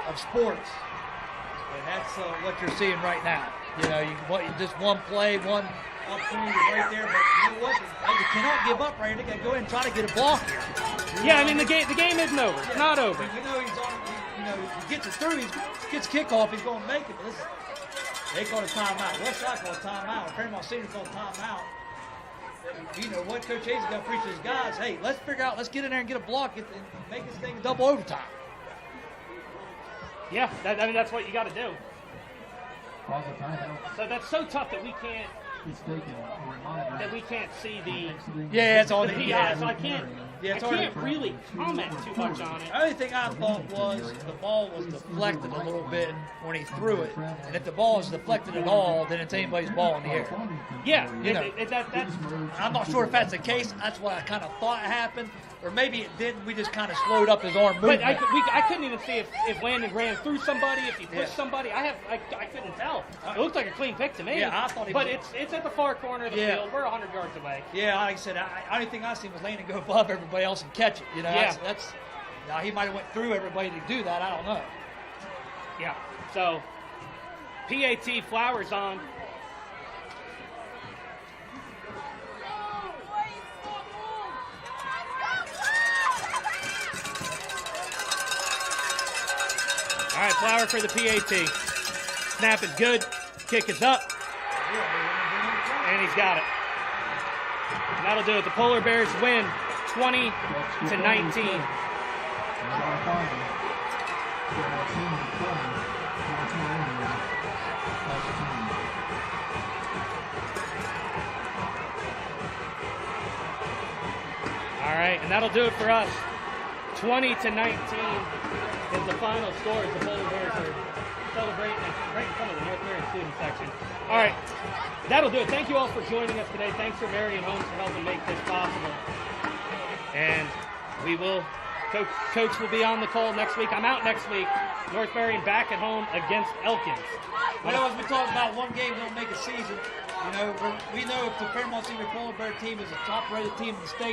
B: of sports, and that's what you're seeing right now. You know, you just one play, one opportunity right there, but you know what? You cannot give up right here. They got to go ahead and try to get a block here.
A: Yeah, I mean the game isn't over. It's not over.
B: You know he's on. You know he gets it through. He gets kickoff. He's going to make it. But listen, they call a timeout. Westside called a timeout. Fairmont Senior called a timeout. You know what Coach Hayes is going to preach to his guys. Hey, let's figure out. Let's get in there and get a block and make this thing double overtime.
A: Yeah, that's what you got to do. So that's so tough that we can't. That we can't see the.
B: Yeah, it's on
A: the PI, so I can't really comment too much on it.
B: The only thing I thought was the ball was deflected a little bit when he threw it, and if the ball is deflected at all, then it's anybody's ball in the air.
A: Yeah,
B: that's. I'm not sure if that's the case. That's what I kind of thought happened, or maybe it didn't. We just kind of slowed up his arm movement.
A: But I couldn't even see if Landon ran through somebody, if he pushed somebody. I couldn't tell. It looked like a clean pick to me.
B: Yeah, I thought he.
A: But it's at the far corner of the field. We're 100 yards away.
B: Yeah, like I said, the only thing I seen was Landon go above everybody else and catch it. You know, that's now he might have went through everybody to do that. I don't know.
A: Yeah. So PAT Flowers on. All right, Flower for the PAT. Snap is good. Kick is up. And he's got it. And that'll do it. The Polar Bears win 20-19. All right, and that'll do it for us. 20-19 is the final score as the Polar Bears are celebrating right in front of the North Marion student section. All right, that'll do it. Thank you all for joining us today. Thanks for Marion Homes for helping make this possible. And we will Coach will be on the call next week. I'm out next week. North Marion back at home against Elkins.
B: Well, as we talked about, one game don't make a season. You know, we know if the Fairmont Senior Polar Bear team is a top-rated team in the state,